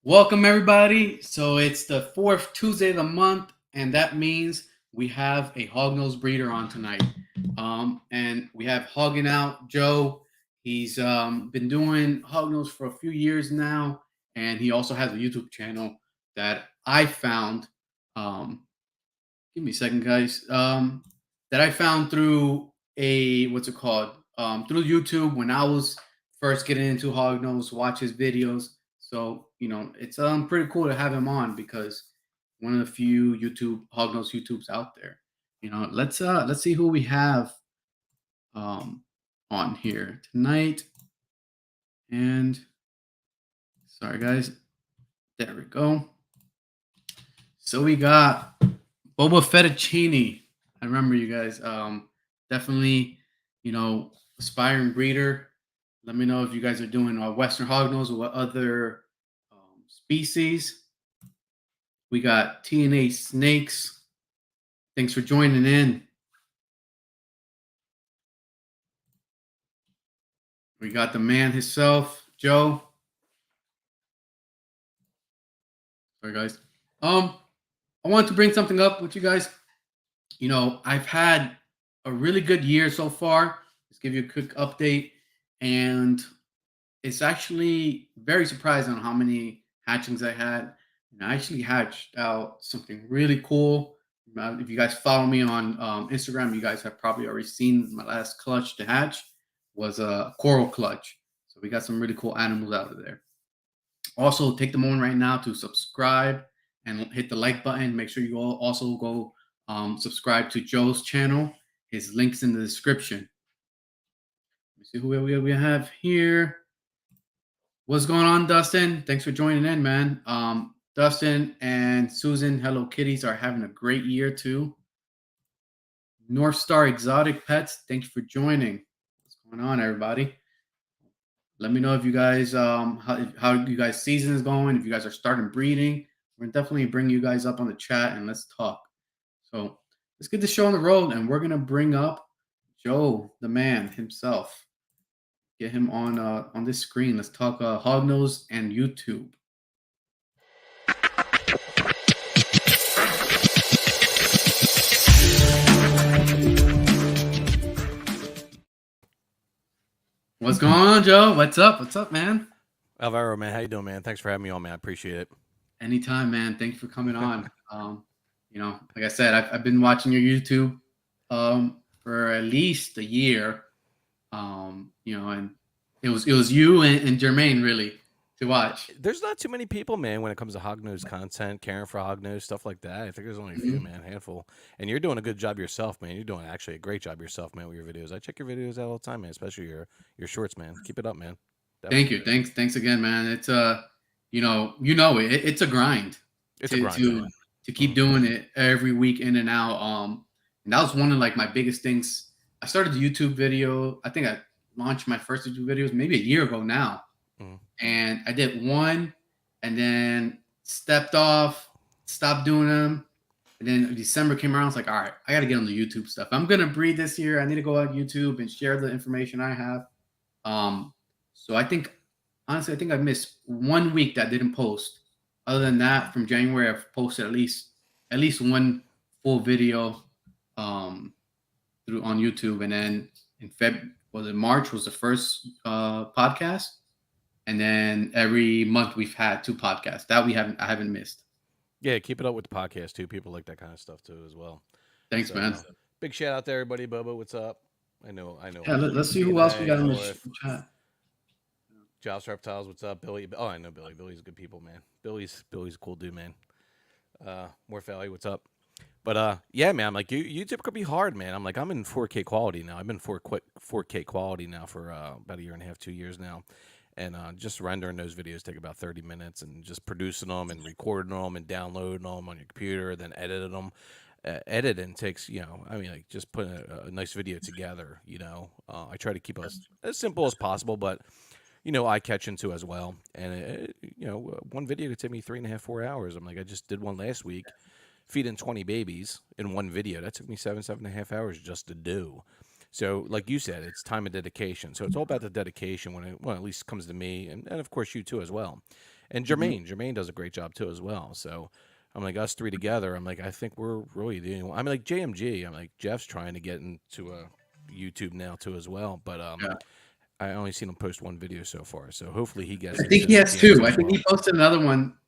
Welcome, everybody. So it's the fourth Tuesday of the month, and that means we have a hognose breeder on tonight. And we have Hoggin out, Joe. He's been doing hognose for a few years now, and he also has a YouTube channel that I found. Um, Give me a second, guys. That I found through a what's it called? Through YouTube when I was first getting into hognose, watch his videos. So it's pretty cool to have him on because one of the few hognose YouTubes out there. Let's see who we have um on here tonight. And sorry guys, there we go. So we got Boba Fettuccine. I remember you guys. Definitely, aspiring breeder. Let me know if you guys are doing Western hognose or what other species. We got TNA Snakes. Thanks for joining in. We got the man himself, Joe. Sorry, guys. I wanted to bring something up with you guys. I've had a really good year so far. Let's give you a quick update. And it's actually very surprising on how many hatchings I had. And I actually hatched out something really cool. If you guys follow me on Instagram, you guys have probably already seen my last clutch to hatch was a coral clutch. So we got some really cool animals out of there. Also, take the moment right now to subscribe and hit the like button. Make sure you all also go subscribe to Joe's channel. His link's in the description. Let me see who we have here. What's going on, Dustin? Thanks for joining in, man. Dustin and Susan, Hello Kitties, are having a great year too. North Star Exotic Pets, thank you for joining. What's going on, everybody? Let me know if you guys how you guys' season is going. If you guys are starting breeding, we're gonna definitely bring you guys up on the chat and let's talk. So let's get the show on the road, and we're gonna bring up Joe, the man himself. Get him on this screen. Let's talk hognose and YouTube. What's going on, Joe? What's up? What's up, man? Alvaro, man, how you doing, man? Thanks for having me on, man. I appreciate it. Anytime, man. Thank you for coming on. Like I said, I've been watching your YouTube for at least a year. And it was you and Jermaine really to watch. There's not too many people, man, when it comes to hognose content, caring for hognose, stuff like that. I think there's only a few, man, a handful. And you're doing a good job yourself, man. You're doing actually a great job yourself, man, with your videos. I check your videos out all the time, man, especially your shorts, man. Keep it up, man. Definitely. Thank you. Thanks again, man. It's it's a grind. It's a grind to keep doing it every week in and out. And that was one of like my biggest things. I started the YouTube video. I think I launched my first YouTube videos maybe a year ago now. And I did one and then stepped off, stopped doing them. And then December came around. I was like, all right, I got to get on the YouTube stuff. I'm going to breed this year. I need to go on YouTube and share the information I have. So honestly, I think I missed 1 week that didn't post. Other than that, from January, I've posted at least one full video on YouTube. And then in March was the first podcast. And then every month we've had 2 podcasts that I haven't missed. Yeah, keep it up with the podcast too. People like that kind of stuff too as well. Thanks, man. Big shout out to everybody. Bubba, what's up? I know. Yeah, let's see who else we got in the chat. Josh Reptiles, what's up? Billy. Oh, I know Billy. Billy's good people, man. Billy's a cool dude, man. Morphelli, what's up? But yeah, man, I'm like YouTube could be hard, man. I'm like, I'm in 4K quality now. I've been 4K quality now for about a year and a half, 2 years now. And just rendering those videos take about 30 minutes, and just producing them and recording them and downloading them on your computer, then editing them. Editing takes, like just putting a nice video together, I try to keep us as simple as possible, but, eye catching too as well. And, one video could take me 3.5, 4 hours. I'm like, I just did one last week, feeding 20 babies in one video. That took me 7.5 hours just to do. So, like you said, it's time and dedication. So it's all about the dedication when it, well, at least comes to me, and of course you too as well. And Mhm. Jermaine does a great job too as well. So I'm like us three together. I'm like I think we're really doing. I mean, like JMG. I'm like Jeff's trying to get into YouTube now too as well. But Yeah. I only seen him post one video so far. So hopefully he gets I think he into has being 2. too I as think well. he posted another one,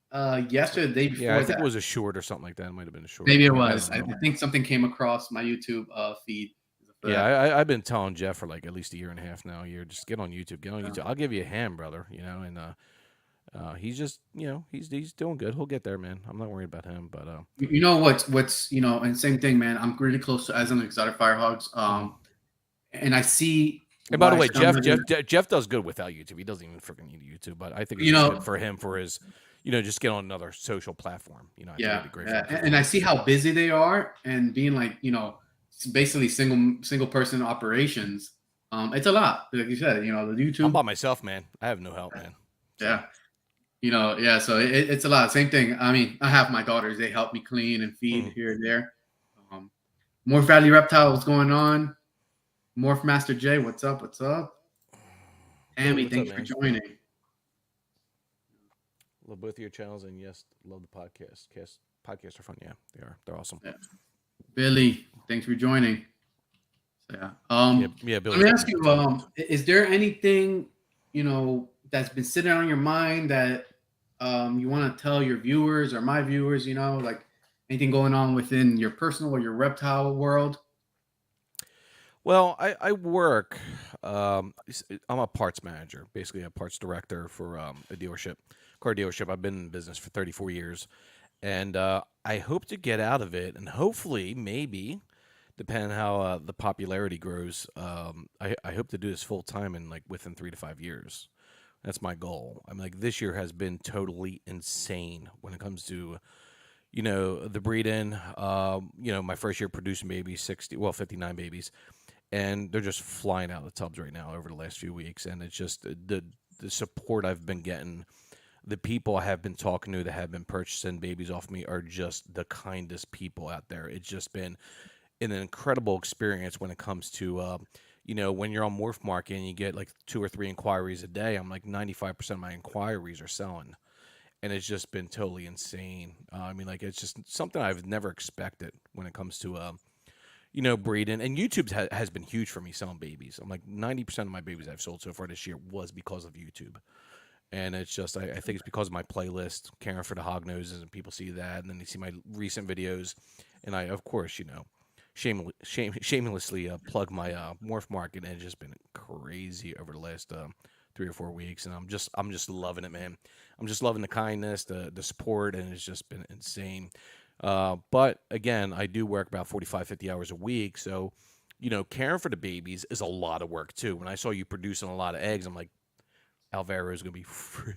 yesterday, the day Yeah, I before think that. it was a short or something like that. It might have been a short. Maybe it I was. don't I know. think something came across my YouTube, feed for Yeah, that. I've been telling Jeff for like at least a year and a half now. Just get on YouTube. Get on Yeah. YouTube. I'll give you a hand, brother. And he's just he's doing good. He'll get there, man. I'm not worried about him. But You know what's and same thing, man. I'm really close to as an exotic fire hogs. mhm. And I see And by the why way, some of them, Jeff does good without YouTube. He doesn't even freaking need YouTube. But I think it's you just know, good for him for his, just get on another social platform. I think it'd yeah, be great for yeah. him too. And I see how busy they are, and being like, basically single person operations. It's a lot, like you said. The I'm by YouTube, myself, man. I have no help, man. So yeah. Yeah. So it's a lot. Same thing. I mean, I have my daughters. They help me clean and feed mhm. here and there. Um, Morph Valley Reptile, what's going on? Morph Master J, what's up? What's up? Billy, Tammy, what's up, thanks for man? joining. Love both of your channels, and yes, love the podcast. Podcasts are fun. Yeah, they are. They're awesome. Yeah. Billy, thanks for joining. So, yeah. Yeah. Let Billy's me a ask beast you, too. is there anything, that's been sitting on your mind that you want to tell your viewers or my viewers, like anything going on within your personal or your reptile world? Well, I work. I'm a parts manager, basically a parts director for a car dealership. I've been in business for 34 years, and I hope to get out of it, and hopefully, maybe, depending how the popularity grows, I hope to do this full time in like within 3 to 5 years. That's my goal. I'm like this year has been totally insane when it comes to the breeding. My first year producing babies, 59 babies, and they're just flying out of the tubs right now over the last few weeks. And it's just the support I've been getting, the people I have been talking to that have been purchasing babies off me are just the kindest people out there. It's just been an incredible experience when it comes to when you're on Morph Market and you get like 2 or 3 inquiries a day. I'm like 95% of my inquiries are selling, and it's just been totally insane. I mean, like it's just something I've never expected when it comes to breeding. And YouTube has been huge for me selling babies. I'm like 90% of my babies I've sold so far this year was because of YouTube. And it's just, I think it's because of my playlist, caring for the Hognoses, and people see that, and then they see my recent videos, and I, of course, shamelessly plug my Morph Market, and it's just been crazy over the last 3 or 4 weeks, and I'm just loving it, man. I'm just loving the kindness, the support, and it's just been insane. But again, I do work about 45, 50 hours a week, so caring for the babies is a lot of work too. When I saw you producing a lot of eggs, I'm like, Alvaro's gonna be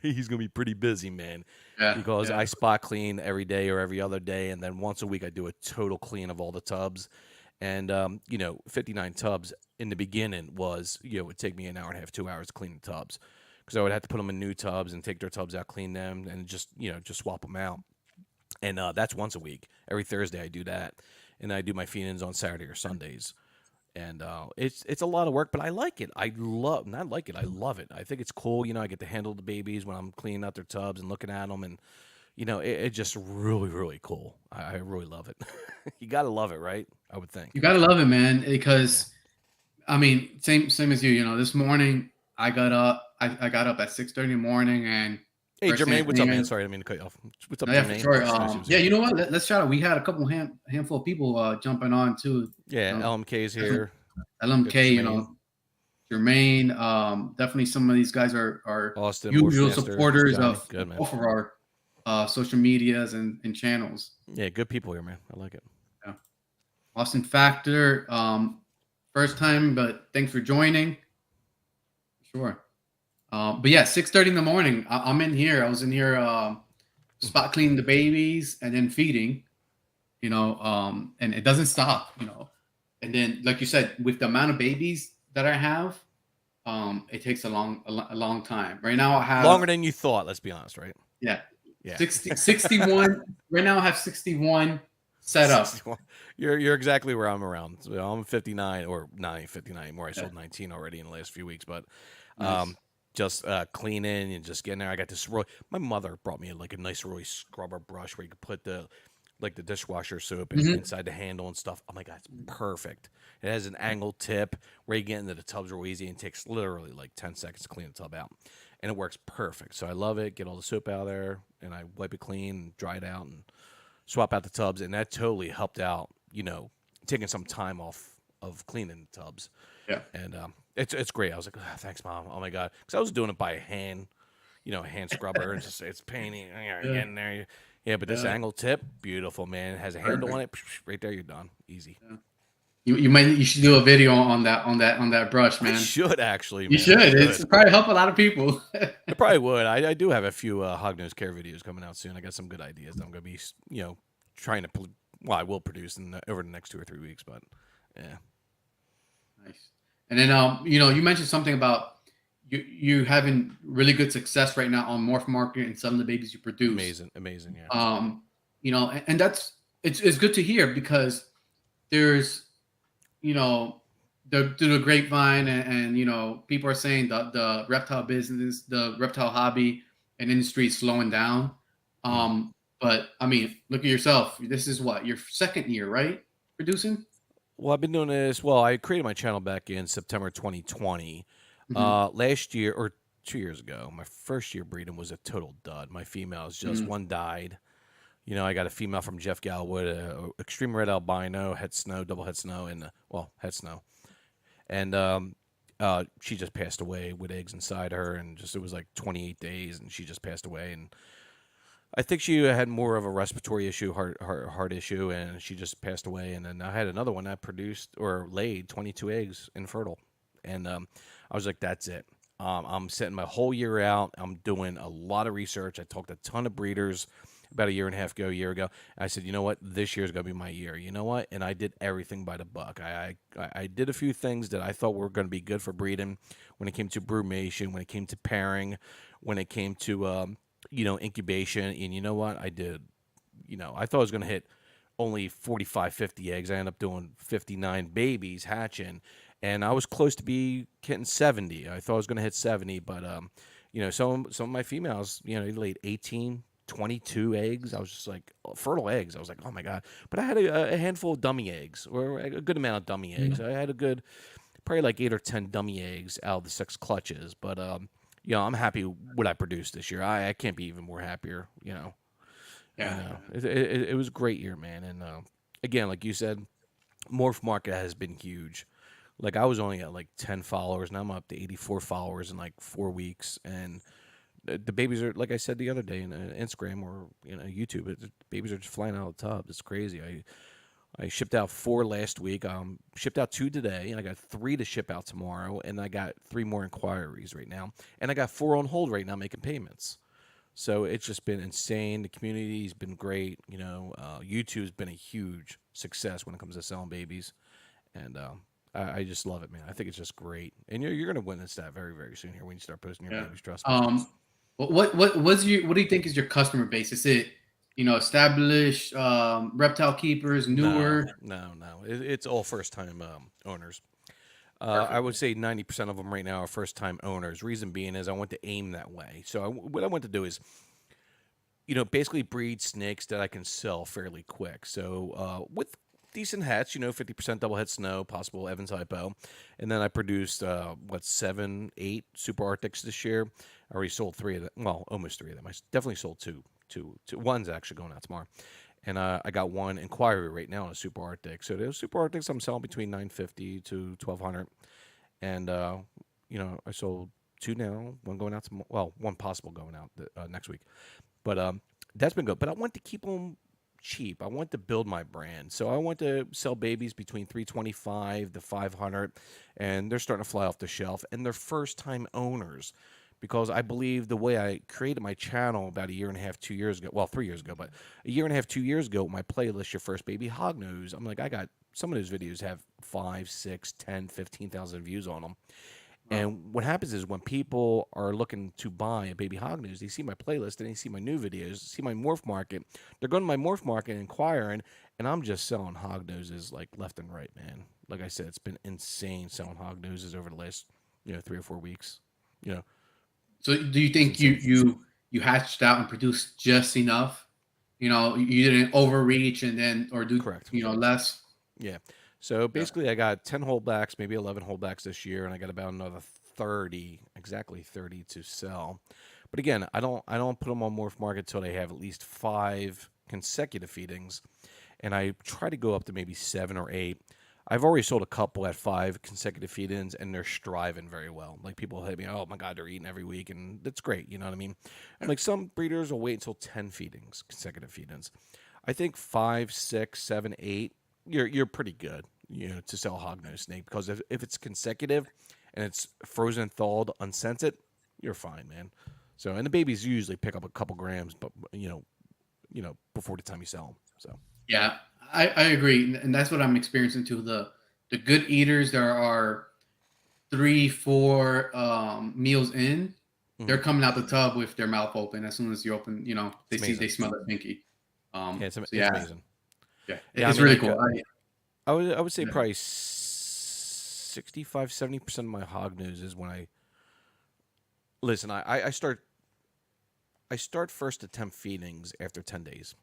he's gonna be pretty busy, man, Yeah, because yeah. I spot clean every day or every other day, and then once a week I do a total clean of all the tubs. And 59 tubs in the beginning was it would take me an hour and a half, 2 hours to clean the tubs, because I would have to put them in new tubs and take their tubs out, clean them, and just swap them out. And that's once a week. Every Thursday I do that, and I do my feed-ins on Saturday or Sundays. And it's a lot of work, but I like it. I love not like it. I love it. I think it's cool. I get to handle the babies when I'm cleaning out their tubs and looking at them, and it's just really really cool. I really love it. You gotta love it, right? I would think. You gotta love it, man, Yeah. because I mean, same as you. This morning I got up. I got up at 6:30 in the morning, and Hey first thing Jermaine, I what's up, man? did. Sorry, I didn't mean to cut you off. What's up, No, yeah, for Jermaine? sure. It's nice you was Yeah, here. you know what? Let's shout out. We had a couple handful of people jumping on too. Yeah, LMK's here. Got LMK, Jermaine, Jermaine. Definitely some of these guys are Austin, usual Morphmaster, supporters Johnny. of Good man. both of our social medias and channels. Yeah, good people here, man. I like it. Yeah. Austin Factor, first time, but thanks for joining. Sure. But yeah, 6:30 in the morning. I'm in here. I was in here spot cleaning the babies and then feeding. And it doesn't stop. And then, like you said, with the amount of babies that I have, it takes a long time. Right now, I Longer have than you thought. Let's be honest, right? yeah, Yeah. 61. Right now, I have 61 set up. 61. You're exactly where I'm around. So I'm 59 or not 59 anymore. I Yeah. sold 19 already in the last few weeks, but Nice. um, just cleaning and just getting there. I got this Roy. My mother brought me like a nice Roy scrubber brush where you could put the dishwasher soap Hmm. inside the handle and stuff. Oh my god, it's perfect. It has an angled tip where you get into the tubs real easy and takes literally like 10 seconds to clean the tub out, and it works perfect. So I love it. Get all the soap out of there, and I wipe it clean, and dry it out, and swap out the tubs, and that totally helped out. Taking some time off of cleaning the tubs, Yeah. and it's great. I was like, "Ah, thanks, mom. Oh my god," because I was doing it by hand, hand scrubber. It's painting. Yeah. Getting there. Yeah, but this Yeah. angle tip, beautiful, man. It has a handle on Perfect. it. Right there, you're done. Easy. Yeah. You should do a video on that brush, I man. should actually, You man. I should. It's should. probably help a lot of people. I probably would. I do have a few Hognose care videos coming out soon. I got some good ideas that I'm gonna be, trying to. Well, I will produce over the next 2 or 3 weeks, but yeah. Nice. And then you mentioned something about you having really good success right now on Morph Market and some of the babies you produce. Amazing, amazing, yeah. And that's it's good to hear because there's you know through the grapevine and people are saying the reptile business, the reptile hobby and industry is slowing down. Mhm. But I mean, look at yourself. This is what your second year, right? Producing. Well, I've been doing this. Well, I created my channel back in September 2020. Hmm. Last year or 2 years ago, my first year breeding was a total dud. My females, just Hmm. one died. I got a female from Jeff Galwood, extreme red albino, head snow, double head snow, and head snow, and she just passed away with eggs inside her, and just it was like 28 days, and she just passed away, and I think she had more of a respiratory issue, heart issue, and she just passed away. And then I had another one that produced or laid 22 eggs infertile, and I was like, "That's it. I'm setting my whole year out. I'm doing a lot of research. I talked to a ton of breeders about a year and a half ago, a year ago. And I said, you know what, this year's gonna be my year. You know what? And I did everything by the book. I did a few things that I thought were going to be good for breeding when it came to brumation, when it came to pairing, when it came to incubation. And you know what? I did. I thought I was going to hit only 45, 50 eggs. I ended up doing 59 babies hatching, and I was close to be hitting 70. I thought I was going to hit 70, but some of my females, they laid 18, 22 eggs. I was just like fertile eggs. I was like, oh my god! But I had a handful of dummy eggs, or a good amount of dummy eggs. I had a good, probably like 8 or 10 dummy eggs out of the 6 clutches. But I'm happy what I produced this year. I can't be even more happier. Yeah. It was a great year, man. And again, like you said, Morph Market has been huge. Like I was only at like 10 followers, now I'm up to 84 followers in like 4 weeks, and the babies are, like I said the other day in Instagram or YouTube. The babies are just flying out of the tub. It's crazy. I shipped out 4 last week. Shipped out 2 today, and I got 3 to ship out tomorrow, and I got 3 more inquiries right now, and I got 4 on hold right now making payments. So it's just been insane. The community's been great. YouTube's been a huge success when it comes to selling babies, and I just love it, man. I think it's just great, and you're gonna witness that very very soon here when you start posting your Yeah. babies. Trust me. What do you think is your customer base? Is it established reptile keepers, No, newer? no, no. It's all first time owners. I Perfect. would say 90% of them right now are first time owners. Reason being is I want to aim that way. So what I want to do is, basically breed snakes that I can sell fairly quick. So with decent hats, 50% double head snow, possible Evans hypo. And then I produced, 7, 8 super Arctics this year. I already sold 3 of them. Well, almost 3 of them. I definitely sold two. One's actually going out tomorrow. And I got 1 inquiry right now on a super Arctic. So those super Arctics I'm selling between 950 to 1200. And, I sold 2 now, 1 going out tomorrow. Well, 1 possible going out next week. But that's been good. But I want to keep them cheap. I want to build my brand. So I want to sell babies between 325 to 500, and they're starting to fly off the shelf. And they're first time owners, because I believe the way I created my channel about a year and a half, 2 years ago, well, 3 years ago, but a year and a half, 2 years ago, my playlist, Your First Baby Hognose, I'm like, I got some of those videos have 5, 6, 10, 15,000 views on them. Wow. And what happens is when people are looking to buy a baby hog news, they see my playlist and they see my new videos, see my morph market. They're going to my morph market and inquiring, and I'm just selling hog noses like left and right, man. Like I said, it's been insane selling hog noses over the last 3 or 4 weeks. You know, So do you it's think you insane. you hatched out and produced just enough? You didn't overreach and then or do Correct. less. Yeah. So Yeah. basically, I got 10 holdbacks, maybe 11 holdbacks this year, and I got about another 30, exactly 30 to sell. But again, I don't put them on Morph Market until they have at least 5 consecutive feedings, and I try to go up to maybe 7 or 8. I've already sold a couple at 5 consecutive feed-ins, and they're striving very well. Like people hit me, oh my god, they're eating every week, and that's great. You know what I mean? I'm like, some breeders will wait until 10 feedings, consecutive feed-ins. I think 5, 6, 7, 8, you're pretty good, to sell hognose snake, because if it's consecutive and it's frozen, thawed, unscented, you're fine, man. So, and the babies usually pick up a couple grams, but before the time you sell them. So, Yeah, I agree, and that's what I'm experiencing too. The good eaters, there are 3, 4 meals in, they're mhm. coming out the tub with their mouth open as soon as you open. It's They amazing. smell the pinky. Yeah, it's So it's yeah, amazing. yeah, Yeah, I it's mean, really like cool. I would say Yeah. probably 65-70% of my hog noses when I listen. I start first attempt feedings after 10 days.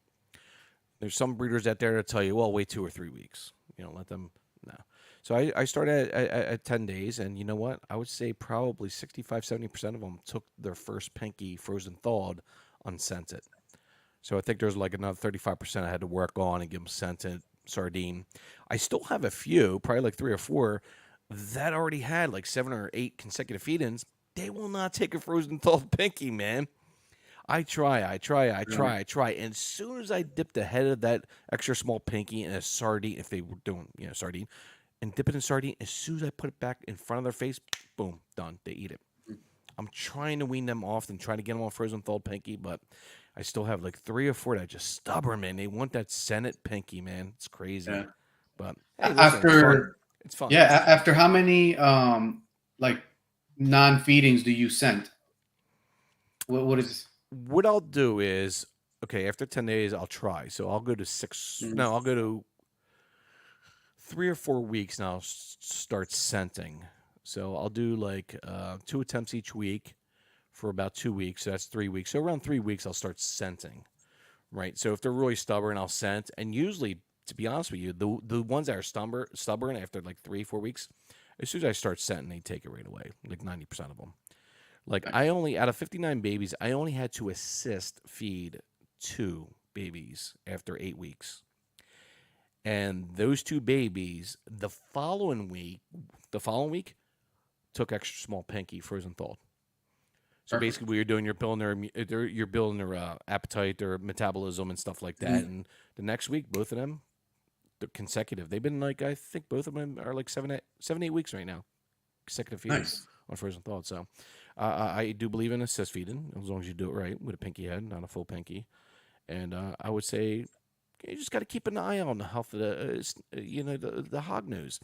There's some breeders out there that tell you, well, wait 2 or 3 weeks. Let them. No. So I start at 10 days, and you know what? I would say probably 65-70% of them took their first pinky frozen thawed unscented. So I think there's like another 35% I had to work on and give them scented sardine. I still have a few, probably like 3 or 4, that already had like 7 or 8 consecutive feed-ins. They will not take a frozen thawed pinky, man. I try, I try, I Really. try, I try. And as soon as I dip the head of that extra small pinky in a sardine, if they were doing, sardine, and dip it in sardine, as soon as I put it back in front of their face, boom, done. They eat it. I'm trying to wean them off and try to get them on frozen thawed pinky, but I still have like 3 or 4 that are just stubborn, man. They want that Senate pinky, man. It's crazy. Yeah. But hey, listen, it's fun. After It's fun. Yeah, after how many like non-feedings do you send? What is? What I'll do is, okay, after 10 days, I'll try. So I'll go to 6. Mm, No, I'll go to 3 or 4 weeks now. Start scenting. So I'll do like 2 attempts each week for about 2 weeks. So that's 3 weeks. So around 3 weeks, I'll start scenting. Right. So if they're really stubborn, I'll scent. And usually, to be honest with you, the ones that are stubborn after like 3 4 weeks, as soon as I start scenting, they take it right away. Like 90% of them. Like I nice. only out of 59 babies, I only had to assist feed 2 babies after 8 weeks. And those 2 babies, the following week took extra small pinky frozen thawed. So basically, Perfect. what you're doing, you're building their appetite, their metabolism, and stuff like that. Mhm. And the next week, both of them, they're consecutive. They've been like, I think both of them are like 7, 8 weeks right now, consecutive feedings Nice. on frozen thawed. So I do believe in assist feeding as long as you do it right with a pinky head, not a full pinky. And I would say you just got to keep an eye on the health of the hog nose.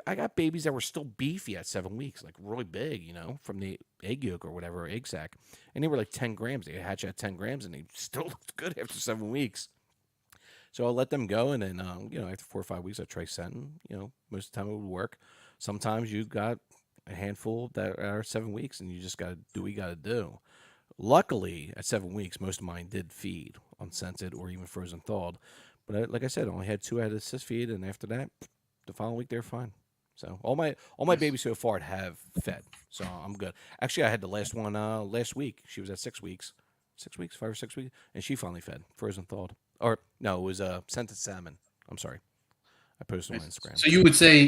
I got babies that were still beefy at 7 weeks, like really big, from the egg yolk or whatever, egg sac. And they were like 10 grams. They hatch at 10 grams and they still looked good after 7 weeks. So I'll let them go. And then, after 4 or 5 weeks, I try scenting. Most of the time it would work. Sometimes you got a handful that are 7 weeks and you just got to do what you got to do. Luckily, at 7 weeks, most of mine did feed unscented or even frozen thawed. But like I said, I only had 2 I had to assist feed. And after that, the following week they're fine. So all my Nice. babies so far have fed, so I'm good. Actually, I had the last one last week. She was at 6 weeks, 6 weeks, 5 or 6 weeks, and she finally fed, frozen thawed. Or no, it was scented salmon. I'm sorry, I posted on Nice. Instagram. So you would say,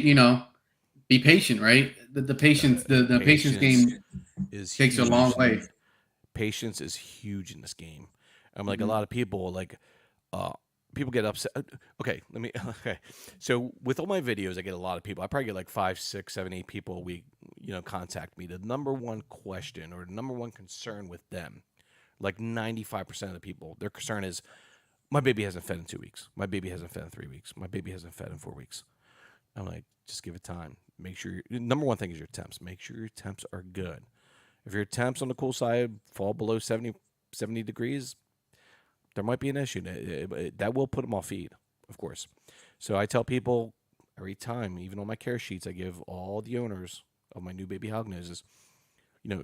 be patient, right? The patience, the patience Patience game is takes you a long huge. way. Patience is huge in this game. I'm like a Hmm. lot of people like uh people get upset. Okay, let me. Okay, so with all my videos, I get a lot of people. I probably get like 5, 6, 7, 8 people a week. Contact me. The number one question or the number one concern with them, like 95% of the people, their concern is my baby hasn't fed in 2 weeks. My baby hasn't fed in 3 weeks. My baby hasn't fed in 4 weeks. I'm like, just give it time. Make sure number one thing is your temps. Make sure your temps are good. If your temps on the cool side fall below 70 degrees, there might be an issue that will put them off feed. of course. So I tell people every time, even on my care sheets, I give all the owners of my new baby hognoses,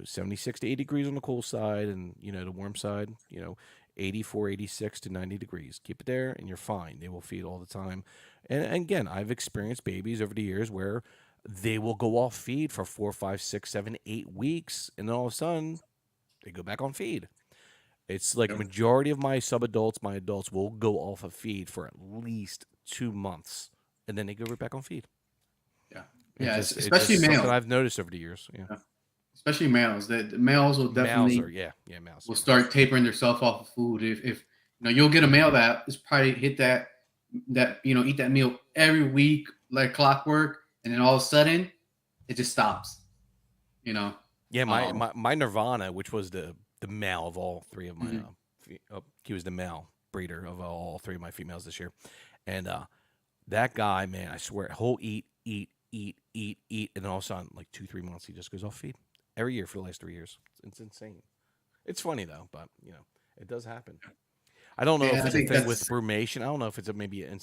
76 to 80 degrees on the cool side, and the warm side, 84, 86 to 90 degrees. Keep it there and you're fine. They will feed all the time. And again, I've experienced babies over the years where they will go off feed for 4, 5, 6, 7, 8 weeks, and then all of a sudden they go back on feed. It's like Yep. majority of my subadults, my adults will go off of feed for at least 2 months, and then they go right back on feed. Yeah. It's Yeah. just it's Especially just something males. I've noticed over the years. Yeah, Yeah. Especially males. The males will males definitely are males, will yeah. start tapering themselves off of food. If you'll get a male that is probably hit that eat that meal every week like clockwork, and then all of a sudden it just stops. You know. Yeah, my, Um. my, my Nirvana, which was the male of all three of my, Mhm. he was the male breeder of all three of my females this year. And that guy, man, I swear, he'll eat, eat, eat, eat, eat. And then all of a sudden, like 2, 3 months, he just goes off feed every year for the last 3 years. It's insane. It's funny, though, but, it does happen. I don't know Yeah, if I it's a think thing with that's brumation. I don't know if it's maybe an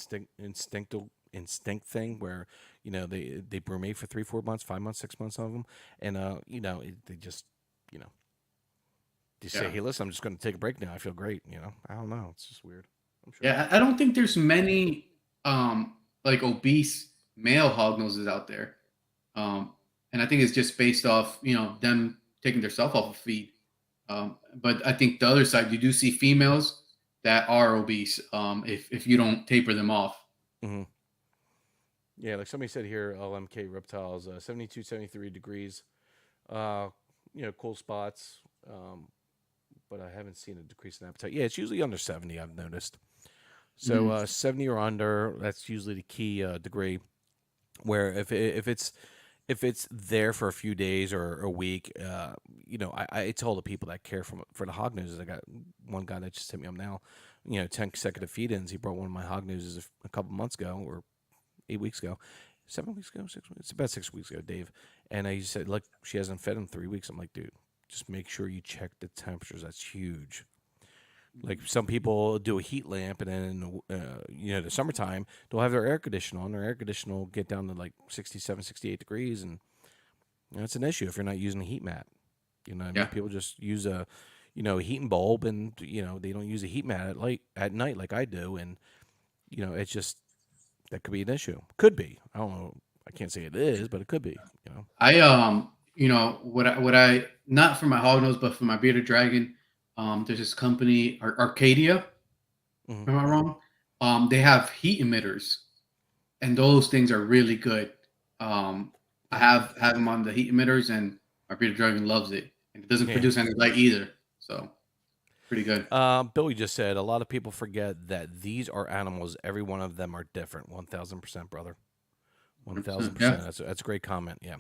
instinct thing where they brumate for 3, 4 months, 5 months, 6 months of them, and they just you know they say, yeah. hey, listen, I'm just going to take a break now. I feel great. I don't know. It's just weird. I'm sure. Yeah, I don't think there's many like obese male hog noses out there. And I think it's just based off, them taking their self off of feed. But I think the other side, you do see females that are obese if you don't taper them off. Hmm. Yeah, like somebody said here, LMK reptiles, 72, 73 degrees. Uh, cool spots. But I haven't seen a decrease in appetite. Yeah, it's usually under 70. I've noticed. So Mm, 70 or under, that's usually the key degree. Where if it's there for a few days or a week, I tell the people that care for the hog noses. I got one guy that just hit me up now. 10 consecutive feed-ins. He brought one of my hog noses a couple months ago or 8 weeks ago, 7 weeks ago, 6 weeks. It's about 6 weeks ago, Dave. And he said, look, she hasn't fed in 3 weeks. I'm like, dude, just make sure you check the temperatures. That's huge. Like some people do a heat lamp, and then the summertime they'll have their air conditioner on. Their air conditioner will get down to like 67, 68 degrees, and it's an issue if you're not using a heat mat. You know what I mean? yeah, People just use a heating bulb, and they don't use a heat mat at night like I do, and it's just that could be an issue. Could be. I don't know. I can't say it is, but it could be. I what I not for my hog nose, but for my bearded dragon, there's this company, Arcadia. Hmm. Am I wrong? They have heat emitters, and those things are really good. I Yeah. have them on the heat emitters, and my bearded dragon loves it, and it doesn't Yeah. produce any light either. So pretty good. Billy just said a lot of people forget that these are animals. Every one of them are different. 1,000%, brother. One thousand 100%. Yeah. percent. That's a great comment. Yeah,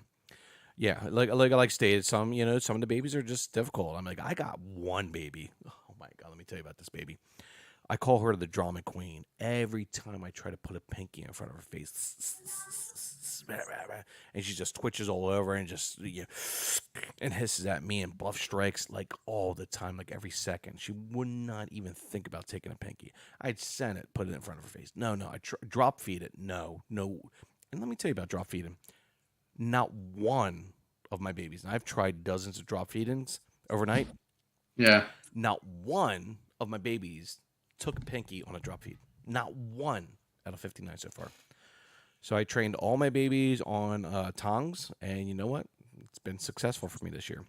yeah. Like stated, some of the babies are just difficult. I'm like, I got one baby. Oh my god, let me tell you about this baby. I call her the drama queen. Every time I try to put a pinky in front of her face, and she just twitches all over and just and hisses at me and bluff strikes like all the time, like every second. She would not even think about taking a pinky. I'd send it, put it in front of her face. No, no. I drop feed it. No, no. And let me tell you about drop feeding. Not one of my babies, and I've tried dozens of drop feedings overnight. Yeah. Not one of my babies took a pinky on a drop feed. Not one out of 59 so far. So I trained all my babies on tongs, and you know what? It's been successful for me this year.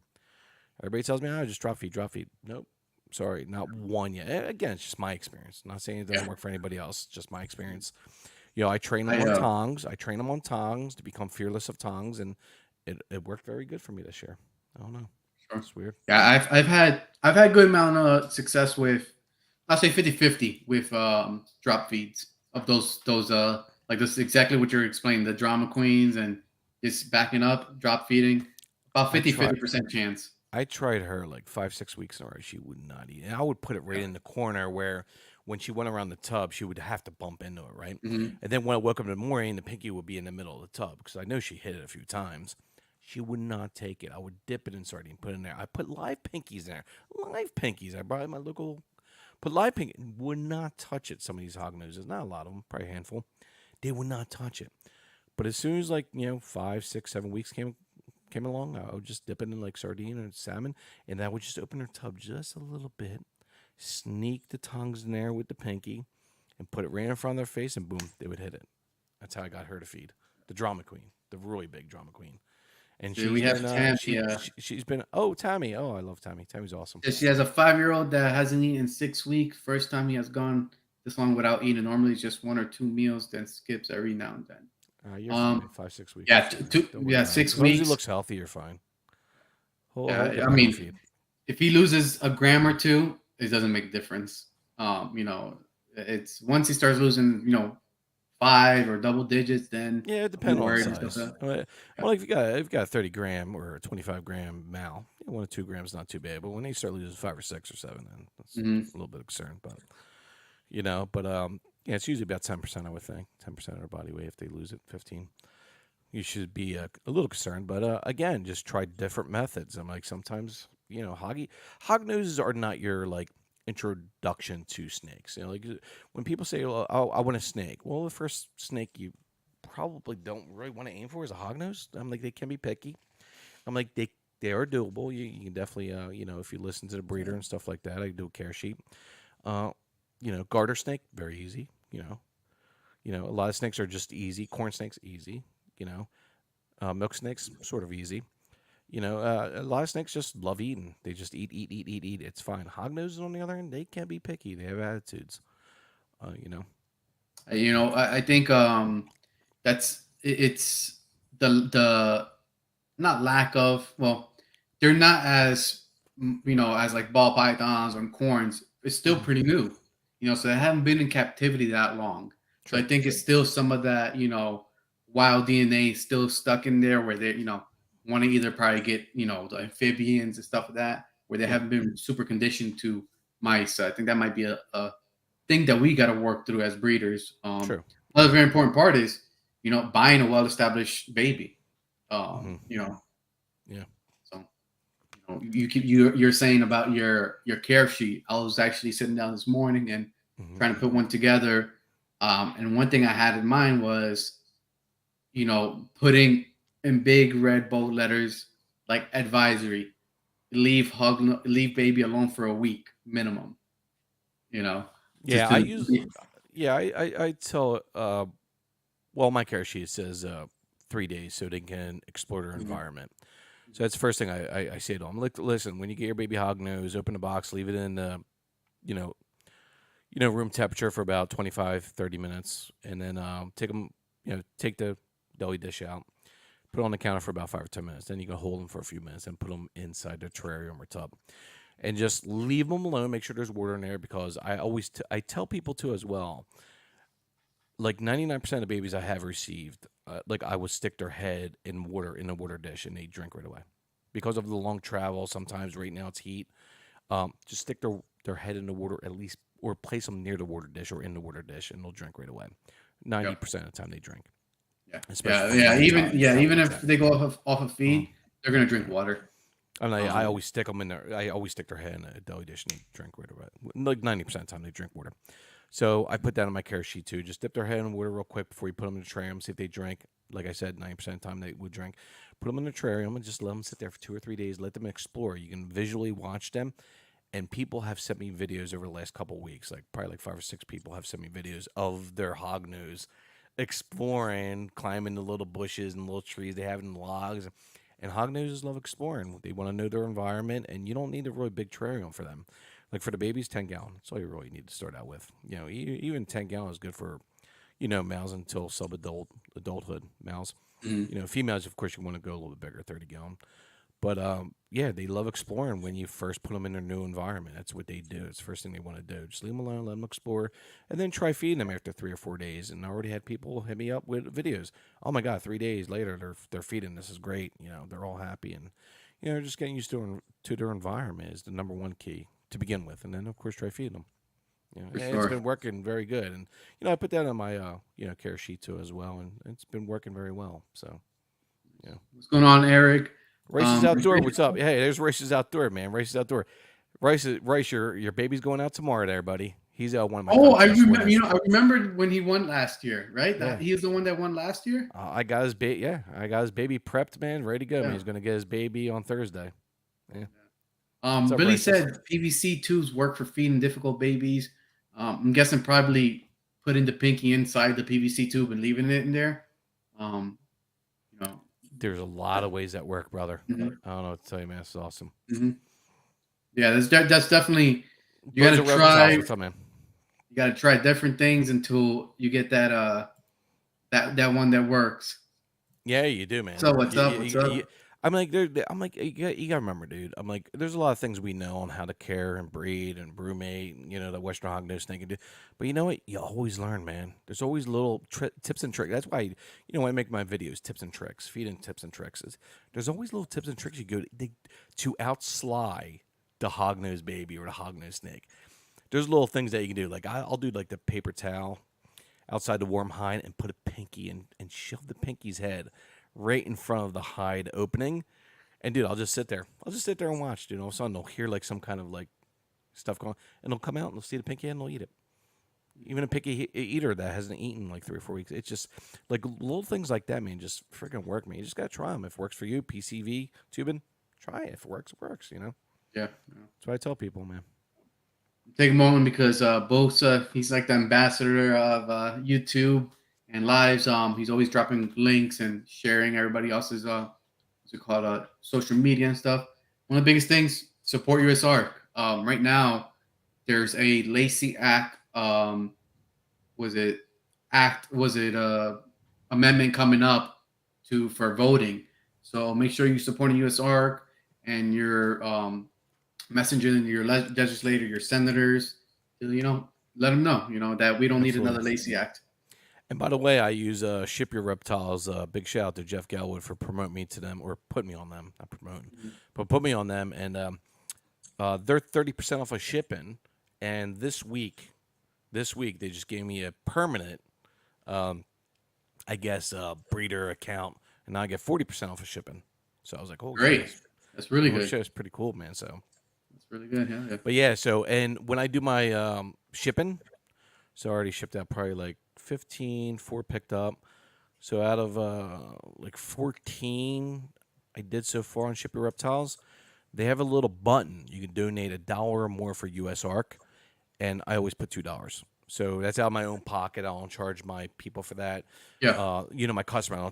Everybody tells me, just drop feed, drop feed. Nope. Sorry, not one yet. Again, it's just my experience. Not saying it doesn't Yeah. work for anybody else. Just my experience. I train them I on tongs. I train them on tongs to become fearless of tongs, and it worked very good for me this year. I don't know. Sure. It's weird. Yeah, I've had good amount of success with, I'll say 50-50 with drop feeds of those like this exactly what you're explaining, the drama queens and just backing up, drop feeding. About I 50 try. 50% chance. I tried her like 5, 6 weeks in a row. She would not eat. And I would put it right Yeah. in the corner where when she went around the tub, she would have to bump into it, right? Hmm. And then when I woke up in the morning, the pinky would be in the middle of the tub because I know she hit it a few times. She would not take it. I would dip it in sardine, put it in there. I put live pinkies in there. Live pinkies. I brought my But live pig would not touch it. Some of these hognoses, not a lot of them, probably a handful, they would not touch it. But as soon as 5, 6, 7 weeks came along, I would just dip it in like sardine or salmon, and I would just open her tub just a little bit, sneak the tongues in there with the pinky, and put it right in front of their face, and boom, they would hit it. That's how I got her to feed the drama queen, the really big drama queen. And Dude, we she's have been Tammy. she's been oh Tammy, oh I love Tammy. Tammy's awesome. She has a 5-year-old that hasn't eaten in 6 weeks. First time he has gone this long without eating. Normally, it's just 1 or 2 meals, then skips every now and then. You're fine. 5, 6 weeks. Yeah, Don't worry about it. 6 As long as he weeks. looks healthy, you're fine. He'll get I back on mean, feed. if he loses a gram or two, it doesn't make a difference. It's once he starts losing, 5 or double digits, then Yeah, it depends on worried and size. stuff. Well, if you got a 30 gram or a 25 gram mal, 1 or 2 grams not too bad. But when they start losing 5 or 6 or 7, then that's a little bit of concern. But yeah, it's usually about 10%. I would think 10% of their body weight if they lose it. 15. You should be a little concerned, but again, just try different methods. I'm like sometimes hognoses are not your introduction to snakes. When people say, "Oh, I want a snake," well, the first snake you probably don't really want to aim for is a hognose. I'm like they can be picky. I'm like they are doable. You can definitely if you listen to the breeder and stuff like that, I do a care sheet. Garter snake very easy. A lot of snakes are just easy. Corn snakes easy. Milk snakes sort of easy. A lot of snakes just love eating. They just eat, eat, eat, eat, eat. It's fine. Hognoses, on the other hand, they can be picky. They have attitudes. I think that's it's the not lack of, well, they're not as as like ball pythons or corns. It's still pretty new, so they haven't been in captivity that long. So I think it's still some of that wild DNA still stuck in there where they want to either probably get the amphibians and stuff like that where they haven't been super conditioned to mice. So I think that might be a thing that we got to work through as breeders. True. Another very important part is buying a well-established baby. Yeah. So you're saying about your care sheet. I was actually sitting down this morning and trying to put one together. And one thing I had in mind was, putting in big red bold letters like advisory, leave baby alone for a week minimum. Yeah, I tell my care sheet says 3 days so they can explore their environment. So that's the first thing I say to them. Like, listen, when you get your baby hognose, open the box, leave it in the, room temperature for about 25, 30 minutes, and then take the deli dish out, put it on the counter for about 5 or 10 minutes. Then you can hold them for a few minutes and put them inside their terrarium or tub, and just leave them alone. Make sure there's water in there because I tell people too as well. Like 99% of the babies I have received, I would stick their head in a water dish and they drink right away, because of the long travel. Sometimes right now it's heat. Just stick their head in the water at least, or place them near the water dish or in the water dish, and they'll drink right away. 90% of the time they drink. Even if they go off of feed, they're gonna drink water. And I always stick them in there. I always stick their head in a deli dish and they drink right away. Like 90% of the time they drink water. So I put that on my care sheet too. Just dip their head in water real quick before you put them in the terrarium. See if they drink. Like I said, 90% of the time they would drink. Put them in the terrarium and just let them sit there for 2 or 3 days. Let them explore. You can visually watch them. And people have sent me videos over the last couple of weeks. Probably 5 or 6 people have sent me videos of their hognose exploring, climbing the little bushes and little trees they have in logs. And hognoses love exploring. They want to know their environment, and you don't need a really big terrarium for them. Like for the babies, 10 gallon. That's all you really need to start out with. Even 10 gallon is good for, males until adulthood males. Females, of course, you want to go a little bit bigger, 30 gallon. But they love exploring when you first put them in their new environment. That's what they do. It's the first thing they want to do. Just leave them alone, let them explore, and then try feeding them after 3 or 4 days. And I already had people hit me up with videos. Oh my God, 3 days later they're feeding. This is great. They're all happy, and just getting used to their environment is the number one key to begin with. And then of course try feeding them. It's been working very good. And I put that on my care sheet too as well, and it's been working very well. So what's going on, Eric? Races Outdoor, what's up? Hey, there's Races Outdoor, man. Races Outdoor. Rice, your baby's going out tomorrow, there, buddy. He's one of my Oh, I contest remember. winners. I remembered when he won last year, right? Yeah, That he was the one that won last year. I got his baby. Yeah, I got his baby prepped, man, ready to go. Man, Yeah. he's gonna get his baby on Thursday. Yeah. What's up, Billy Rices? said PVC tubes work for feeding difficult babies. I'm guessing probably putting the pinky inside the PVC tube and leaving it in there. Um, you know, There's a lot of ways that work, brother. mhm, I don't know what to tell you, man. It's awesome. mhm. Yeah, that's definitely you got Bozo to Reptiles, try. what's up, man? You got to try different things until you get that one that works. Yeah, you do, man. So what's up? What's You, up? I'm like, I'm like, you gotta remember, dude. I'm like, there's a lot of things we know on how to care and breed and brewmate, and, the Western Hognose thing can do. But you know what? You always learn, man. There's always little tips and tricks. That's why, when I make my videos, tips and tricks, feeding tips and tricks. There's always little tips and tricks you go to outsly the hognose baby or the hognose snake. There's little things that you can do. Like I'll do like the paper towel outside the warm hide and put a pinky and shove the pinky's head right in front of the hide opening. And dude, I'll just sit there. I'll just sit there and watch, dude. All of a sudden they'll hear like some kind of like stuff going, and they'll come out and they'll see the pinky head and they'll eat it. Even a picky eater that hasn't eaten in like 3 or 4 weeks, it's just like little things like that, man. Just freaking work, man. You just gotta try them. If it works for you, PCV tubing, try it. If it works, it works. Yeah. That's what I tell people, man. Take a moment because both he's like the ambassador of YouTube and lives. He's always dropping links and sharing everybody else's what's it called social media and stuff. One of the biggest things, support USR. Right now, there's a Lacey Act. Was it amendment coming up for voting? So make sure you support USR and your messaging your legislator, your senators, to, let them know, that we don't need Absolutely. another Lacey Act. And by the way, I use Ship Your Reptiles. Big shout out to Jeff Galwood for promoting me to them, or put me on them. Not promoting, but put me on them. And they're 30% off of shipping. And this week they just gave me a permanent, I guess, breeder account, and now I get 40% off of shipping. So I was like, oh, Great. That's really oh, good. shit, it's pretty cool, man. So That's really good. Yeah. but yeah, so and when I do my shipping, so I already shipped out probably like 15, 4 picked up. So out of like 14 I did so far on Ship Your Reptiles, they have a little button. You can donate $1 or more for US ARC, and I always put $2. So that's out of my own pocket. I don't charge my people for that. Yeah. My customer. I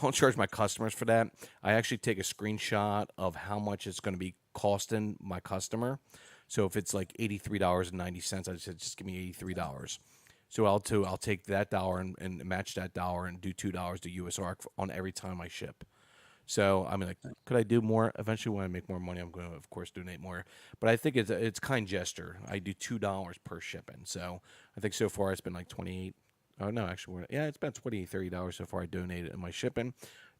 don't charge my customers for that. I actually take a screenshot of how much it's going to be costing my customer. So if it's like $83.90, I said just give me $83. So I'll take that dollar and match that dollar and do $2 to US ARC on every time I ship. So I mean, like, could I do more? Eventually, when I make more money, I'm going to, of course, donate more. But I think it's kind gesture. I do $2 per shipping. So I think so far it's been like 28. Oh no, actually, it's been $30 so far. I donated in my shipping.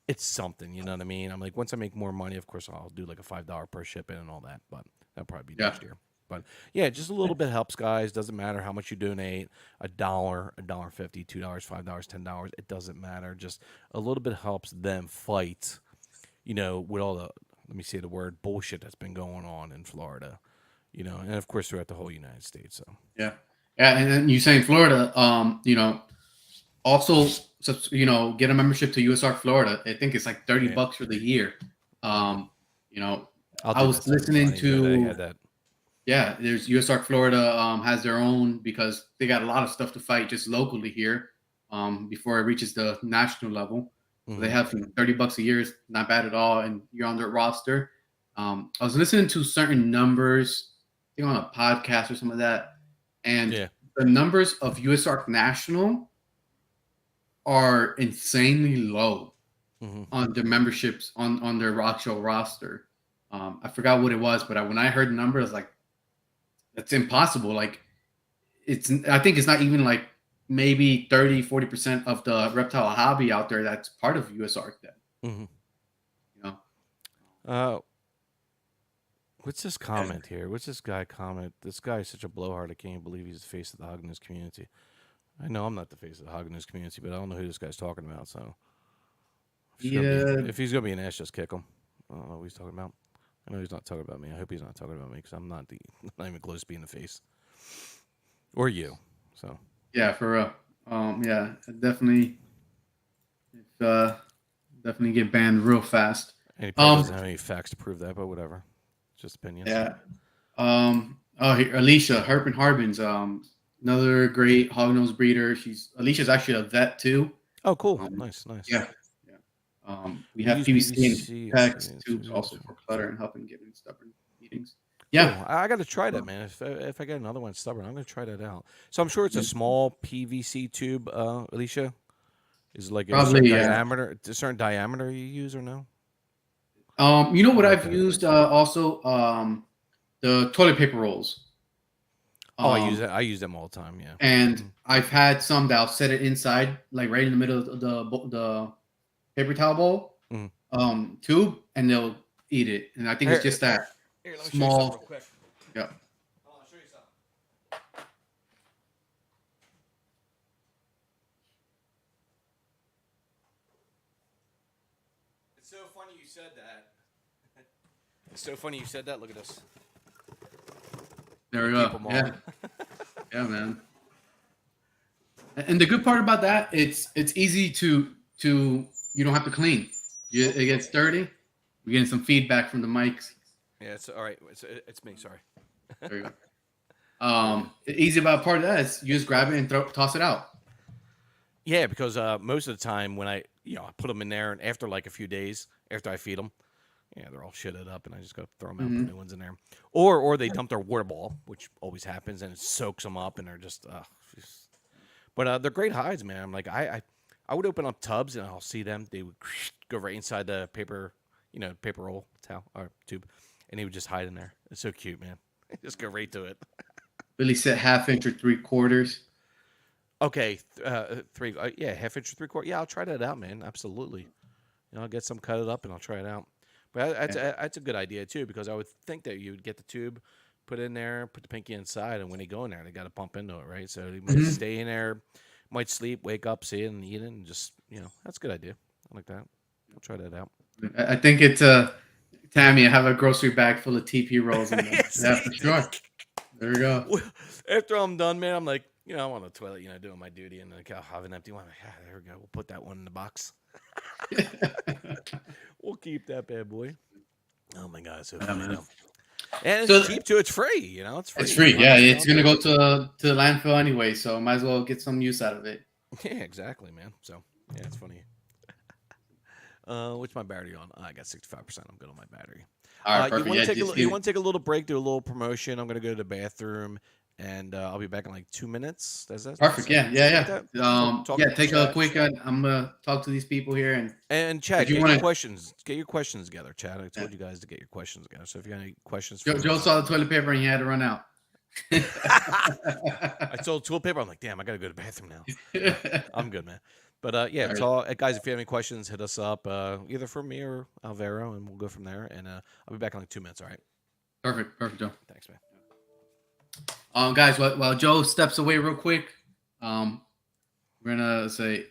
It's something, you know what I mean? I'm like, once I make more money, of course, I'll do like a $5 per shipping and all that. But that'll probably be Yeah. next year. But yeah, just a little bit helps, guys. Doesn't matter how much you donate. $1, $1.50, $2, $5, $10. It doesn't matter. Just a little bit helps them fight, with all the, let me say the word, bullshit that's been going on in Florida, and of course throughout the whole United States. So Yeah. And then you say in Florida, also, get a membership to USR Florida. I think it's like $30 for the year. I was listening to. that. Yeah, there's USR Florida has their own because they got a lot of stuff to fight just locally here before it reaches the national level. So they have $30 a year is not bad at all, and you're on their roster. I was listening to certain numbers, I think on a podcast or some of that, and the numbers of USR National are insanely low on their memberships on their Rock Show roster. I forgot what it was, but when I heard the number, I was like, "That's impossible!" Like, I think it's not even like maybe 30-40% of the reptile hobby out there that's part of USR then. What's this comment here? What's this guy comment? This guy is such a blowhard. I can't even believe he's the face of the Hognose community. I know I'm not the face of the Hognose community, but I don't know who this guy's talking about. So if he's gonna be an ass, just kick him. I don't know what he's talking about. I know he's not talking about me. I hope he's not talking about me because I'm not not even close to being the face or you. So Yeah, for real. Yeah, if, definitely get banned real fast. and he probably Um, doesn't have any facts to prove that, but whatever. Just opinions. yeah. Oh, here, Alicia Herpin Harbin's another great hognose breeder. Alicia's actually a vet too. Oh, cool. Um, Nice, nice. yeah, yeah. We We have use PVC and PVC. PEX tubes also for clutter and helping getting stubborn eatings. Yeah, Cool. I got to try that, man. If I get another one stubborn, I'm gonna try that out. So I'm sure it's a yeah, small PVC tube, Alicia. Is it like a certain probably yeah. diameter? A certain diameter you use or no? You know what Something like I've that. used also the toilet paper rolls. Oh, I use Um, it. I use them all the time. Yeah. and Mhm. I've had some that I'll set it inside, like right in the middle of the paper towel bowl Mhm. tube, and they'll eat it. And I think it's just that Here, let me show you something real small. quick. Yeah. I'll show you something. It's so funny you said that. It's so funny you said that. Look at this. There we Keep go. them all. Yeah, yeah, man. And the good part about that, it's easy to you don't have to clean. It gets dirty. We're getting some feedback from the mics. Yeah, it's all right. It's me. Sorry. There you go. There we go. The easy about part of that is you just grab it and toss it out. Yeah, because most of the time when I I put them in there, and after like a few days after I feed them, yeah, they're all shitted up, and I just go throw them out, and put Hmm. new ones in there, or they dump their water ball, which always happens, and it soaks them up, and they're just. But they're great hides, man. I'm like I would open up tubs, and I'll see them. They would go right inside the paper, paper roll towel or tube, and they would just hide in there. It's so cute, man. Just go right to it. Really set half inch or 3/4. Okay, three, yeah, half inch or 3/4. Yeah, I'll try that out, man. Absolutely. I'll get some, cut it up, and I'll try it out. But Yeah. that's a good idea too, because I would think that you would get the tube, put it in there, put the pinky inside, and when they go in there, they got to pump into it, right? So they might Mhm. stay in there, might sleep, wake up, see it, and eat it, and just that's a good idea. I like that. I'll try that out. I think it's Tammy. I have a grocery bag full of TP rolls in there. Yeah, for sure. There we go. Well, after I'm done, man, I'm like, I'm on the toilet, doing my duty, and like, I'll have an empty one. Like, there we go. We'll put that one in the box. We'll keep that bad boy. Oh my god, it's so Yeah, funny man. though. And it's So cheap too. It's free. It's free. it's You can free. run Yeah, this it's down gonna there. go to the landfill anyway, so might as well get some use out of it. Yeah, exactly, man. So yeah, it's funny. What's my battery on? I got 65%. I'm good on my battery. All right, You perfect. want Yeah, to take just you get it. want to take a little break, do a little promotion. I'm gonna go to the bathroom, and I'll be back in like 2 minutes. Does that Perfect. Yeah, sound like yeah, that? yeah. Talk Yeah, take a chat. quick. I'm gonna talk to these people here, and And if Chad, you get your want to, questions. Get your questions together, Chad. I told you guys to get your questions together. So if you got any questions for Joe saw the toilet paper and he had to run out. I told toilet paper. I'm like, damn, I gotta go to the bathroom now. No, I'm good, man. But yeah, All right. guys, if you have any questions, hit us up either from me or Alvaro, and we'll go from there. And I'll be back in like 2 minutes. All right. Perfect, Joe. Thanks, man. Guys, while Joe steps away real quick, we're gonna say,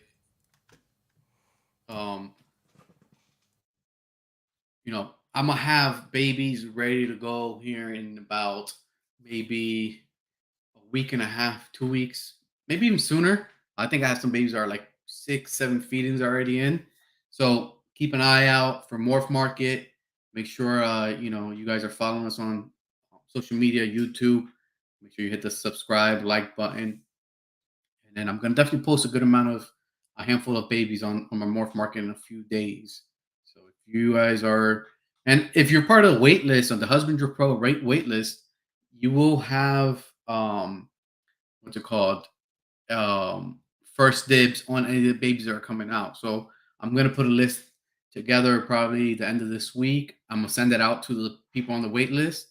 um, I'm gonna have babies ready to go here in about maybe a week and a half, 2 weeks, maybe even sooner. I think I have some babies that are like 6, 7 feedings already in. So keep an eye out for Morph Market. Make sure you guys are following us on social media, YouTube. Make sure you hit the subscribe, like button. And then I'm gonna definitely post a handful of babies on my Morph Market in a few days. So if you guys are, and if you're part of the wait list on the Husbandry Pro rate wait list, you will have what's it called? First dibs on any of the babies that are coming out. So I'm gonna put a list together probably the end of this week. I'm gonna send it out to the people on the wait list.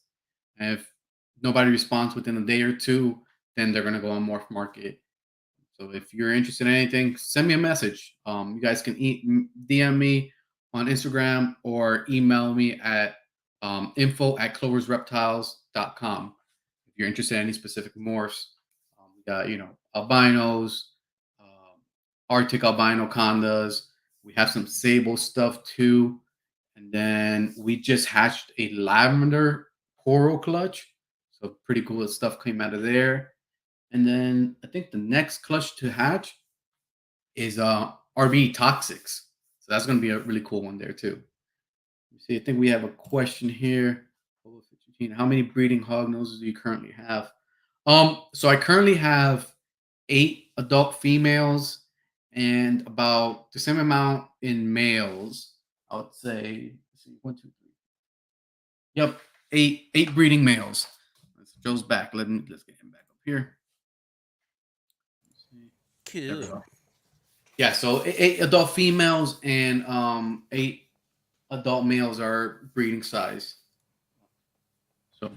And if nobody responds within a day or two, then they're gonna go on Morph Market. So if you're interested in anything, send me a message. You guys can DM me on Instagram or email me at info@cloversreptiles.com. If you're interested in any specific morphs, we got, albinos, Arctic albino condas. We have some sable stuff too. And then we just hatched a lavender coral clutch. So pretty cool stuff came out of there. And then I think the next clutch to hatch is RB Toxics. So that's going to be a really cool one there too. Let me see, I think we have a question here. How many breeding hog noses do you currently have? So I currently have 8 adult females and about the same amount in males. I would say, let's see, 1, 2, 3. Yep, eight breeding males. Joe's back. Let's get him back up here. There we Cool. go. Yeah, so 8 adult females and 8 adult males are breeding size. So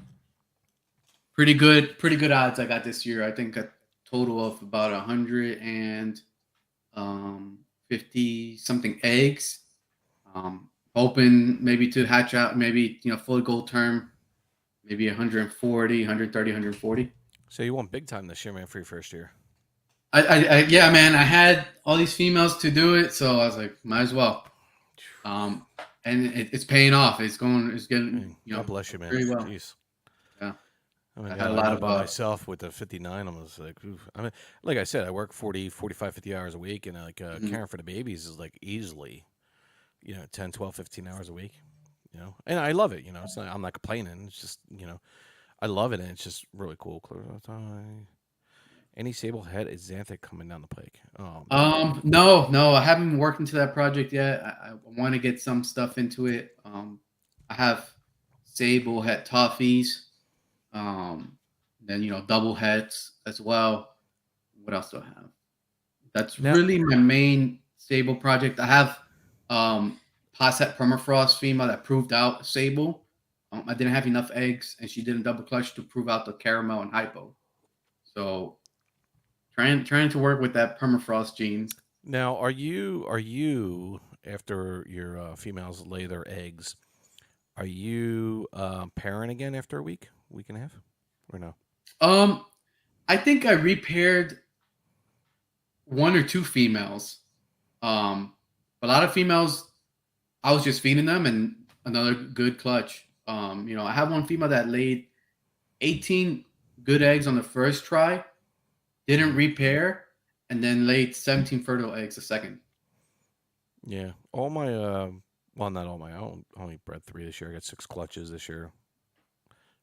pretty good odds I got this year. I think a total of about 150 something eggs. Hoping maybe to hatch out maybe full gold term, maybe 140, 130, 140. So you won big time this year, man, for your first year. Yeah, man. I had all these females to do it, so I was like, might as well. And it's paying off. It's getting God bless you, man. very well. Jeez. Yeah. I mean, I God, had a I lot know of by myself with the 59, I was like, oof. I mean, like I said, I work 40, 45, 50 hours a week, and like caring for the babies is like easily, 10, 12, 15 hours a week, and I love it, it's not, I'm not complaining. It's just, I love it, and it's just really cool. Any sable head is Xanthic coming down the pike? Oh, man. No, I haven't worked into that project yet. I want to get some stuff into it. I have sable head toffees, then double heads as well. What else do I have? That's Now, really my main sable project. I have Posset permafrost female that proved out sable. I didn't have enough eggs, and she did a double clutch to prove out the caramel and hypo. So trying to work with that permafrost genes. now, are you after your females lay their eggs? Are you pairing again after a week and a half, or no? Um, I think I repaired 1 or 2 females. Um, a lot of females, I was just feeding them, and another good clutch. I have one female that laid 18 good eggs on the first try, didn't repair, and then laid 17 fertile eggs the second. Yeah, all my well, not all my own. Only bred 3 this year. I got 6 clutches this year,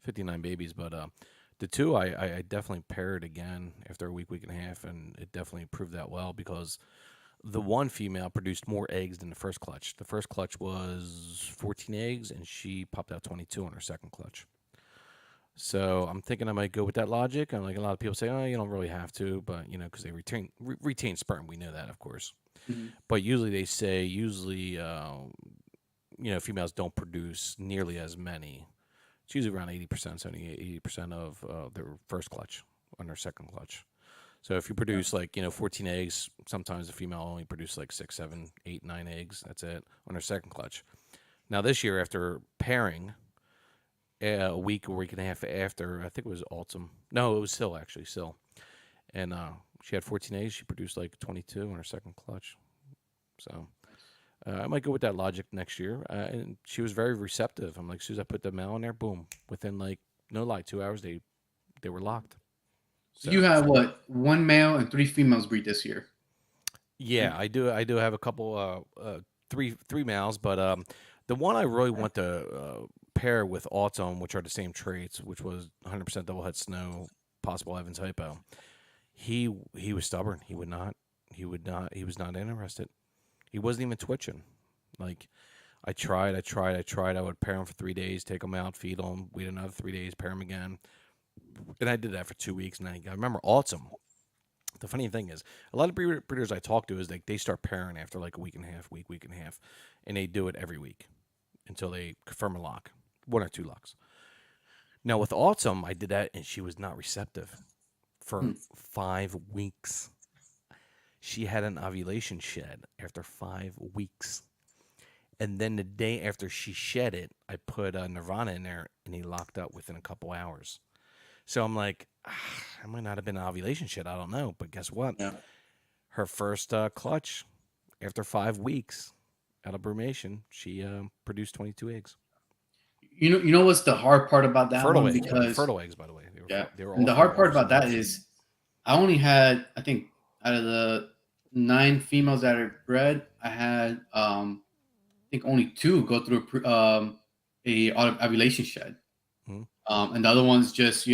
59 babies. But the 2 I definitely paired again after a week and a half, and it definitely proved that well because the one female produced more eggs than the first clutch. The first clutch was 14 eggs, and she popped out 22 on her second clutch. So I'm thinking I might go with that logic. And like a lot of people say, oh, you don't really have to, but because they retain sperm, we know that, of course. Mhm. But usually they say females don't produce nearly as many. It's usually around 80%, 80% of their first clutch on their second clutch. So if you produce 14 eggs, sometimes the female only produces like 6, 7, 8, 9 eggs. That's it on her second clutch. Now this year, after pairing, a week and a half after, I think it was autumn. No, it was Sill. And she had 14 eggs. She produced like 22 on her second clutch. So I might go with that logic next year. And she was very receptive. I'm like, as soon as I put the male in there, boom. Within no lie, 2 hours, they were locked. So you have what? 1 male and 3 females breed this year. Yeah, I do. I do have a couple, three males, but the one I really want to pair with Autumn, which are the same traits, which was 100% double head snow, possible Evans hypo. He was stubborn. He would not. He would not. He was not interested. He wasn't even twitching. Like I tried. I would pair him for 3 days, take him out, feed him, wait another 3 days, pair him again, and I did that for 2 weeks. And I remember Autumn. The funny thing is, a lot of breeders I talk to is like they start pairing after like a week and a half, week and a half, and they do it every week until they confirm a lock, 1 or 2 locks. Now with Autumn, I did that and she was not receptive for 5 weeks. She had an ovulation shed after 5 weeks. And then the day after she shed it, I put Nirvana in there and he locked up within a couple hours. So I'm like, I might not have been an ovulation shed. I don't know. But guess what? Yeah. Her first clutch after 5 weeks, out of brumation, she produced 22 eggs. You know what's the hard part about that Fertile one? eggs, man. Because Fertile eggs, by the way. yeah, They were and all the hard fertile part for about that 7%. is I only had, I think, out of the 9 females that I bred, I had I think only 2 go through a ovulation shed, Mhm. and the other ones just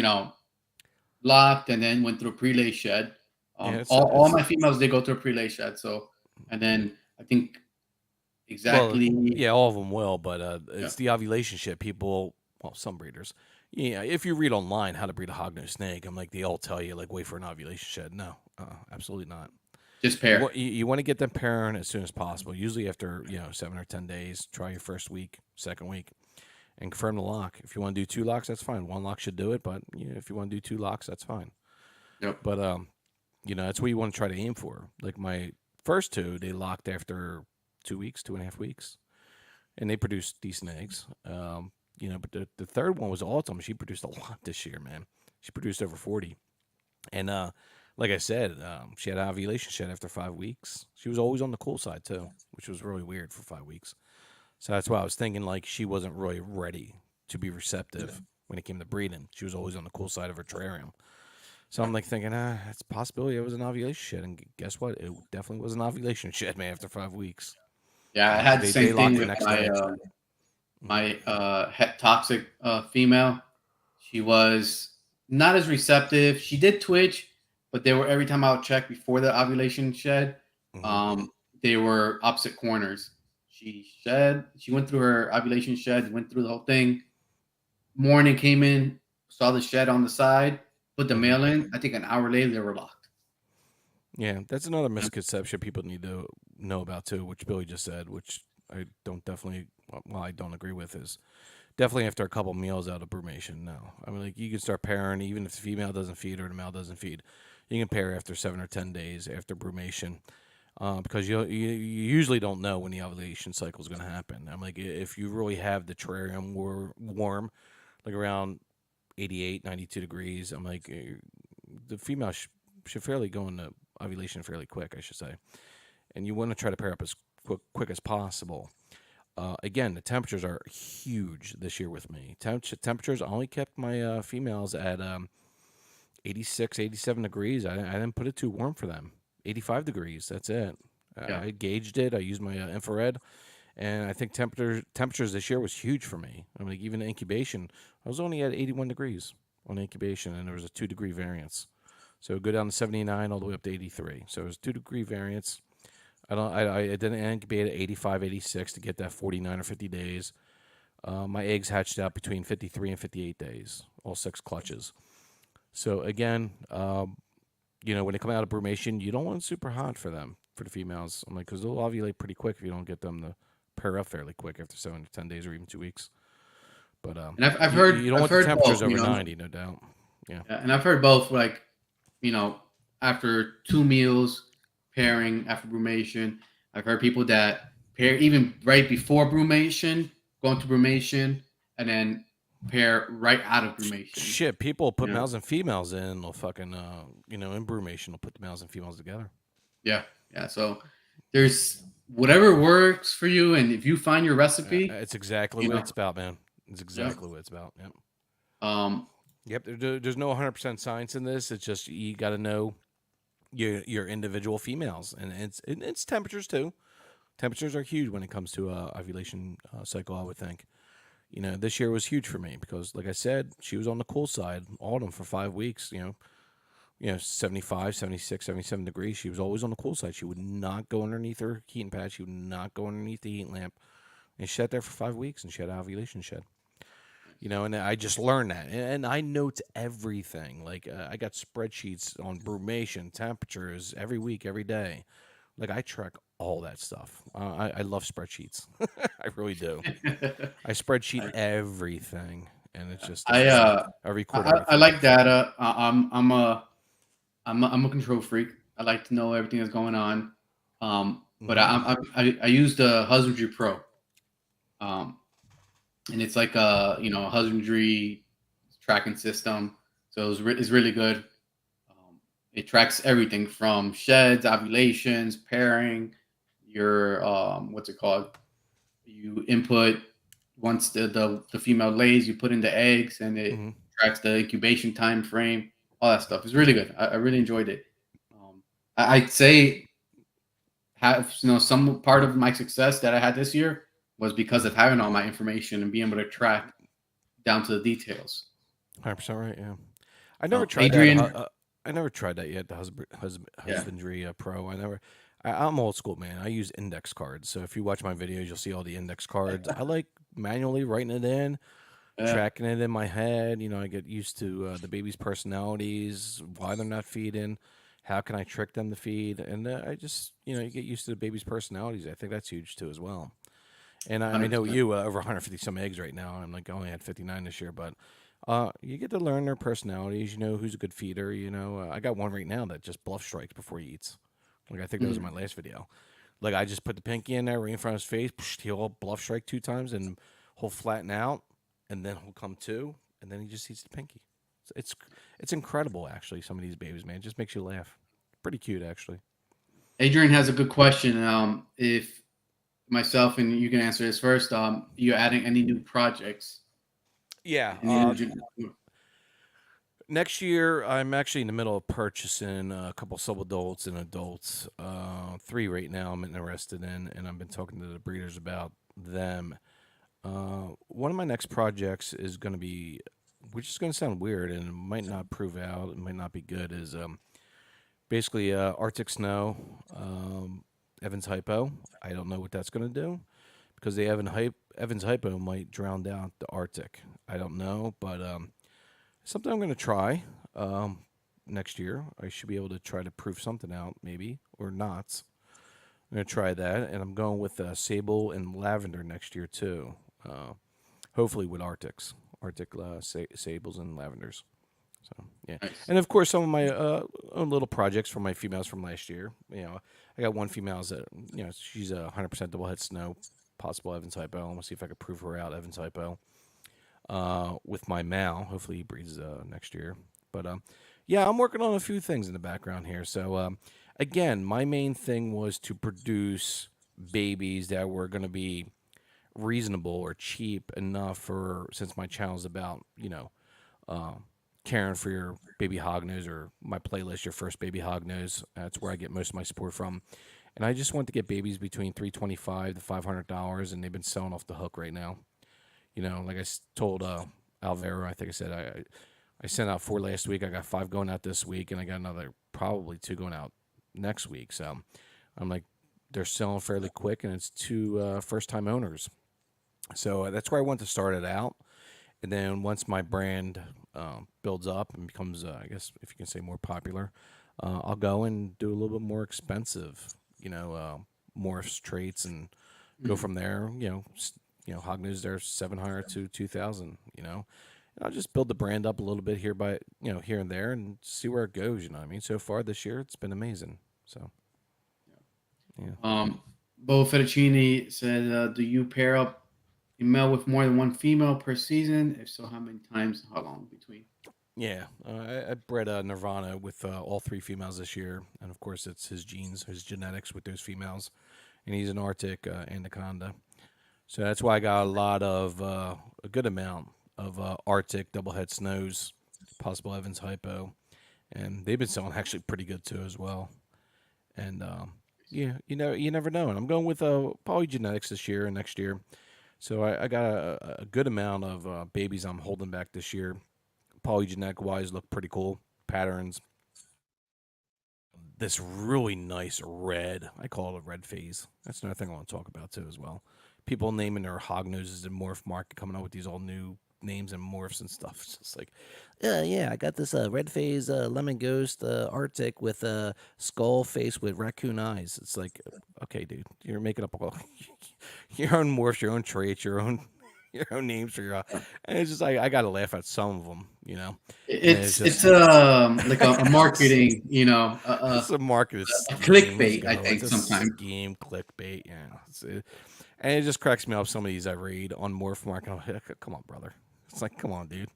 locked and then went through a prelay shed. Yeah, All my females, they go through a prelay shed. So, and then I think well, exactly, yeah, all of them will, but yeah, it's the ovulation shit. People, well, some breeders, yeah. If you read online how to breed a hognose snake, I'm like they all tell you like wait for an ovulation shed. No, absolutely not. just pair. You want to get them pairing as soon as possible. Usually after 7 or 10 days. Try your first week, second week, and confirm the lock. If you want to do 2 locks, that's fine. 1 lock should do it, but if you want to do 2 locks, that's fine. Yep. But that's what you want to try to aim for. Like my first 2, they locked after 2 weeks, 2.5 weeks, and they produced decent eggs. But the third one was awesome. She produced a lot this year, man. She produced over 40, and like I said, she had an ovulation shed after 5 weeks. She was always on the cool side too, which was really weird for 5 weeks. So that's why I was thinking like she wasn't really ready to be receptive when it came to breeding. She was always on the cool side of her terrarium. So I'm like thinking, it's a possibility it was an ovulation shed, and guess what? It definitely was an ovulation shed, man. After 5 weeks, Yeah, I had the they same thing locked the with next my day. my het toxic female. She was not as receptive. She did twitch, but they were every time I would check before the ovulation shed, Mm-hmm. they were opposite corners. She shed. She went through her ovulation shed, went through the whole thing. Morning came in, saw the shed on the side, put the Mm-hmm. male in. I think an hour later they were locked. Yeah, that's another misconception people need to know about too, which Billy just said, which I don't definitely, well, I don't agree with, is definitely after a couple meals out of brumation. No, I mean like you can start pairing even if the female doesn't feed or the male doesn't feed. You can pair after 7 or 10 days after brumation, because you usually don't know when the ovulation cycle is going to happen. I'm like if you really have the terrarium warm, like around 88, 92 degrees, I'm like the female should fairly go into ovulation fairly quick, I should say. And you want to try to pair up as quick as possible. Again, the temperatures are huge this year with me. Temperatures, I only kept my females at 86, 87 degrees. I didn't put it too warm for them. 85 degrees, that's it. Yeah. I gauged it. I used my infrared. And I think temperatures this year was huge for me. I mean, even incubation, I was only at 81 degrees on incubation, and there was a 2 degree variance. So go down to 79 all the way up to 83. So it was 2 degree variance. I didn't incubate at 85, 86 to get that 49 or 50 days. My eggs hatched out between 53 and 58 days, all 6 clutches. So again, when they come out of brumation, you don't want it super hot for them, for the females. I'm like, because they'll ovulate pretty quick if you don't get them to pair up fairly quick after 7 to 10 days or even 2 weeks. But And I've you heard don't I've want the heard temperatures both. over 90, no doubt. Yeah. And I've heard both. Like after 2 meals pairing after brumation. I've heard people that pair even right before brumation, going to brumation, and then pair right out of brumation. Shit, people put You know? males and females in. They'll fucking, in brumation, they'll put the males and females together. Yeah, yeah. So there's whatever works for you, and if you find your recipe, It's exactly you what know, it's about, man. It's yeah. exactly what it's about. Yep. Um, Yep. There's no 100% science in this. It's just you got to know your individual females, and it's temperatures too. Temperatures are huge when it comes to ovulation cycle. I would think. This year was huge for me because, like I said, she was on the cool side, autumn for 5 weeks. 75, 76, 77 degrees. She was always on the cool side. She would not go underneath her heating pad. She would not go underneath the heat lamp. And she sat there for 5 weeks, and she had an ovulation shed. And I just learned that, and I note everything. Like I got spreadsheets on brumation, temperatures every week, every day. Like I track all that stuff. I love spreadsheets. I really do. I spreadsheet everything, and it's just I uh, I record I everything. like data. I'm a control freak. I like to know everything that's going on. But Mm-hmm. I use the Husbandry Pro. And it's like a husbandry tracking system. So it's really good. It tracks everything from sheds, ovulations, pairing, your what's it called? You input once the female lays, you put in the eggs, and it Hmm. tracks the incubation time frame. All that stuff is really good. I really enjoyed it. Um, I'd say have some part of my success that I had this year was because of having all my information and being able to track down to the details. 100% right. Yeah. I never tried that. Adrian, I never tried that yet. The yeah, husbandry pro. I'm old school, man. I use index cards. So if you watch my videos, you'll see all the index cards. I like manually writing it in, yeah, tracking it in my head. I get used to the baby's personalities, why they're not feeding, how can I trick them to feed, and I just you get used to the baby's personalities. I think that's huge too as well. And I know 100%. you over 150 some eggs right now. I'm like only had 59 this year, but you get to learn their personalities. You know who's a good feeder. I got one right now that just bluff strikes before he eats. Like I think that was in my last video. Like I just put the pinky in there right in front of his face. He'll bluff strike 2 times and he'll flatten out, and then he'll come to, and then he just eats the pinky. It's incredible actually. Some of these babies, man, it just makes you laugh. Pretty cute actually. Adrian has a good question. If myself and you can answer this first, you're adding any new projects? Yeah. Any Next year, I'm actually in the middle of purchasing a couple sub adults and adults. Three right now I'm interested in, and I've been talking to the breeders about them. One of my next projects is going to be, which is going to sound weird and it might not prove out, it might not be good, is basically Arctic snow, Evans hypo. I don't know what that's going to do because the Evans hypo might drown out the Arctic. I don't know, but something I'm going to try next year. I should be able to try to prove something out, maybe, or not. I'm going to try that, and I'm going with sable and lavender next year, too. Hopefully with Arctic sables and lavenders. So, yeah. nice. And, of course, some of my own little projects for my females from last year. I got one female that, she's a 100% double head snow, possible Evans hypo. I want to see if I could prove her out, Evans hypo. With my Mal. Hopefully he breeds next year. But yeah, I'm working on a few things in the background here. So again, my main thing was to produce babies that were going to be reasonable or cheap enough for, since my channel is about uh, caring for your baby hognose, or my playlist, your first baby hognose. That's where I get most of my support from. And I just want to get babies between $325 to $500, and they've been selling off the hook right now. Like I told Alvaro, I think I said I sent out 4 last week. I got 5 going out this week, and I got another probably 2 going out next week. So I'm like, they're selling fairly quick, and it's 2 first-time owners. So that's where I want to start it out. And then once my brand builds up and becomes, I guess, if you can say, more popular, I'll go and do a little bit more expensive, morphs traits, and go Mhm. from there. Hognose they're 700 to 2,000. And I'll just build the brand up a little bit here and there, and see where it goes. You know what I mean? So far this year, it's been amazing. So yeah. Bo Fettuccine said, "Do you pair up a male with more than one female per season? If so, how many times? How long between?" Yeah, I bred Nirvana with all 3 females this year, and of course it's his genes, his genetics with those females, and he's an Arctic anaconda. So that's why I got a good amount of Arctic doublehead snows, possible Evans hypo, and they've been selling actually pretty good too as well. And yeah, you never know. And I'm going with polygenetics this year and next year, so I got a good amount of babies I'm holding back this year. Polygenetic wise, look pretty cool patterns. This really nice red, I call it a red phase. That's another thing I want to talk about too as well. People naming their hog noses and morph market, coming out with these all new names and morphs and stuff. It's just like, yeah, I got this red phase lemon ghost Arctic with a skull face with raccoon eyes. It's like, okay, dude, you're making up all your own morphs, your own traits, your own your own names for your. And it's just I gotta laugh at some of them. And it's It's just like a marketing, it's a marketing a scheme. Let's clickbait. I go. It's think a sometimes. scheme, clickbait. Yeah, and it just cracks me up. Some of these I read on Morph Market. I'm like, come on, brother. It's like, come on, dude.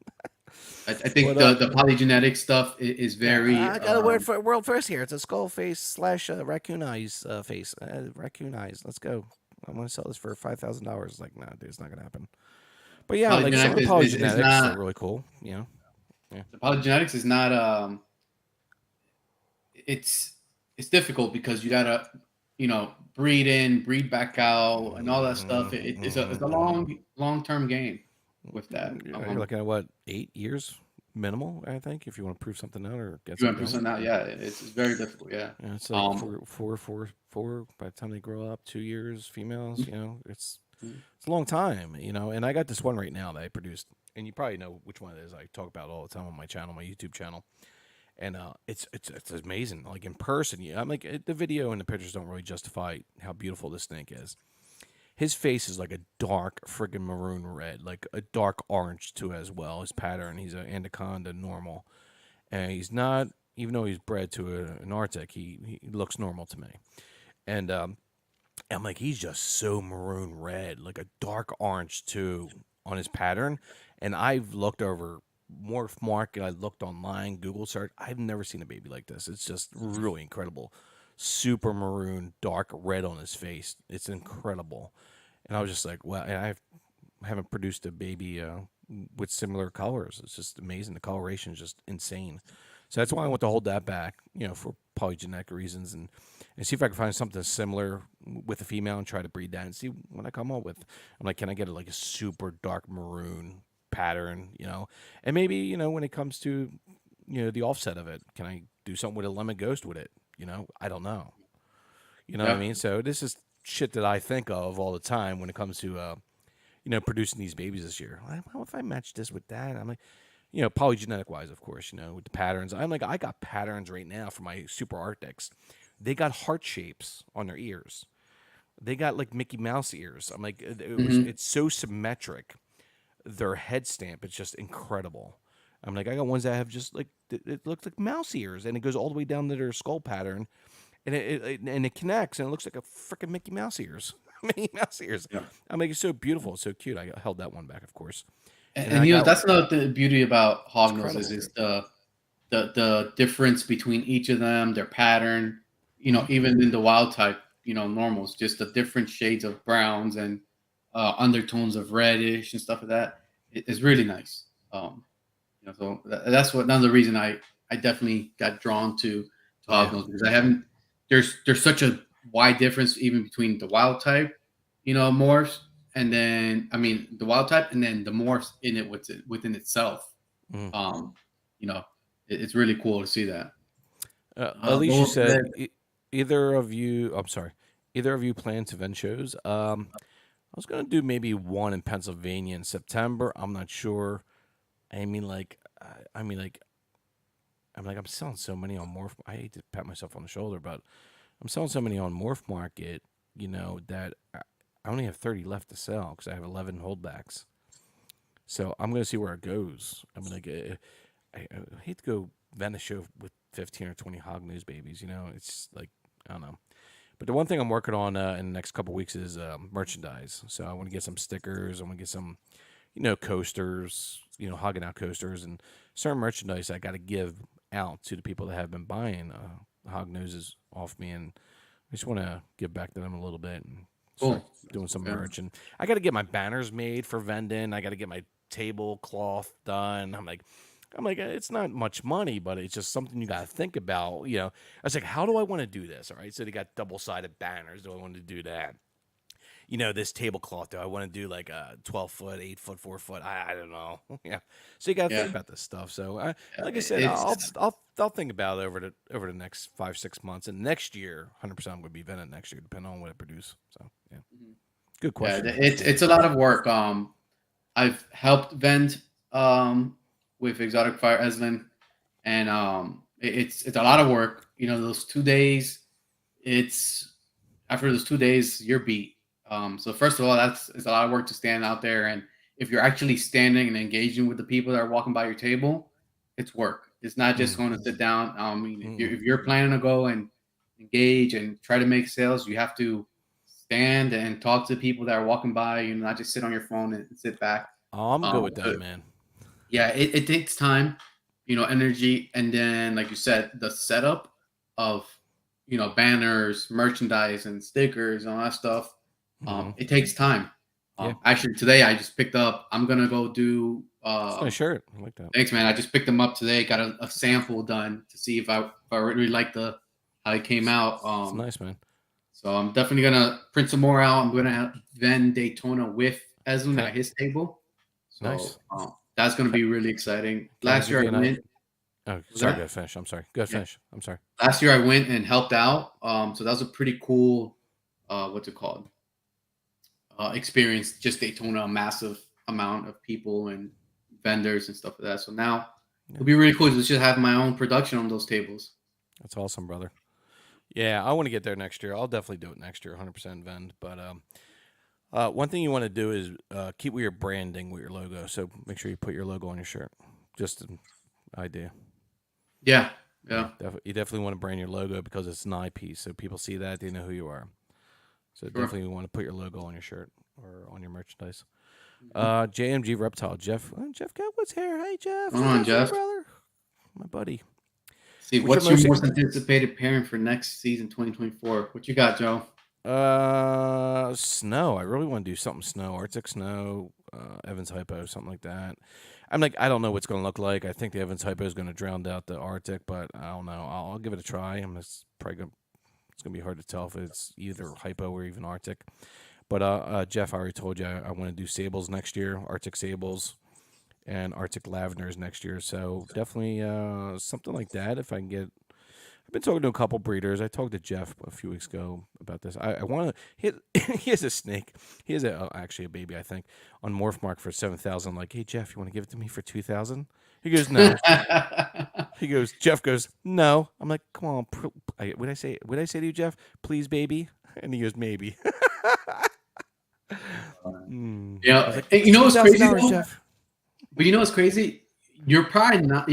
I think But the polygenetic stuff is yeah, very I got a word for world first here. It's a skull face slash raccoon eyes face. Raccoon eyes. Let's go. I want to sell this for $5,000. Like, nah, dude, it's not gonna happen. But yeah, like some of Polygenetics the is polygenetics are not really cool. You know, yeah. the polygenetics is not it's it's difficult because you gotta breed in, breed back out, and all that stuff. It's a long term game with that. You're looking at what, 8 years minimal, I think, if you want to prove something out or get You something went going. percent out, yeah. It's very difficult, yeah. Yeah, it's like Um, four. By the time they grow up, 2 years, females. mhm, It's a long time, And I got this one right now that I produced, and you probably know which one it is. I talk about it all the time on my channel, my YouTube channel, and it's amazing. Like in person, I'm like the video and the pictures don't really justify how beautiful this snake is. His face is like a dark friggin' maroon red, like a dark orange too as well. His pattern, he's an anaconda normal, and he's not. Even though he's bred to an Arctic, he looks normal to me. And I'm like, he's just so maroon red, like a dark orange too on his pattern. And I've looked over Morph Market, I looked online, Google search. I've never seen a baby like this. It's just really incredible. Super maroon, dark red on his face. It's incredible. And I was just like, well, and haven't produced a baby with similar colors. It's just amazing. The coloration is just insane. So that's why I want to hold that back, for polygenetic reasons, and see if I can find something similar with a female and try to breed that and see what I come up with. I'm like, can I get like a super dark maroon pattern, and maybe when it comes to the offset of it, can I do something with a lemon ghost with it? I don't know. You know what I yeah, mean? So this is shit that I think of all the time when it comes to producing these babies this year. How if I match this with that? I'm like, polygenetic wise, of course, with the patterns. I'm like, I got patterns right now for my super Arctics. They got heart shapes on their ears. They got like Mickey Mouse ears. I'm like, hmm it's so symmetric. Their head stamp, it's just incredible. I'm like, I got ones that have just like it looks like mouse ears, and it goes all the way down to their skull pattern, and it connects, and it looks like a freaking Mickey Mouse ears. Mickey Mouse ears. yeah. I'm like, it's so beautiful, it's so cute. I held that one back, of course, And, and then and I got that's another beauty about it's hognoses incredible. is the difference between each of them, their pattern. Hmm. Even in the wild type, normals, just the different shades of browns and undertones of reddish and stuff like that. It's really nice. So that's what another reason I definitely got drawn to Yeah. hognose because I haven't. There's such a wide difference even between the wild type, morphs, and then the wild type, and then the morphs in it within itself. Mhm. Um, you know, it's really cool to see that. At least you Well, said either of you. I'm sorry. Either of you plan to vent shows. I was gonna do maybe one in Pennsylvania in September. I'm not sure. I mean, like, I mean, like, I'm like, I'm selling so many on Morph. I hate to pat myself on the shoulder, but I'm selling so many on Morph Market. That I only have 30 left to sell because I have 11 holdbacks. So I'm gonna see where it goes. I mean, like, I hate to go vent a show with 15 or 20 Hognose babies. It's like I don't know. But the one thing I'm working on in the next couple weeks is merchandise. So I want to get some stickers. I want to get some, coasters. Hoggin out coasters and certain merchandise I got to give out to the people that have been buying hog noses off me, and I just want to give back to them a little bit and start cool. doing some Yeah. merch. And I got to get my banners made for vending. I got to get my tablecloth done. I'm like, it's not much money, but it's just something you got to think about. I was like, how do I want to do this? All right. So they got double sided banners. Do I want to do that? This tablecloth. Do I want to do like a 12-foot, 8-foot, 4-foot? I don't know. Yeah. So you got to think Yeah. about this stuff. So like I said, It's I'll think about it over the next 5-6 months, and next year, 100% I'm going to be venting next year, depending on what I produce. So yeah, good yeah. question. It's a lot of work. I've helped vend with Exotic Fire Eslin, and it's a lot of work. Those 2 days, it's after those 2 days, you're beat. So first of all, it's a lot of work to stand out there, and if you're actually standing and engaging with the people that are walking by your table, it's work. It's not just Mm, going to sit down. If mm-mm. you're planning to go and engage and try to make sales, you have to stand and talk to the people that are walking by. Not just sit on your phone and sit back. I'm good with that, So man. yeah, it takes time, energy, and then like you said, the setup of banners, merchandise, and stickers and all that stuff. Mm-hmm. It takes time. Yeah, Actually, today I just picked up. I'm gonna go do. it's a nice shirt. I like that. Thanks, man. I just picked them up today. Got a sample done to see if I really like the how it came out. It's nice, man. So I'm definitely gonna print some more out. I'm gonna vend Daytona with Ezlin Can I, at his table. nice. So that's gonna Can, be really exciting. can I Last give year you I an went. Oh, Was sorry. Go that? ahead, finish. I'm sorry. Go ahead, Yeah. finish. I'm sorry. Last year I went and helped out. So that was a pretty cool. What's it called? Experience. Just Daytona, a massive amount of people and vendors and stuff like that. So now Yeah, it'll be really cool to just have my own production on those tables. that's awesome, brother. Yeah, I want to get there next year. I'll definitely do it next year, 100% vend. But one thing you want to do is keep with your branding with your logo. So make sure you put your logo on your shirt. Just an idea. Yeah, Yeah, yeah, you definitely want to brand your logo because it's an eyepiece. So people see that, they know who you are. So sure. definitely want to put your logo on your shirt or on your merchandise. Mhm. JMG Reptile, Jeff. Jeff Gatwood's here. Hey, Jeff. Come What's on, up, little Jeff. brother? My buddy. See, What's your what's your most most anticipated pairing for next season, 2024? What you got, Joe? Snow. I really want to do something snow, Arctic snow, Evans Hypo, something like that. I'm like, I don't know what's going to look like. I think the Evans Hypo is going to drown out the Arctic, but I don't know. I'll give it a try. It's probably it's gonna be hard to tell if it's either Hypo or even Arctic. But Jeff, I already told you I want to do sables next year, Arctic sables and Arctic lavenders next year. So definitely something like that. If I can get, I've been talking to a couple breeders. I talked to Jeff a few weeks ago about this. I want to. He has a snake. He has actually a baby, I think, on Morph Mark for 7,000. Like, hey Jeff, you want to give it to me for 2,000? He goes, no. Jeff goes, no. I'm like, come on. Would I say to you, Jeff, please, baby? And he goes, maybe. I was Yeah, like, and you it's know two what's thousand crazy dollars, though? Jeff. But you know what's crazy? You're probably not.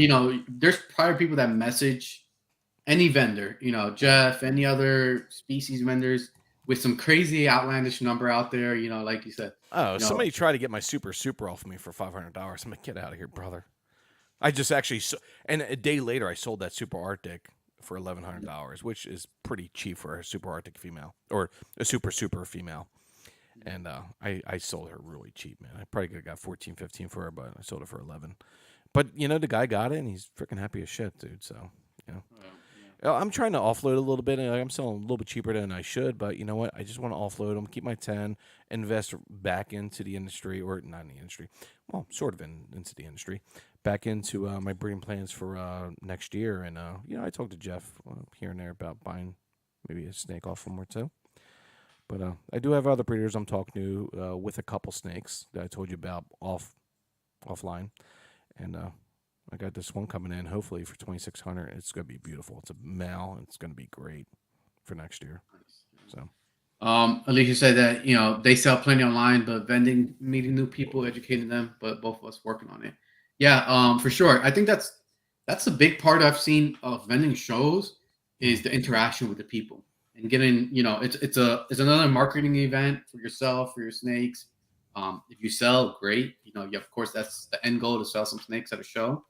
There's probably people that message any vendor. Jeff, any other species vendors with some crazy outlandish number out there. Like you said. Oh, You know, somebody tried to get my super off me for $500. I'm like, get out of here, brother. I just actually, and a day later, I sold that Super Arctic for $1,100, which is pretty cheap for a Super Arctic female or a super female. And I sold her really cheap, man. I probably could have got 14, 15 for her, but I sold her for 11. But the guy got it, and he's freaking happy as shit, dude. So you know, I'm trying to offload a little bit, and I'm selling a little bit cheaper than I should. But you know what? I just want to offload them, keep my 10, invest back into the industry, or not in the industry, well, sort of into the industry, back into my breeding plans for next year. And I talked to Jeff here and there about buying maybe a snake off him or two. But I do have other breeders I'm talking to with a couple snakes that I told you about offline, and I got this one coming in hopefully for 2,600. It's gonna be beautiful. It's a male. And it's gonna be great for next year. So Alicia said that they sell plenty online, but vending, meeting new people, educating them. But both of us working on it. Yeah, for sure. I think that's a big part I've seen of vending shows is the interaction with the people and getting. It's another marketing event for yourself for your snakes. If you sell, great. Of course that's the end goal to sell some snakes at a show.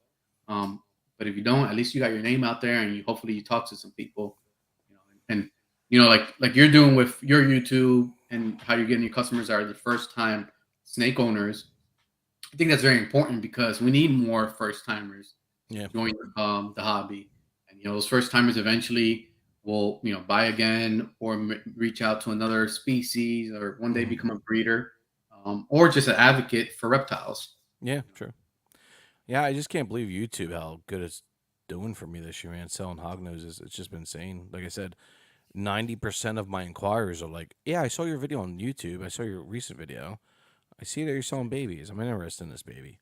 But if you don't, at least you got your name out there, and hopefully you talk to some people. And like you're doing with your YouTube and how you're getting your customers are the first time snake owners. I think that's very important because we need more first timers yeah. to join the hobby, and those first timers eventually will buy again or reach out to another species or one day Mm-hmm. become a breeder, or just an advocate for reptiles. Yeah, true. Yeah, I just can't believe YouTube how good it's doing for me this year, man. Selling hognoses, it's just been insane. Like I said, 90% of my inquiries are like, "Yeah, I saw your video on YouTube. I saw your recent video. I see that you're selling babies. I'm interested in this baby."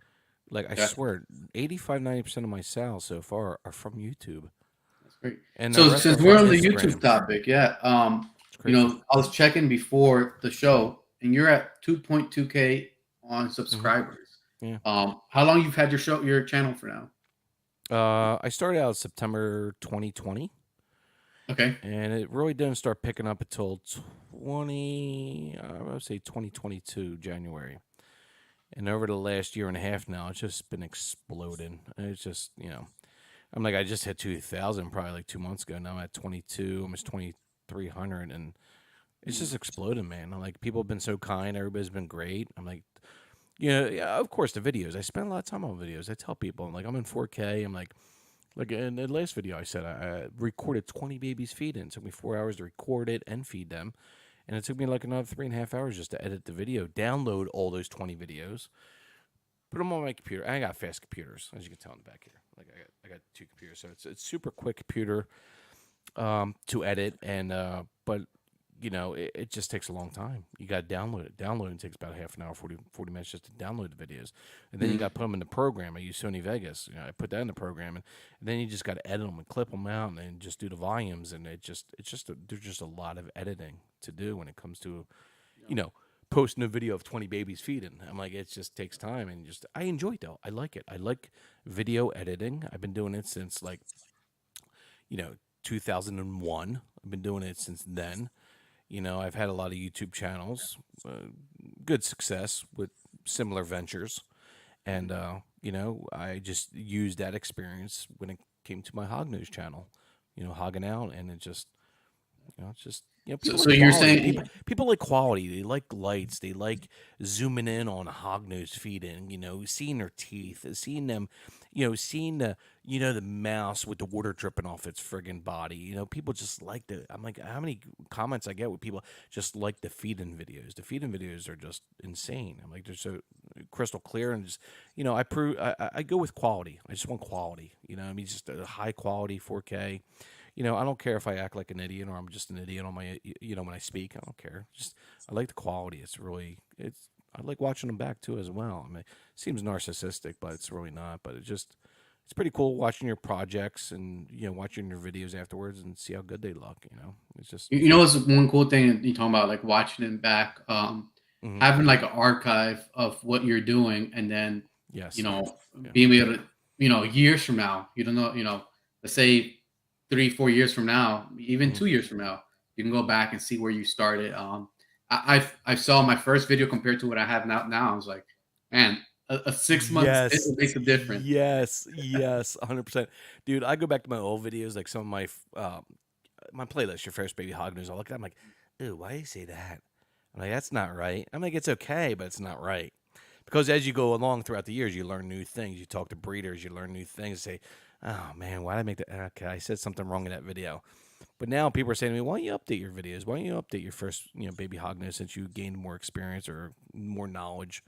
Like I Yeah, swear, 85, 90% of my sales so far are from YouTube, that's great. and the So rest are since we're from on the YouTube Instagram. topic, yeah, It's crazy. I was checking before the show, and you're at 2.2K on Hmm. subscribers. Yeah. How long you've had your channel for now? I started out September 2020, Okay. and it really didn't start picking up until I would say 2022 January. And over the last year and a half now, it's just been exploding. It's just I'm like, I just hit 2,000 probably like 2 months ago. Now I'm at 22, almost 2,300, and It's Mm. just exploded, man. I'm like, people have been so kind. Everybody's been great. I'm like, yeah, of course, the videos. I spend a lot of time on videos. I tell people, I'm like, I'm in 4K. I'm like in the last video, I said I recorded 20 babies feeding. It took me 4 hours to record it and feed them. And it took me like another 3.5 hours just to edit the video, download all those 20 videos, put them on my computer. I got fast computers, as you can tell in the back here. Like I got two computers, so it's super quick computer to edit, and but it just takes a long time. You got to download it. Downloading takes about half an hour, 40 minutes just to download the videos, and then you Mm. got to put them in the program. I use Sony Vegas. I put that in the program, and then you just got to edit them and clip them out, and then just do the volumes, and there's just a lot of editing to do when it comes to you know posting a video of 20 babies feeding. I'm like, it just takes time, and just I enjoy it though. I like it. I like video editing. I've been doing it since like you know 2001. I've been doing it since then. I've had a lot of YouTube channels, good success with similar ventures, and I just used that experience when it came to my Hognose channel. Hogging out, and it's just So, people so like you're quality. saying, People like quality. They like lights. They like zooming in on Hognose feeding. Seeing their teeth, seeing them. Seeing the mouse with the water dripping off its friggin' body. People just like the. I'm like, how many comments I get with people just like the feeding videos. The feeding videos are just insane. I'm like, they're so crystal clear and just. I go with quality. I just want quality. I mean, just a high quality 4K. I don't care if I act like an idiot or I'm just an idiot on my, when I speak. I don't care. Just I like the quality. I like watching them back too as well. I mean, it seems narcissistic, but it's really not. But it's pretty cool watching your projects and watching your videos afterwards and see how good they look. It's just. you know, what's one cool thing you talking about, like watching it back, Mhm. having like an archive of what you're doing, and then, you Yes. know, Yeah. being able to, years from now, you don't know, let's say 3, 4 years from now, even Mhm. 2 years from now, you can go back and see where you started. I saw my first video compared to what I have now. I was like, man, a 6 months Yes. it makes a difference. Yes. Yes. 100%. Dude, I go back to my old videos, like some of my playlist, your first baby hog news. I look at it, I'm like, ooh, why do you say that? I'm like, that's not right. I'm like, it's okay, but it's not right. Because as you go along throughout the years, you learn new things. You talk to breeders, you learn new things. Say, oh man, why did I make that? Okay, I said something wrong in that video. But now people are saying to me, why don't you update your videos? Why don't you update your first, baby hog news since you gained more experience or more knowledge?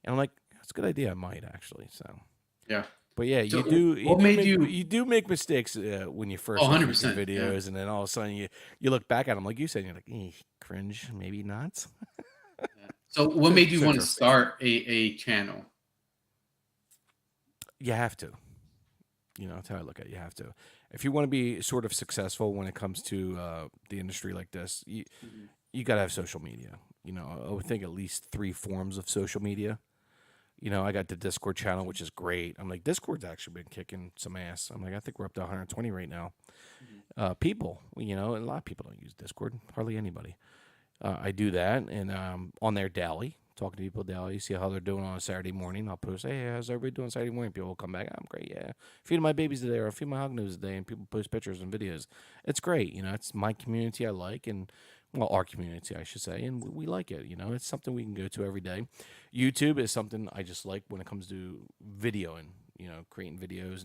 And I'm like, that's a good idea. I might actually. So. Yeah. But yeah, So what made you? you do make mistakes when you Oh, first like make your 100%. Yeah. videos, and then all of a sudden you look back at them like you said, and you're like, cringe, maybe not. Yeah. So what made you So want to true. start a channel? You have to. That's how I look at it. You have to. If you want to be sort of successful when it comes to the industry like this, Mhm. you got to have social media. I would think at least 3 forms of social media. I got the Discord channel, which is great. I'm like, Discord's actually been kicking some ass. I'm like, I think we're up to 120 right now. Mhm. People, and a lot of people don't use Discord. Hardly anybody. I do that, and on there daily, talking to people daily, see how they're doing on a Saturday morning. I'll post, hey, how's everybody doing Saturday morning? People will come back, I'm great, yeah. Feeding my babies today, or I feed my Hognose today, and people post pictures and videos. It's great, it's my community I like, and well, our community, I should say, and we like it. It's something we can go to every day. YouTube is something I just like when it comes to videoing, creating videos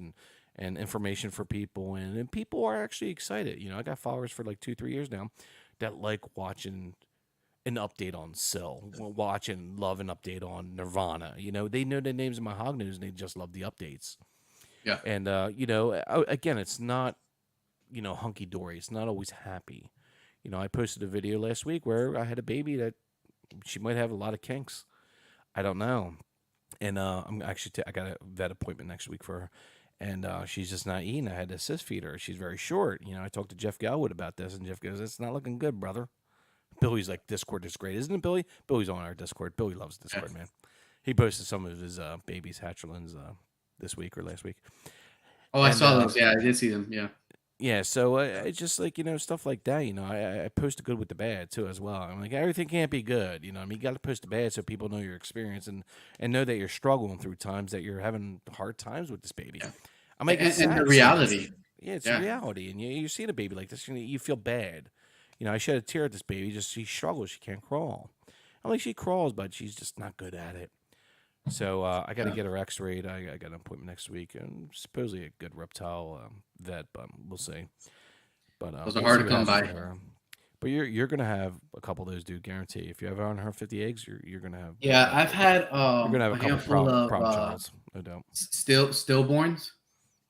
and information for people, and people are actually excited. I got followers for like 2, 3 years now that like watching an update on Sill, watch and love an update on Nirvana. They know the names of my hog news and they just love the updates. Yeah. And again, it's not hunky dory. It's not always happy. I posted a video last week where I had a baby that she might have a lot of kinks. I don't know. And I'm actually I got a vet appointment next week for her. And she's just not eating. I had to assist feed her. She's very short. I talked to Jeff Galwood about this, and Jeff goes, "It's not looking good, brother." Billy's like, Discord is great, isn't it, Billy? Billy's on our Discord. Billy loves Yeah. Discord, man. He posted some of his babies, hatchlings, this week or last week. Oh, I And saw those. Yeah, I did see them. Yeah. yeah, so it's just like, stuff like that. I post the good with the bad too, as well. I'm like, everything can't be good. I mean, you got to post the bad so people know your experience and know that you're struggling through times that you're having hard times with this baby. Yeah. I'm like, it's And the sad seeing it. reality. Yeah, it's Yeah. reality. And you see a baby like this, you feel bad. I shed a tear at this baby. Just she struggles. She can't crawl. I'm like, she crawls, but she's just not good at it. So I got to Yeah. get her X-rayed. I got an appointment next week, and supposedly a good reptile vet, but we'll see. But Those are we'll see hard to what come happens by. with her. But you're gonna have a couple of those, dude. Guarantee. If you have on her 50 eggs, you're gonna have Yeah, I've had you're gonna have a a couple handful of problem childs, no doubt. stillborns.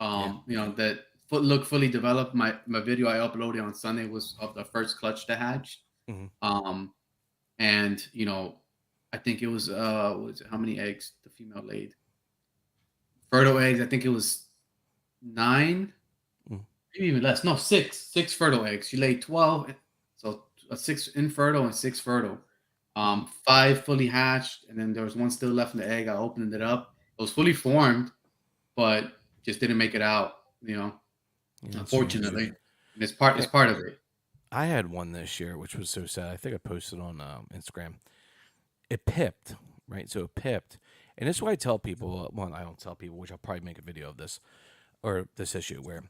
Yeah. That look fully developed. My video I uploaded on Sunday was of the first clutch to hatch. Hmm. Um, and I think it was how many eggs the female laid? Fertile eggs. I think it was 9, Mm. maybe even less. No, six fertile eggs. She laid 12, so 6 infertile and 6 fertile. Hmm. 5 fully hatched, and then there was one still left in the egg. I opened it up. It was fully formed, but just didn't make it out. Yeah, it's a shame, dude. Unfortunately, and it's part of it. I had one this year, which was so sad. I think I posted on Instagram. It pipped, right? So it pipped, and this is why I tell people. Well, I don't tell people, which I'll probably make a video of this or this issue where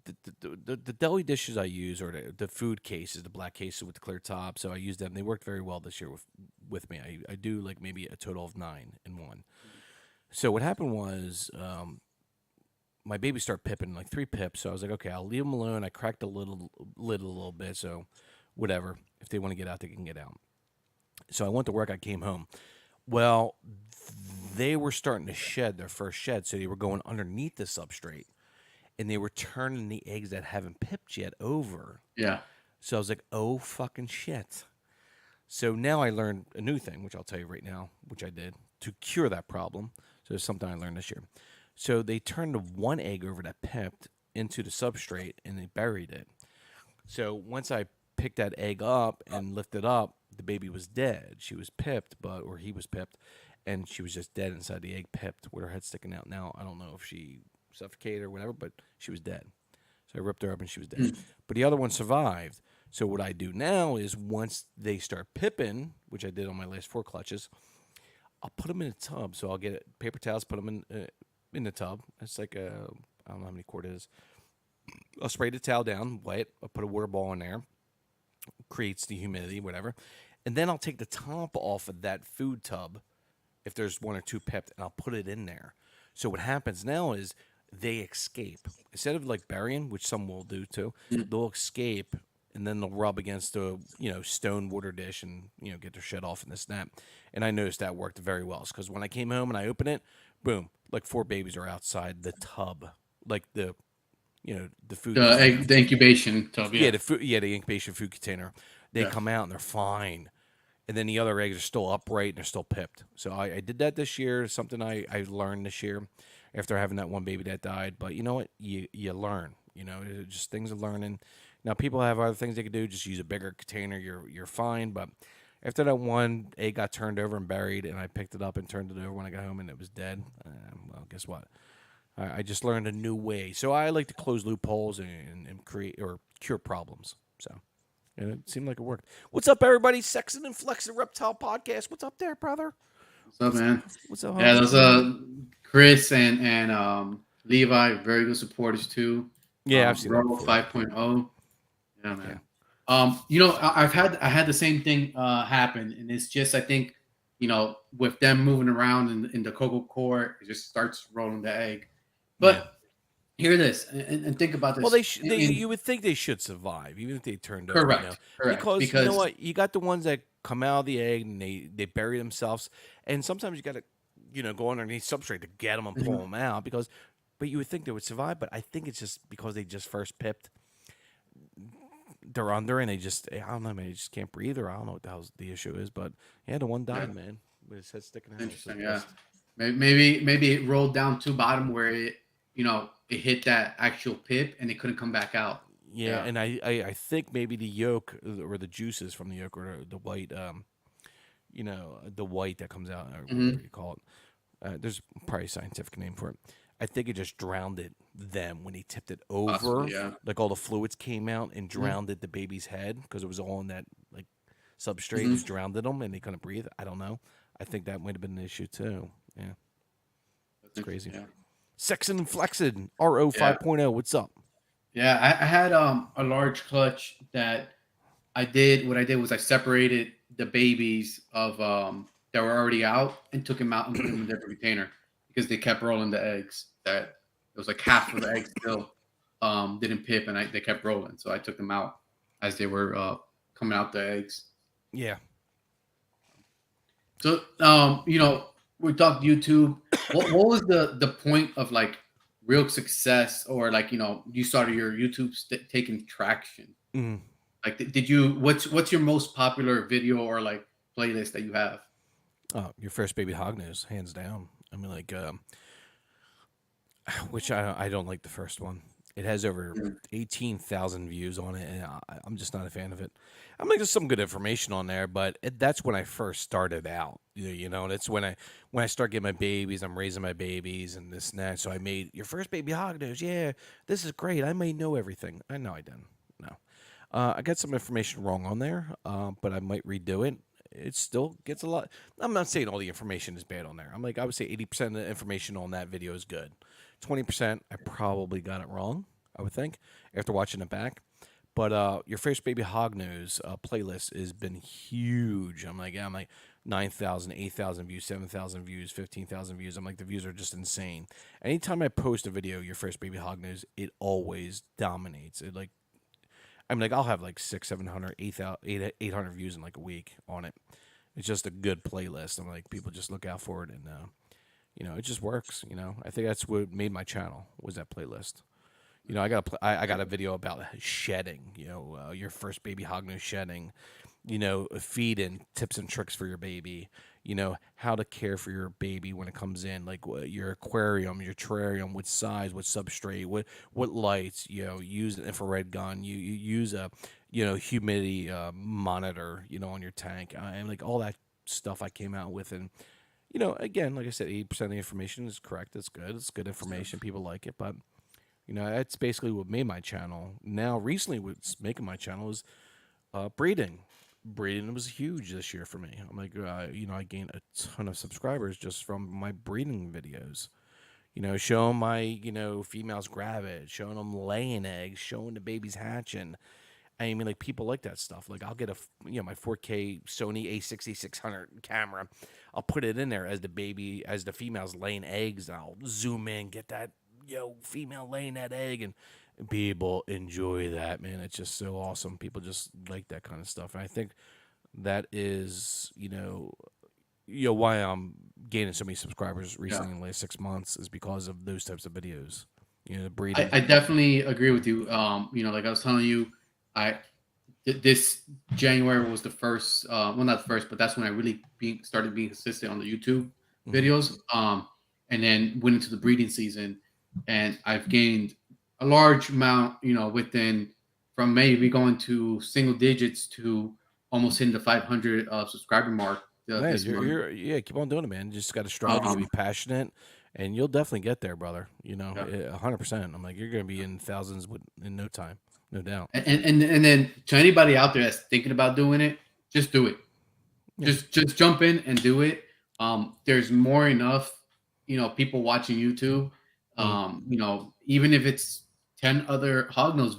the deli dishes I use or the food cases, the black cases with the clear top. So I use them. They worked very well this year with me. I do like maybe a total of 9 in one. So what happened was my baby started pipping like 3 pips. So I was like, okay, I'll leave them alone. I cracked the lid a little bit. So whatever. If they want to get out, they can get out. So I went to work. I came home. Well, they were starting to shed their first shed. So they were going underneath the substrate. And they were turning the eggs that haven't pipped yet over. Yeah. So I was like, oh, fucking shit. So now I learned a new thing, which I'll tell you right now, which I did, to cure that problem. So it's something I learned this year. So they turned the one egg over that pipped into the substrate, and they buried it. So once I picked that egg up and lifted up, the baby was dead. She was pipped, or he was pipped, and she was just dead inside the egg, pipped, with her head sticking out. Now, I don't know if she suffocated or whatever, but she was dead. So I ripped her up and she was dead. But the other one survived. So what I do now is once they start pipping, which I did on my last 4 clutches, I'll put them in a tub. So I'll get paper towels, put them in the tub. It's like I don't know how many quart it is. I'll spray the towel down, wet. I'll put a water ball in there. Creates the humidity, whatever. And then I'll take the top off of that food tub if there's 1 or 2 pipped, and I'll put it in there. So what happens now is they escape. Instead of like burying, which some will do too, they'll escape and then they'll rub against a stone water dish and get their shit off in the snap. And I noticed that worked very well because when I came home and I opened it, boom, like 4 babies are outside the tub, like the food. The incubation tub. Yeah. The incubation food container. They come out and they're fine. And then the other eggs are still upright and they're still pipped. So I did that this year. Something I learned this year after having that one baby that died. But you know what? You learn. It's just things of learning. Now people have other things they could do. Just use a bigger container. You're fine. But after that one egg got turned over and buried, and I picked it up and turned it over when I got home and it was dead. Well, guess what? I just learned a new way. So I like to close loopholes and create or cure problems. So. And it seemed like it worked. What's up, everybody? Sexing and Flexing Reptile Podcast. What's up there, brother? What's up, man? What's up? Yeah, those Chris and Levi, very good supporters too. Yeah, I've seen Robo 5.0. Yeah, man. I had the same thing happen, and it's just I think with them moving around in the cocoa core, it just starts rolling the egg. But hear this and think about this. Well, you would think they should survive, even if they turned over. Correct. Because you know what? You got the ones that come out of the egg and they bury themselves, and sometimes you got to, go underneath substrate to get them and pull them out. But you would think they would survive. But I think it's just because they just first pipped. They're under and I don't know, man. They just can't breathe, or I don't know what the hell the issue is. But yeah, the one died, man, with his head sticking out. Interesting. Yeah. Maybe it rolled down to bottom where it hit that actual pip and it couldn't come back out. Yeah, and I think maybe the yolk or the juices from the yolk or the white, the white that comes out, or whatever you call it. There's probably a scientific name for it. I think it just drowned them when he tipped it over. Possibly, yeah. Like all the fluids came out and drowned the baby's head because it was all in that like substrate. Just drowned them and they couldn't breathe. I don't know. I think that might have been an issue too. Yeah, that's crazy. Yeah. Sexing and Flexing, RO 5.0. What's up? Yeah, I had a large clutch that I did. What I did was I separated the babies of that were already out and took them out and put them in a different container because they kept rolling the eggs. That it was like half of the eggs still didn't pip, and they kept rolling. So I took them out as they were coming out the eggs. Yeah. So we talked YouTube. What was the point of like real success, or like you started your YouTube taking traction? Mm. Like, did you? What's your most popular video or like playlist that you have? Oh, your first baby Hognose, hands down. I mean, like, which I don't like the first one. It has over Mhm. 18,000 views on it, and I'm just not a fan of it. I'm like, there's some good information on there, but that's when I first started out. That's when I start getting my babies. I'm raising my babies and this and that. So I made your first baby Hognose. Yeah, this is great. I may know everything. I know I didn't. No, I got some information wrong on there, but I might redo it. It still gets a lot. I'm not saying all the information is bad on there. I'm like, I would say 80% of the information on that video is good. 20%, I probably got it wrong, I would think, after watching it back. But your first baby Hognose playlist has been huge. I'm like 9,000, 8,000 views, 7,000 views, 15,000 views. I'm like, the views are just insane. Anytime I post a video, your first baby Hognose, it always dominates. Like I'll have like 600, 700, 800 views in like a week on it. It's just a good playlist. I'm like, people just look out for it, and it just works. I think that's what made my channel was that playlist. I got a video about shedding. Your first baby Hognose shedding. Feed and tips and tricks for your baby. How to care for your baby when it comes in, like your aquarium, your terrarium, what size, what substrate, what lights. Use an infrared gun. You use a humidity monitor. On your tank, and like all that stuff I came out with. And again, like I said, 80% of the information is correct. It's good. It's good information. People like it, but that's basically what made my channel. Now, recently, what's making my channel is breeding. Breeding was huge this year for me. I'm like, I gained a ton of subscribers just from my breeding videos. Showing my, females grab it, showing them laying eggs, showing the babies hatching. I mean, like people like that stuff. Like I'll get my 4K Sony A6600 camera. I'll put it in there as the female's laying eggs. And I'll zoom in, get that female laying that egg, and people enjoy that, man. It's just so awesome. People just like that kind of stuff, and I think that is why I'm gaining so many subscribers Yeah, recently in the last 6 months is because of those types of videos. The I, breeding. I definitely agree with you. Like I was telling you, I this January was the first, well, not the first, but that's when I really started being consistent on the YouTube Hmm. videos. And then went into the breeding season, and I've gained a large amount, within from maybe going to single digits to almost hitting the 500 subscriber mark Man, this month. yeah, keep on doing it, man. You just got to strive. You got to be Um, passionate, and you'll definitely get there, brother. yeah. 100%. I'm like, you're gonna be in thousands in no time, no doubt. And then to anybody out there that's thinking about doing it, just do it. Yeah. Just jump in and do it. There's more enough, people watching YouTube. Mm. Even if it's 10 other Hognose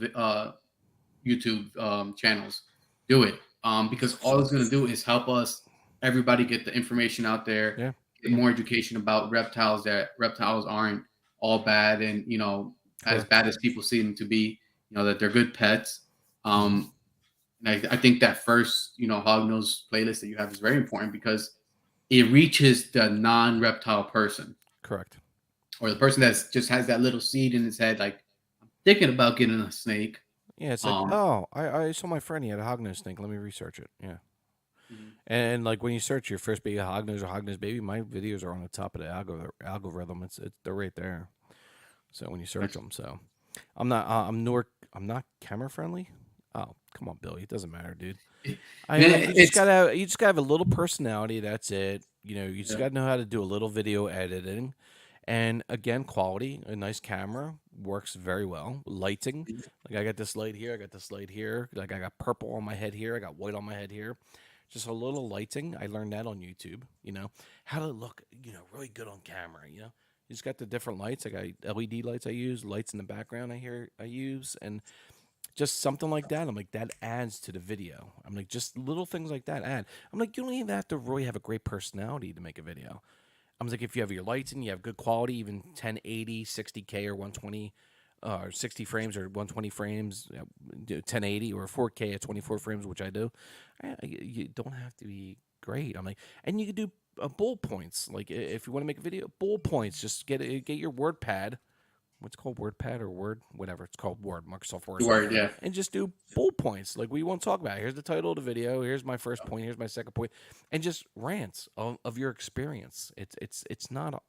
YouTube channels, do it. Because all it's going to do is help us, everybody, get the information out there, Yeah. get more education about reptiles, that reptiles aren't all bad and as Correct. bad as people seem them to be. That they're good pets. Hmm. And I think that first, Hognose playlist that you have is very important because it reaches the non-reptile person, Correct. or the person that's just has that little seed in his head, like I'm thinking about getting a snake. Yeah, it's like, Um, oh, I saw my friend, he had a hognose thing. Let me research it. Yeah. mhm, And like when you search your first baby hognose or hognose baby, my videos are on the top of the algorithm. They're right there. So when you search that's them, so I'm not camera friendly. Oh, come on, Billy. It doesn't matter, dude. I mean, like it's you just gotta have a little personality. That's it. You just yeah, gotta know how to do a little video editing, and again, quality. A nice camera works very well. Lighting, like I got this light here. I got this light here. Like I got purple on my head here. I got white on my head here. Just a little lighting. I learned that on YouTube. How to look, really good on camera. He's got the different lights. I got LED lights I use, lights in the background I use, and just something like that. I'm like, that adds to the video. I'm like, just little things like that add. I'm like, you don't even have to really have a great personality to make a video. I'm like, if you have your lights in, you have good quality, even 1080, 60K or 120, or 60 frames or 120 frames, 1080 or 4K at 24 frames, which I do. You don't have to be great. I'm like, and you can do bullet points. Like if you want to make a video, bullet points. Just get your WordPad. What's called WordPad or Word, whatever it's called, Word, Microsoft Word, Word, yeah. and just do bullet points like we won't talk about. Here's the title of the video. Here's my first point. Here's my second point, and just rants of your experience. It's not.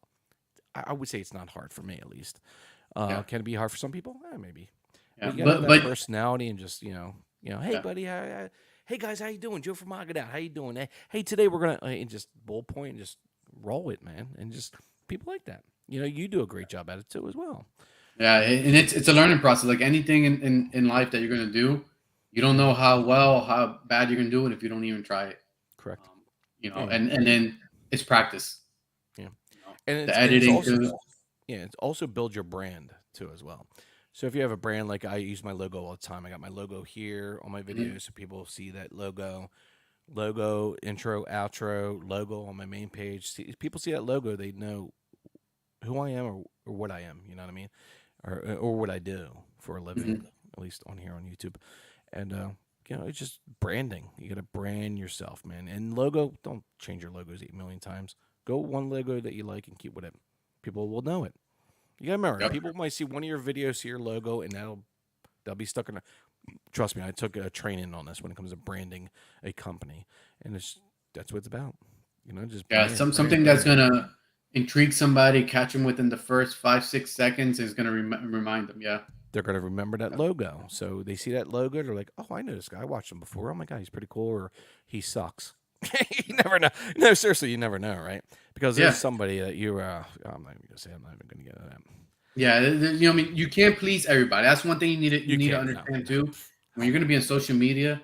I would say it's not hard for me at least. Yeah. Can it be hard for some people? Maybe. Yeah. But you gotta have that But personality and just hey yeah. buddy, hey guys, how you doing? Joe from Hoggin out. How you doing? Hey, today we're gonna and just bullet point and just roll it, man, and just people like that. You do a great job at it too as well. Yeah, and it's a learning process. Like anything in life that you're gonna do, you don't know how bad you're gonna do it if you don't even try it. Correct. Yeah, And then it's practice. yeah, The editing also too. it's also build your brand too as well. So if you have a brand, like I use my logo all the time. I got my logo here on my Mhm. videos, so people see that logo, intro, outro, logo on my main page. People see that logo, they know who I am or what I am. You know what I mean, or what I do for a living, Mhm. at least on here on YouTube. And it's just branding. You got to brand yourself, man. And logo, don't change your logos 8 million times. Go with one logo that you like and keep with it. People will know it. You got to remember, Yep. people might see one of your videos, see your logo, and they'll be stuck in a. Trust me, I took a training on this when it comes to branding a company, and that's what it's about. Just Yeah, brand, brand, something that's brand. gonna intrigue somebody, catch them within the first 5-6 seconds is gonna remind them. Yeah. They're going to remember that Yeah. logo. So they see that logo, they're like, "Oh, I know this guy. I watched him before. Oh my god, he's pretty cool." Or he sucks. You never know. No, seriously, you never know, right? Because there's Yeah. somebody that you. I'm not even gonna say. I'm not even gonna get into that. Yeah, I mean, you can't please everybody. That's one thing you You need to can't. No, understand no. too. When you're going to be on social media,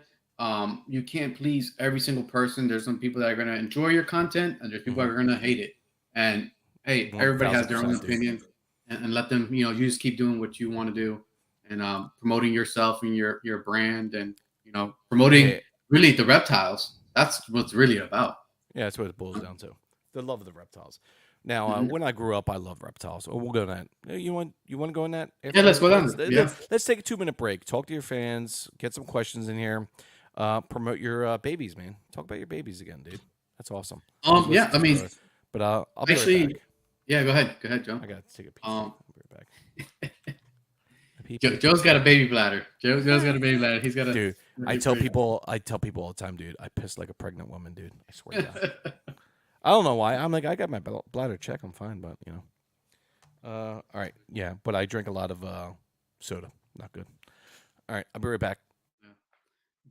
you can't please every single person. There's some people that are going to enjoy your content, and there's people that Mm-hmm. are going to hate it. And hey, One everybody has thousand their own percent, dude. opinion, and let them. You just keep doing what you want to do, and promoting yourself and your brand, and promoting Yeah, really the reptiles. That's what's really about. yeah. That's what it boils down to. The love of the reptiles. Now, Mhm. when I grew up, I loved reptiles. Oh, we'll go on that. You want to go on that Yeah, let's after? go Let's down. Yeah. let's take a 2 minute break. Talk to your fans. Get some questions in here. Promote your babies, man. Talk about your babies again, dude. That's awesome. I was Yeah. listening I to mean, it, but I'll be right actually, back. yeah. Go ahead. Go ahead, Joe. I got to take a pee too. Um, I'll be right back. Pee pee. Joe's got a baby bladder. Joe's got a baby bladder. He's got a. Dude, I tell people all the time, dude. I piss like a pregnant woman, dude. I swear to God. I don't know why. I'm like, I got my bladder check. I'm fine, but all right, yeah. But I drink a lot of soda. Not good. All right, I'll be right back.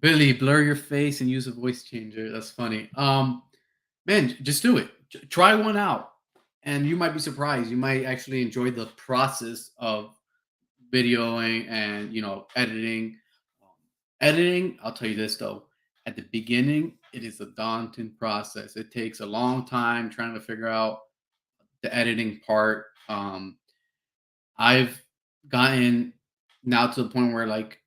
Billy, blur your face and use a voice changer. That's funny. Man, just do it. Try one out, and you might be surprised. You might actually enjoy the process of videoing and editing. Editing, I'll tell you this though. At the beginning, it is a daunting process. It takes a long time trying to figure out the editing part. I've gotten now to the point where like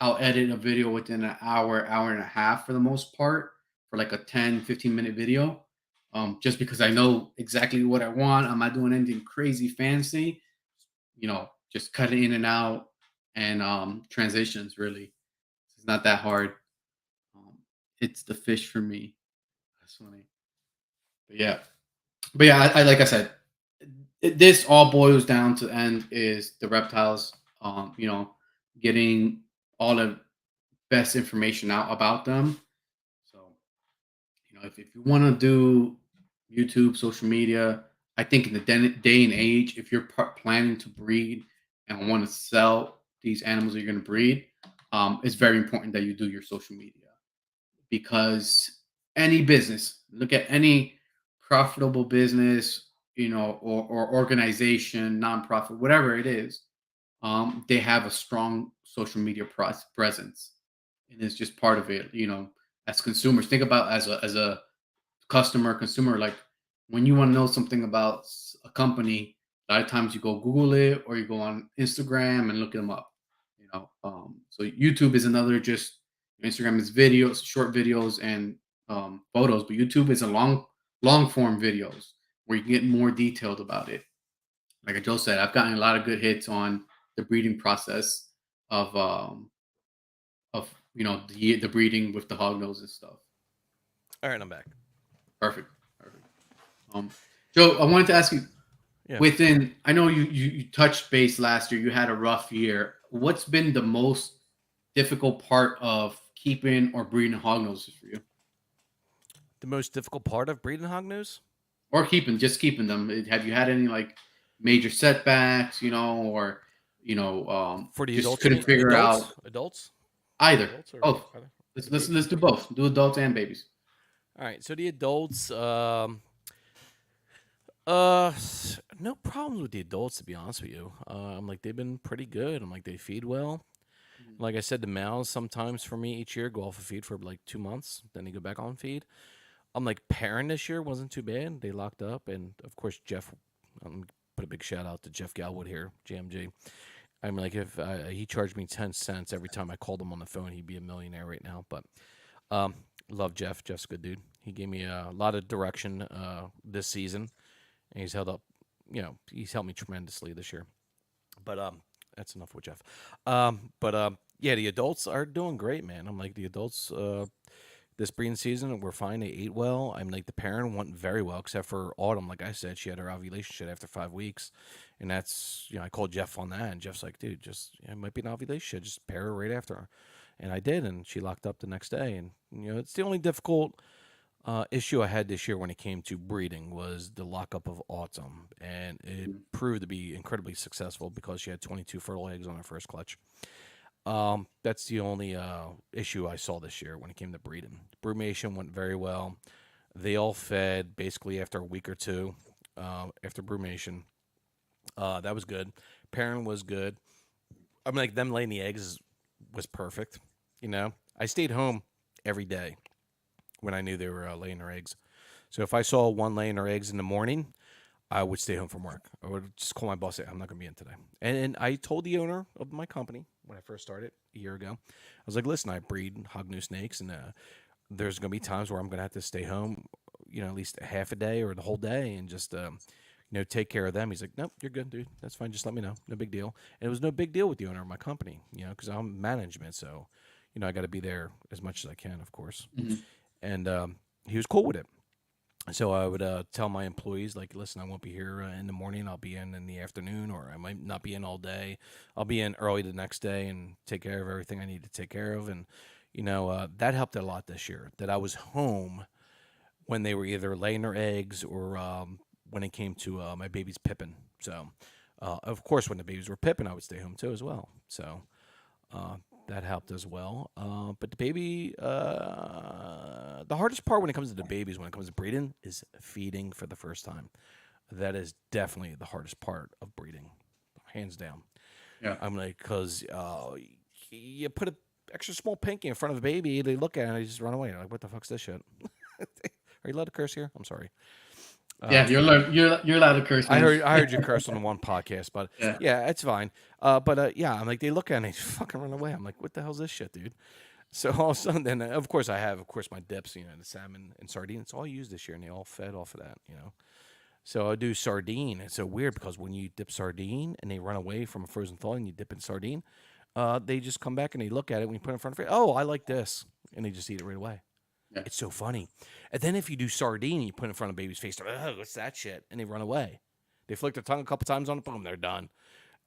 I'll edit a video within an hour, hour and a half for the most part for like a 10-15 minute video. Just because I know exactly what I want. I'm not doing anything crazy fancy, just cutting in and out and transitions really. It's not that hard. Um, it's the fish for me. That's funny. But yeah, like I said, this all boils down to the end is the reptiles. Getting all the best information out about them. So if you want to do YouTube, social media, I think in the day and age, if you're planning to breed and want to sell these animals that you're going to breed, it's very important that you do your social media because any business, look at any profitable business, or organization, nonprofit, whatever it is, they have a strong social media presence, and it's just part of it. As consumers, think about as a consumer, like when you want to know something about a company, A lot of times you go Google it or you go on Instagram and look them up. So YouTube is another just Instagram is videos, short videos, and photos, but YouTube is a long form videos where you can get more detailed about it. Like Joe said, I've gotten a lot of good hits on the breeding process of the breeding with the hog nose and stuff. All right, I'm back. Perfect. Perfect. Um, Joe, I wanted to ask you Yeah. within. I know you touched base last year. You had a rough year. What's been the most difficult part of keeping or breeding hog noses for you, The most difficult part of breeding hognose? or just keeping them? Have you had any like major setbacks? Or For the just adults, you couldn't mean? figure out Adults? either. Adults or Both. either? Let's The let's babies? let's do both. Do adults and babies. All right, so the adults, no problems with the adults, to be honest with you. I'm like, they've been pretty good. I'm like, they feed well. Mhm. Like I said, the males sometimes for me each year go off of feed for like 2 months, then they go back on feed. I'm like, pairing this year wasn't too bad. They locked up, and of course, Jeff. Put a big shout out to Jeff Galwood here, JMG. I'm like, if he charged me 10 cents every time I called him on the phone, he'd be a millionaire right now. But um, love Jeff. Jeff's a good dude. He gave me a lot of direction this season, and he's held up. He's helped me tremendously this year. But that's enough with Jeff. But yeah, the adults are doing great, man. I'm like the adults. This breeding season, we're fine. They ate well. I'm like the parent went very well, except for Autumn. Like I said, she had her ovulation shit after 5 weeks, and that's I called Jeff on that, and Jeff's like, dude, just it might be an ovulation shit. Just pair her right after her, and I did, and she locked up the next day. And it's the only difficult issue I had this year when it came to breeding was the lockup of Autumn, and it proved to be incredibly successful because she had 22 fertile eggs on her first clutch. That's the only issue I saw this year when it came to breeding. Brumation went very well. They all fed basically after a week or two after brumation. That was good. Pairing was good. I mean, like them laying the eggs was perfect. I stayed home every day when I knew they were laying their eggs. So if I saw one laying her eggs in the morning, I would stay home from work. I would just call my boss and say, I'm not going to be in today. And I told the owner of my company when I first started a year ago, I was like, listen, I breed hognose snakes, and there's going to be times where I'm going to have to stay home, at least a half a day or the whole day and just, take care of them. He's like, nope, you're good, dude. That's fine. Just let me know. No big deal. And it was no big deal with the owner of my company, because I'm management. So, I got to be there as much as I can, of course. Mhm. And he was cool with it. So I would tell my employees, like, listen, I won't be here in the morning. I'll be in the afternoon, or I might not be in all day. I'll be in early the next day and take care of everything I need to take care of. And, that helped a lot this year, that I was home when they were either laying their eggs or when it came to my babies pipping. So, of course, when the babies were pipping, I would stay home too as well. So uh, that helped as well. But the hardest part when it comes to the babies, when it comes to breeding, is feeding for the first time. That is definitely the hardest part of breeding, hands down. Yeah. I'm like, because you put an extra small pinky in front of a baby, they look at it and they just run away. They're like, what the fuck's this shit? Are you allowed to curse here? I'm sorry. Yeah, you're allowed to curse, I man. heard you curse on the one podcast, but Yeah. yeah, it's fine. But yeah, I'm like, they look at it and they just fucking run away. I'm like, what the hell's this shit, dude? So all of a sudden, then of course I have, my dips, the salmon and sardine. It's all I use this year, and they all fed off of that. So I do sardine. It's so weird because when you dip sardine and they run away from a frozen thaw and you dip in sardine, they just come back and they look at it when you put it in front of it. Oh, I like this, and they just eat it right away. Yeah. It's so funny. And then if you do sardine and you put it in front of a baby's face, they're like, oh, what's that shit? And they run away. They flick their tongue a couple times on it, boom, they're done.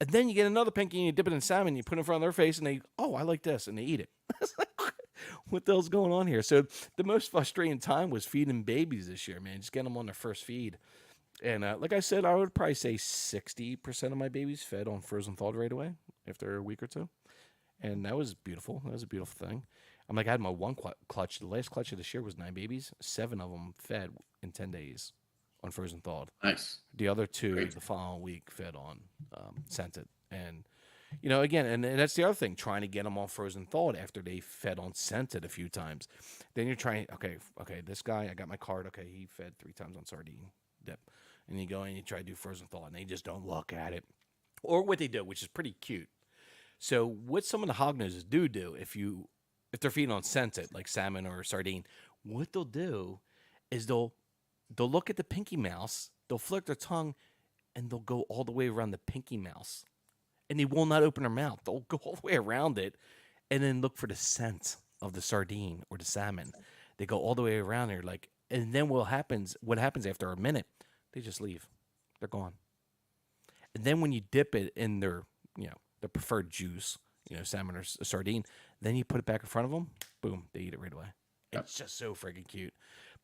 And then you get another pinky and you dip it in salmon, you put it in front of their face, and they, oh, I like this, and they eat it. What the hell's going on here? So the most frustrating time was feeding babies this year, man. Just getting them on their first feed. And like I said, I would probably say 60% of my babies fed on frozen thawed right away after a week or two. And that was beautiful. That was a beautiful thing. I'm like, I had my one clutch. The last clutch of this year was 9 babies. 7 of them fed in 10 days on frozen thawed. Nice. The other 2 Great. the following week fed on scented. And, again, and that's the other thing, trying to get them on frozen thawed after they fed on scented a few times. Then you're trying, okay, this guy, I got my card. Okay, he fed 3 times on sardine dip. and you go and you try to do frozen thaw, and they just don't look at it. Or what they do, which is pretty cute. So what some of the hognoses do if they're feeding on scented like salmon or sardine, what they'll do is they'll look at the pinky mouse, they'll flick their tongue, and they'll go all the way around the pinky mouse, and they will not open their mouth. They'll go all the way around it, and then look for the scent of the sardine or the salmon. They go all the way around there, like, and then what happens? What happens after a minute? They just leave. They're gone. And then when you dip it in their, their preferred juice, salmon or sardine, then you put it back in front of them. Boom, they eat it right away. Yep. It's just so freaking cute.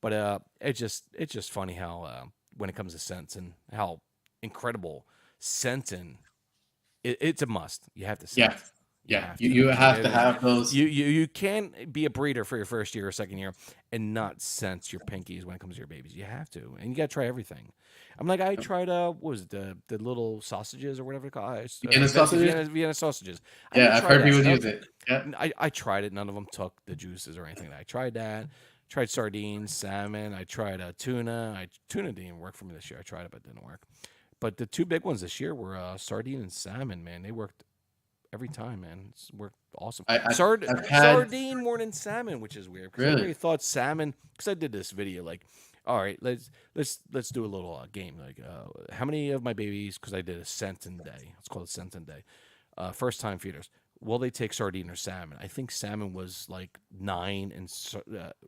But it's just funny how when it comes to scents and how incredible scenting, it's a must. You have to scent. Yeah. Yeah, you have to have those. You can't be a breeder for your first year or second year and not sense your pinkies when it comes to your babies. You have to, and you got to try everything. I'm like, I tried what was it, the little sausages or whatever they call it? Vienna sausages. Vienna sausages. Yeah, I've heard people use it. Yeah, I tried it. None of them took the juices or anything. I tried that. Tried sardines, salmon. I tried tuna. Tuna didn't work for me this year. I tried it, but it didn't work. But the two big ones this year were sardine and salmon. Man, they worked every time, man. It's worked awesome. I've had Sardine more than salmon, which is weird because I really. really thought salmon. Because I did this video, like, all right, let's do a little game. Like, how many of my babies? Because I did a centon day. It's called a centon day. First time feeders. Will they take sardine or salmon? I think salmon was like 9, and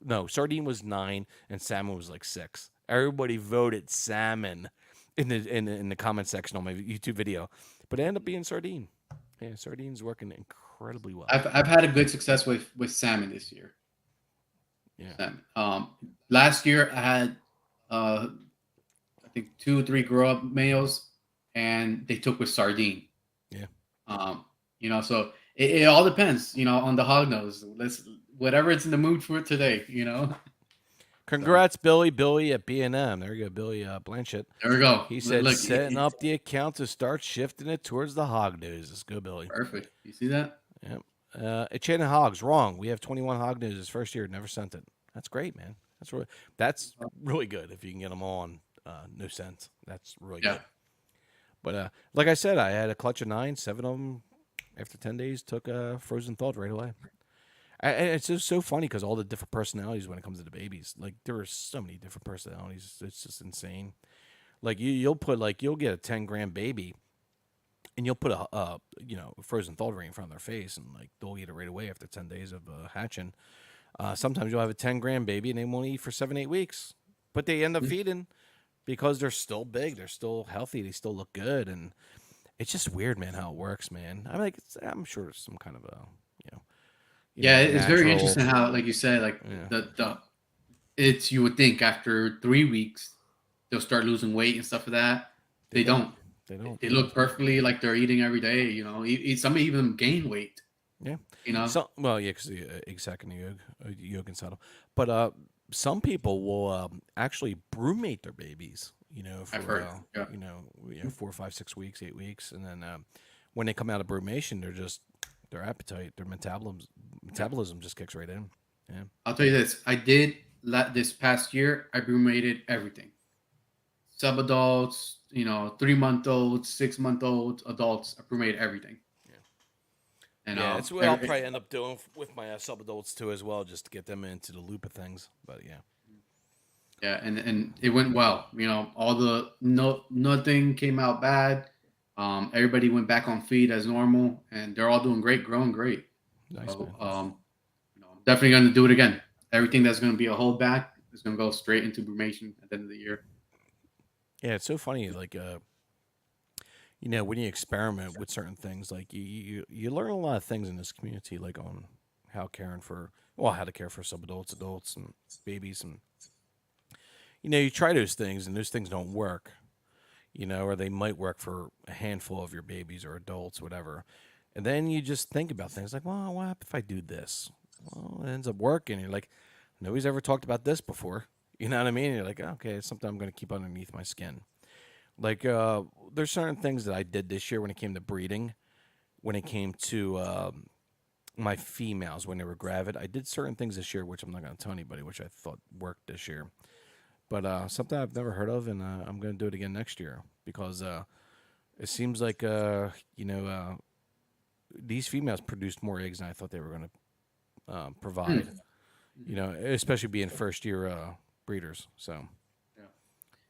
no, sardine was 9, and salmon was like 6. Everybody voted salmon in the comment section on my YouTube video, but it ended up being sardine. Yeah, sardine's working incredibly well. I've had a good success with salmon this year. Yeah. Salmon. Last year I had I think 2 or 3 grow up males, and they took with sardine. Yeah. So it all depends, on the hognose. Whatever it's in the mood for today, Congrats, Billy. Billy at B&M. There you go, Billy Blanchett. There we go. He said setting up the account to start shifting it towards the hog news. Let's go, Billy. Perfect. You see that? Yep. Enchanted Hogs, wrong. We have 21 hog noses first year, never sent it. That's great, man. That's really good if you can get them all on no scent. That's really good. But like I said, I had a clutch of 9, 7 of them after 10 days took frozen thawed right away. And it's just so funny because all the different personalities when it comes to the babies. Like, there are so many different personalities. It's just insane. Like, you'll get a 10-gram baby, and you'll put a frozen thawed right in front of their face, and like they'll eat it right away after 10 days of hatching. Sometimes you'll have a 10-gram baby, and they won't eat for 7-8 weeks, but they end up feeding because they're still big, they're still healthy, they still look good, and it's just weird, man, how it works, man. I'm sure it's some kind of a it's very interesting how, like you said, like you would think after 3 weeks they'll start losing weight and stuff like that. They don't. They look perfectly like they're eating every day. Some even gain weight. Yeah. Because the exact yolk and saddle. But some people will actually brumate their babies. For I've heard. 4, 5, 6 weeks, 8 weeks, and then when they come out of brumation, their appetite, their metabolism just kicks right in. Yeah. I'll tell you this. I did this past year. I brumated everything. Subadults, 3-month-olds, 6-month-olds, adults. I brumated everything. Yeah. And that's what I'll probably end up doing with my subadults too as well, just to get them into the loop of things. But yeah. Yeah, and it went well. All nothing came out bad. Everybody went back on feed as normal, and they're all doing great, growing great. Nice, so, man. definitely going to do it again. Everything that's going to be a holdback is going to go straight into brumation at the end of the year. Yeah, it's so funny. Like, when you experiment with certain things, like you learn a lot of things in this community, like on how to care for subadults, adults, and babies, and you try those things, and those things don't work. Or they might work for a handful of your babies or adults, whatever. And then you just think about things like, well, what if I do this? Well, it ends up working. You're like, nobody's ever talked about this before. You know what I mean? And you're like, okay, it's something I'm going to keep underneath my skin. Like, there's certain things that I did this year when it came to breeding, when it came to my females when they were gravid. I did certain things this year, which I'm not going to tell anybody, which I thought worked this year. but something I've never heard of, and I'm going to do it again next year because it seems like these females produced more eggs than I thought they were going to provide. Hmm. Especially being first year breeders. So, Yeah.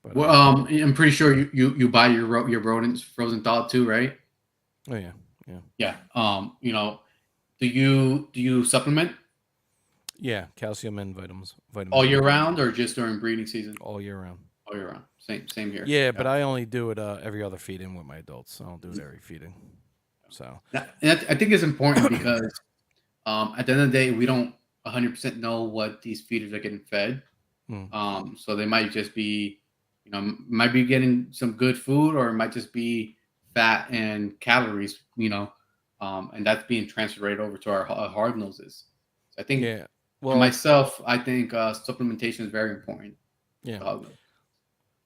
but Well, I'm pretty sure you buy your rodents frozen thawed too, right? oh yeah, yeah, Yeah. Do you supplement yeah. Calcium and vitamins, vitamin all D, year round or just during breeding season? all year round. All year round. Same here. Yeah, but Yeah. I only do it every other feeding with my adults. I don't do it Mhm. every feeding. So I think it's important because at the end of the day, we don't 100% know what these feeders are getting fed. mm, So they might just be, might be getting some good food, or it might just be fat and calories, and that's being transferred right over to our hard noses. So I think yeah, for well, myself, I think supplementation is very important. yeah. To hog them.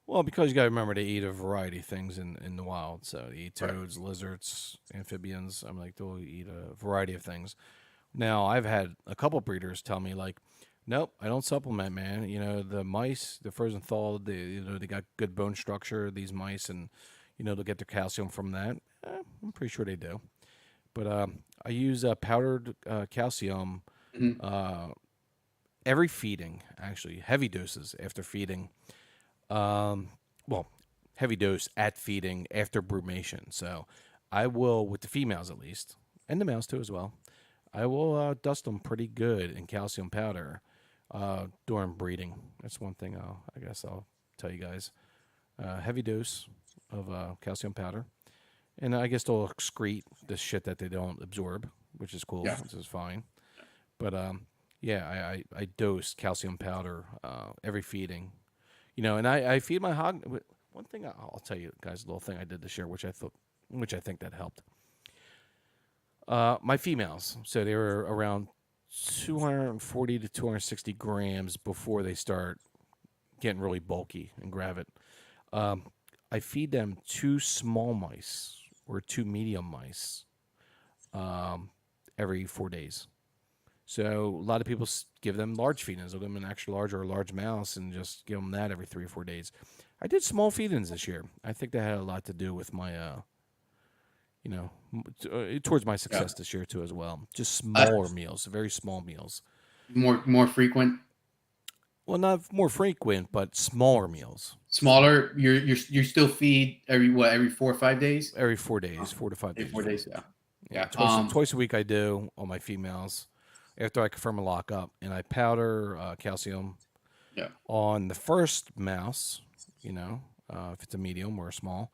Well, because you got to remember they eat a variety of things in the wild. So they eat Right. toads, lizards, amphibians. I'm like, they'll eat a variety of things. Now, I've had a couple breeders tell me like, nope, I don't supplement, man. The mice, the frozen thawed, they got good bone structure. These mice, and they'll get their calcium from that. I'm pretty sure they do. But I use powdered calcium Mhm. uh, every feeding, actually, heavy doses after feeding. Um, well, heavy dose at feeding after brumation. So I will, with the females at least, and the males too as well. I will dust them pretty good in calcium powder during breeding. That's one thing I guess I'll tell you guys. Heavy dose of calcium powder. And I guess they'll excrete the shit that they don't absorb, which is cool, Yeah. which is fine. But yeah, I dose calcium powder every feeding. And I feed my hog. One thing I'll tell you guys, a little thing I did this year, which I think that helped. My females, so they were around 240 to 260 grams before they start getting really bulky and gravid. Um, I feed them two small mice or two medium mice um, every 4 days. So a lot of people give them large feedings. They'll give them an extra large or a large mouse and just give them that every 3 or 4 days. I did small feedings this year. I think that had a lot to do with my, towards my Yeah. success this year too as well. Just Uh, smaller meals, very small meals. more frequent, Well, not more frequent, but smaller meals. smaller. You still feed every 4 or 5 days. Every 4 days, Oh, 4 to 5 days. every 4 days. Yeah. Yeah, Yeah. twice a week I do on my females after I confirm a lock up, and I powder calcium Yeah. on the first mouse. If it's a medium or a small,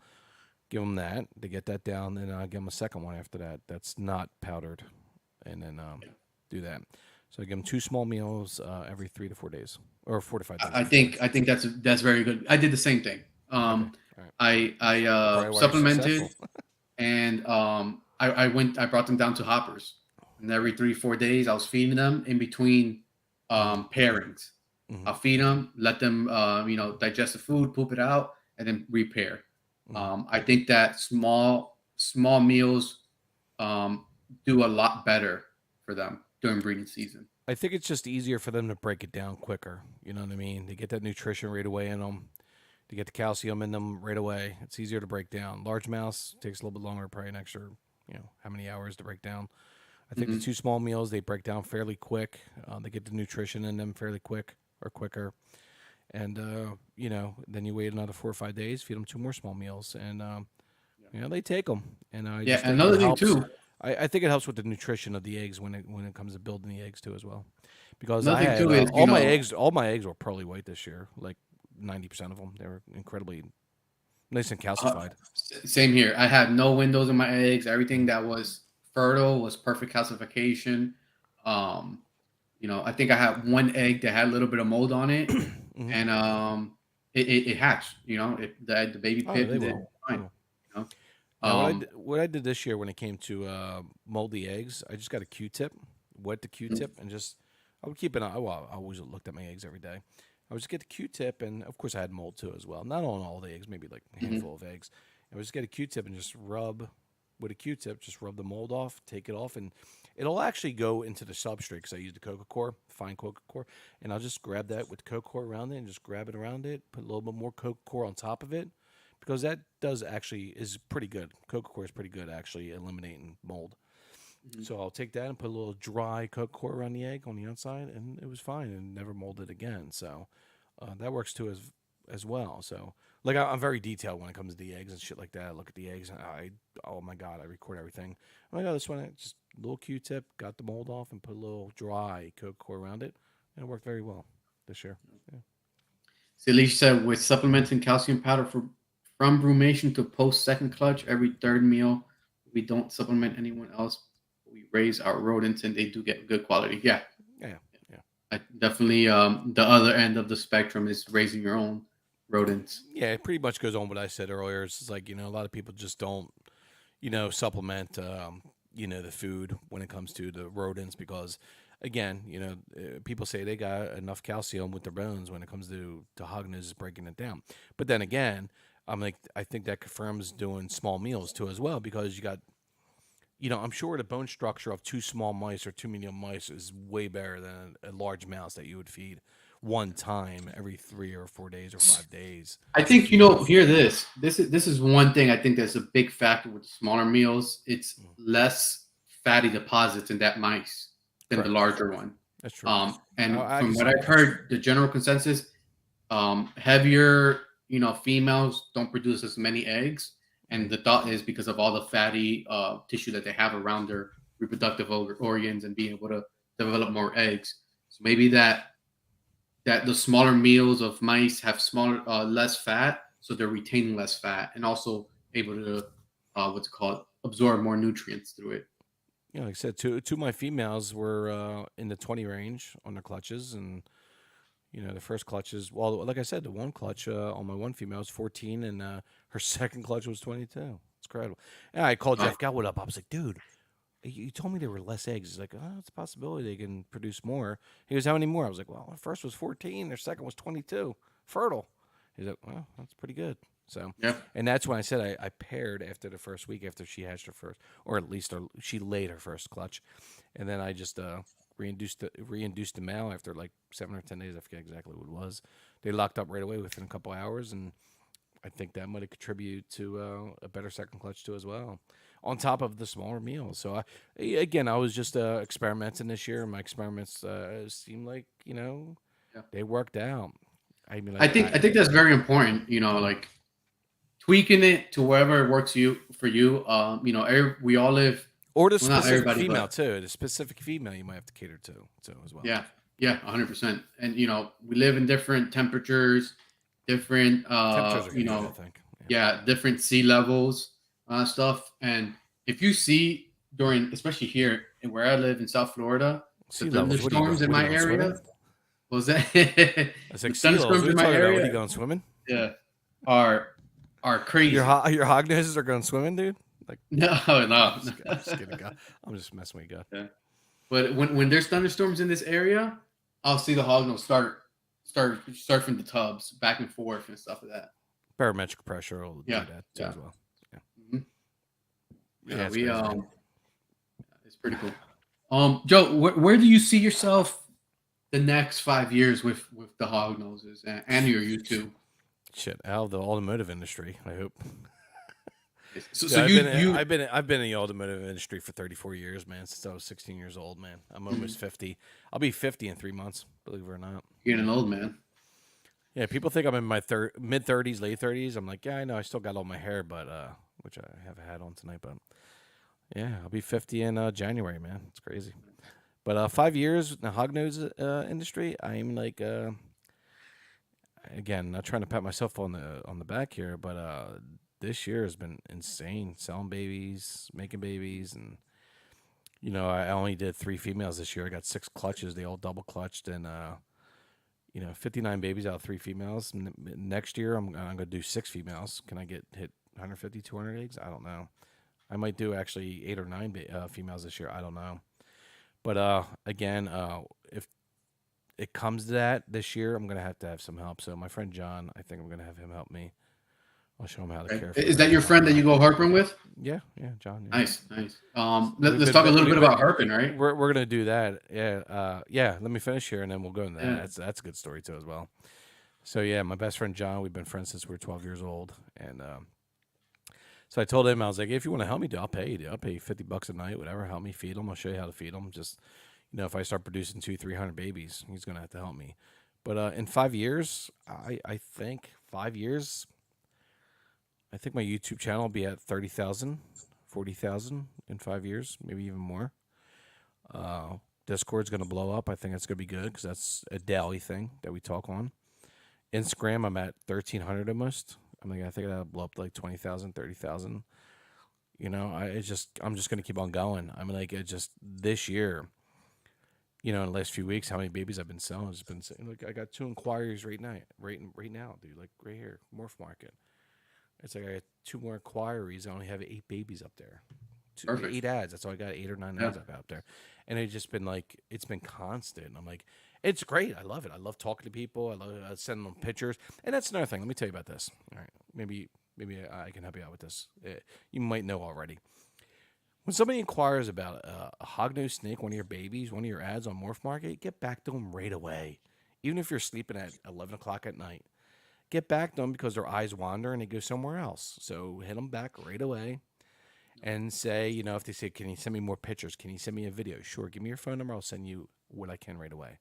give them that to get that down, and I give them a second one after that. That's not powdered, and then do that. So I give them two small meals every 3 to 4 days, or 4 to 5 days. I I'm sorry. think I think that's very good. I did the same thing. Okay, all right. I Probably why you're supplemented, successful. and I brought them down to hoppers, and every 3 4 days I was feeding them in between hmm pairings. hmm I'll feed them, let them digest the food, poop it out, and then repair. hmm I think that small meals um, do a lot better for them during breeding season. I think it's just easier for them to break it down quicker. You know what I mean? To get that nutrition right away in them, to get the calcium in them right away. It's easier to break down. Large mouse takes a little bit longer, probably an extra, how many hours to break down. I think the Hmm. two small meals they break down fairly quick. They get the nutrition in them fairly quick or quicker, and then you wait another 4 or 5 days, feed them two more small meals, and they take them. And I Yeah, just think it another thing helps. too. I think it helps with the nutrition of the eggs when it comes to building the eggs too as well, because Another I thing had too is all my eggs were pearly white this year, like 90% of them. They were incredibly nice and uh, calcified. same here. I had no windows in my eggs. Everything Mm-hmm. that was fertile was perfect calcification. Um, I think I had one egg that had a little bit of mold on it, hmm and it hatched. The baby Oh, pit they and did will. They fine. will. You know, Now, um, what I did this year when it came to moldy eggs, I just got a Q-tip, wet the Q-tip, and just I would keep an eye. Well, I always looked at my eggs every day. I would just get the Q-tip, and of course I had mold too as well. Not on all the eggs, maybe like a mhm. handful of eggs. I would just get a Q-tip and just rub with a Q-tip, just rub the mold off, take it off, and it'll actually go into the substrate because I use the coca core, fine coca core, and I'll just grab that with the coca core around it and just grab it around it, put a little bit more coca core on top of it, because that does actually is pretty good. Coca core is pretty good actually eliminating mold. Mhm. So I'll take that and put a little dry coca core around the egg on the outside, and it was fine and never molded again. So that works too as well. So like I'm very detailed when it comes to the eggs and shit like that. I look at the eggs and oh my god, I record everything. Oh my god, this one just a little Q-tip, got the mold off, and put a little dry coca core around it, and it worked very well this year. Yeah. See, Alicia said with supplementing calcium powder from brumation to post second clutch every third meal. We don't supplement anyone else. We raise our rodents and they do get good quality. Yeah, Yeah, yeah. I definitely. The other end of the spectrum is raising your own rodents. Yeah, it pretty much goes on what I said earlier. It's just like, a lot of people just don't, supplement, the food when it comes to the rodents because, again, people say they got enough calcium with their bones when it comes to Hognose breaking it down. But then again, I think that confirms doing small meals too as well because you got, I'm sure the bone structure of two small mice or two medium mice is way better than a large mouse that you would feed one time every 3 or 4 days or 5 days. I think If you were to hear this. This is one thing I think that's a big factor with smaller meals. It's Mm. less fatty deposits in that mice than the Correct. larger one. That's true. And I can from what see I've that. heard, the general consensus, heavier, females don't produce as many eggs, and Mm. the thought is because of all the fatty tissue that they have around their reproductive organs and being able to develop more eggs. So maybe that the smaller meals of mice have smaller, less fat, so they're retaining less fat and also able to, what's it called, absorb more nutrients through it. Like I said, two of my females were in the 20 range on their clutches, and the first clutches. Well, like I said, the one clutch on my one female was 14, and her second clutch was 22. It's incredible. And I called Uh, Jeff Galwood up. I was like, dude, you told me there were less eggs. He's like, oh, it's a possibility they can produce more. He goes, how many more? I was like, well, the first was 14, their second was 22, fertile. He's like, well, that's pretty good. So, yeah. and that's when I said I paired after the first week after she hatched her first, or at least she laid her first clutch, and then I just reinduced the male after like 7 or 10 days. I forget exactly what it was. They locked up right away within a couple hours, and I think that might have contributed to a better second clutch too as well, on top of the smaller meals. So I was just experimenting this year. My experiments seemed like Yeah. they worked out. I mean, I think that's very important. Like tweaking it to wherever it works for you. We all live. or the Well, not specific everybody, female but too. The specific female you might have to cater to as well. yeah, yeah, 100%. And we live in different temperatures, different, Temperatures are huge, I think. Yeah. yeah, different sea levels, stuff. And if you see during, especially here and where I live in South Florida, the Sea levels. What are you thunderstorms going? in What are you my going area, swimming? was that I was the like sea levels. thunderstorms What are in you my talking about? What are you area, going swimming? yeah, are crazy. Your hog noses are going swimming, dude. Like, No, I'm no. just kidding, God. I'm just messing with you, God. Yeah. But when there's thunderstorms in this area, I'll see the hognose start surfing the tubs back and forth and stuff like that. Barometric pressure will Yeah, do that too yeah, as well. Yeah, hmm yeah, yeah. it's We crazy, man. it's pretty cool. Joe, where do you see yourself the next 5 years with the hognoses and your YouTube? Shit, out of the automotive industry. I hope. So Yeah, you I've been in the automotive industry for 34 years, man. Since I was 16 years old, man. I'm almost 50. I'll be 50 in 3 months. Believe it or not. you're an old man. Yeah, people think I'm in my mid 30s, late 30s. I'm like, yeah, I know. I still got all my hair, but which I have a hat on tonight, but yeah, I'll be 50 in January, man. It's crazy. But 5 years in the hognose industry, I'm like, again, not trying to pat myself on the back here, but this year has been insane. Selling babies, making babies, and I only did 3 females this year. I got 6 clutches. They all double clutched, and 59 babies out of 3 females. Next year, I'm gonna do 6 females. Can I hit 150, 200 eggs? I don't know. I might do actually 8 or 9 females this year. I don't know. But again, if it comes to that this year, I'm gonna have to have some help. So my friend John, I think I'm gonna have him help me I'll show him how to Okay. care for Is their that your friend that you go herping with? Yeah, John. Yeah. Nice, nice. We've Let's been talk a little we've bit been about herping, right? we're gonna do that. Yeah, yeah. Let me finish here, and then we'll go into that. Yeah. That's a good story too as well. So yeah, my best friend John, we've been friends since we were 12 years old, and so I told him, I was like, hey, if you want to help me, dude, I'll pay you. Dude. I'll pay you $50 a night, whatever. Help me feed them. I'll show you how to feed them. Just if I start producing 200-300 babies, he's gonna have to help me. But in 5 years, I think 5 years, I think my YouTube channel will be at 30,000, 40,000 in 5 years, maybe even more. Discord's gonna blow up. I think it's gonna be good because that's a daily thing that we talk on. Instagram, I'm at 1,300 almost. I think that'll blow up to like 20,000, 30,000. I'm just gonna keep on going. It just this year, in the last few weeks, how many babies I've been selling has been like I got 2 inquiries right now, dude, like right here, Morph Market. It's like I got 2 more inquiries. I only have 8 babies up there. Perfect. 8 ads. That's all I got. 8 or 9 Yeah. ads I got up there, and it's just been like it's been constant. I'm like, it's great. I love it. I love talking to people. I love sending them pictures. And that's another thing. Let me tell you about this. All right, maybe I can help you out with this. You might know already. When somebody inquires about a hognose snake, one of your babies, one of your ads on Morph Market, get back to them right away. Even if you're sleeping at 11 o'clock at night, get back to them because their eyes wander and they go somewhere else. So hit them back right away and say, if they say, can you send me more pictures? Can you send me a video? Sure, give me your phone number. I'll send you what I can right away.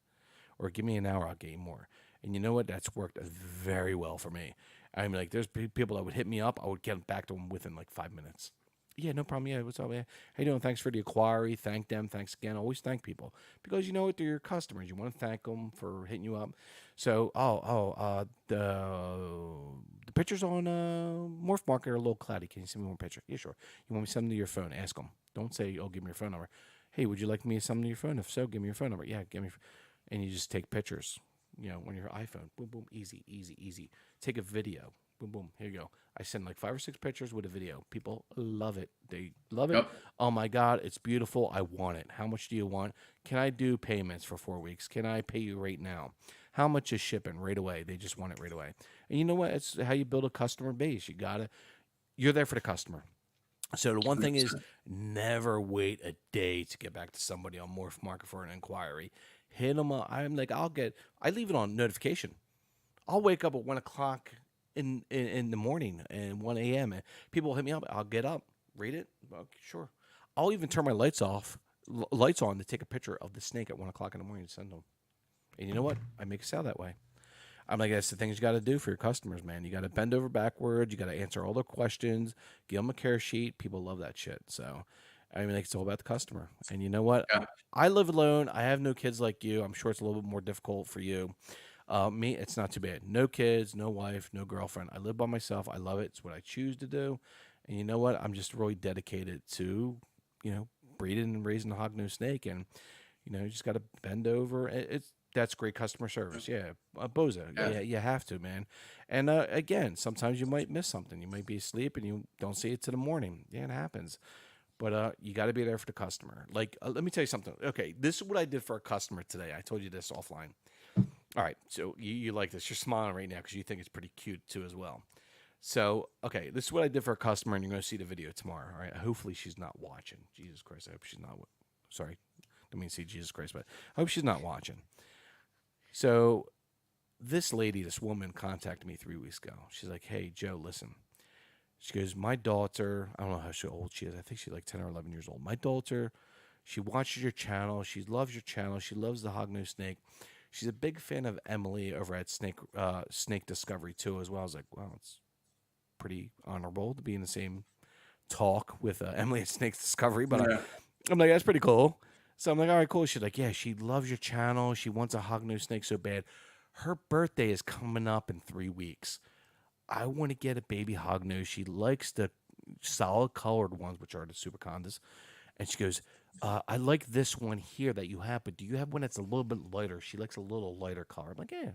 Or give me an hour, I'll get you more. And you know what? That's worked very well for me. There's people that would hit me up. I would get back to them within like 5 minutes. Yeah, no problem. Yeah, what's up, man? How you doing? Thanks for the inquiry. Thank them. Thanks again. Always thank people because you know what? They're your customers. You want to thank them for hitting you up. So, the pictures on Morph Market are a little cloudy. Can you send me one picture? Yeah, sure. You want me to send them to your phone? Ask them. Don't say, oh, give me your phone number. Hey, would you like me to send them to your phone? If so, give me your phone number. Yeah, give me. And you just take pictures, on your iPhone. Boom, boom, easy, easy, easy. Take a video. Boom, boom. Here you go. I send like 5 or 6 pictures with a video. People love it. They love it. Yep. Oh my God, it's beautiful. I want it. How much do you want? Can I do payments for 4 weeks? Can I pay you right now? How much is shipping right away? They just want it right away. And you know what? It's how you build a customer base. You're there for the customer. So the one thing is 100%. never wait a day to get back to somebody on Morph Market for an inquiry. Hit them up. I leave it on notification. I'll wake up at 1 o'clock in the morning and 1 a.m. and people hit me up. I'll get up, read it. Okay, sure. I'll even turn my lights on to take a picture of the snake at 1 o'clock in the morning and send them. And you know what? I make a sale that way. That's the things you got to do for your customers, man. You got to bend over backwards. You got to answer all their questions. Give them a care sheet. People love that shit. So, it's all about the customer. And you know what? Yeah. I live alone. I have no kids like you. I'm sure it's a little bit more difficult for you. Me, it's not too bad. No kids, no wife, no girlfriend. I live by myself. I love it. It's what I choose to do. And you know what? I'm just really dedicated to, breeding and raising a hognose snake. And, you just got to bend over. That's great customer service. Yeah. Boza. Yeah. Yeah, you have to, man. And again, sometimes you might miss something. You might be asleep and you don't see it till the morning. Yeah, it happens. But you got to be there for the customer. Let me tell you something. Okay, this is what I did for a customer today. I told you this offline. All right, so you like this. You're smiling right now because you think it's pretty cute too as well. So, okay, this is what I did for a customer, and you're going to see the video tomorrow. All right, hopefully she's not watching. Jesus Christ, I hope she's not. Sorry, don't mean to say Jesus Christ, but I hope she's not watching. So, this woman contacted me 3 weeks ago. She's like, hey, Joe, listen. She goes, my daughter, I don't know how old she is. I think she's like 10 or 11 years old. My daughter, she watches your channel. She loves your channel. She loves the hognose snake. She's a big fan of Emily over at Snake Discovery too, as well. I was like, wow, it's pretty honorable to be in the same talk with Emily at Snake Discovery. But Yeah. I'm like, that's pretty cool. So I'm like, all right, cool. She's like, yeah, she loves your channel. She wants a hognose snake so bad. Her birthday is coming up in 3 weeks. I want to get a baby hognose. She likes the solid colored ones, which are the super condas. And she goes, I like this one here that you have, but do you have one that's a little bit lighter? She likes a little lighter color. I'm like, yeah.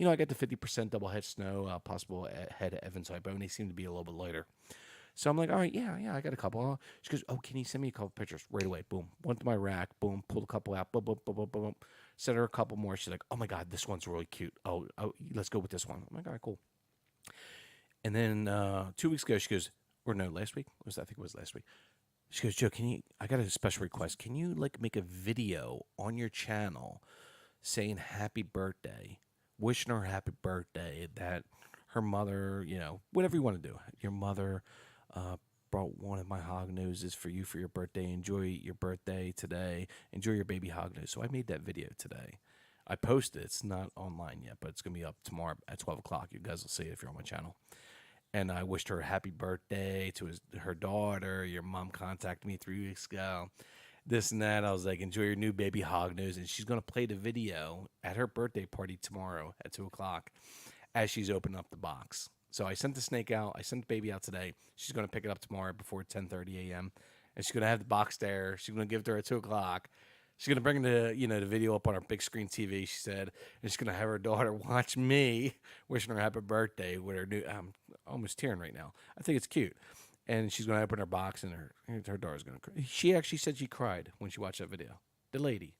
I got the 50% double head snow, possible head Evans type, and they seem to be a little bit lighter. So I'm like, all right, yeah, I got a couple. She goes, oh, can you send me a couple pictures right away? Boom, went to my rack. Boom, pulled a couple out. Boom, boom, boom, boom, boom. Sent her a couple more. She's like, oh my God, this one's really cute. Oh, let's go with this one. I'm like, all right, cool. And then 2 weeks ago, she goes, or no, last week was I think it was last week. She goes, Joe, I got a special request. Can you like make a video on your channel saying happy birthday, wishing her happy birthday, that her mother, whatever you want to do. Your mother brought one of my Hognoses for you for your birthday. Enjoy your birthday today. Enjoy your baby Hognose. So I made that video today. I posted it. It's not online yet, but it's going to be up tomorrow at 12 o'clock. You guys will see it if you're on my channel. And I wished her a happy birthday to her daughter. Your mom contacted me 3 weeks ago. This and that. I was like, enjoy your new baby Hognose. And she's going to play the video at her birthday party tomorrow at 2 o'clock as she's opening up the box. So I sent the snake out. I sent the baby out today. She's going to pick it up tomorrow before 10:30 a.m. And she's going to have the box there. She's going to give it to her at 2 o'clock. She's going to bring the video up on our big screen TV, she said. And she's going to have her daughter watch me wishing her happy birthday with her new... I'm almost tearing right now. I think it's cute. And she's going to open her box, and her daughter's going to cry. She actually said she cried when she watched that video. The lady.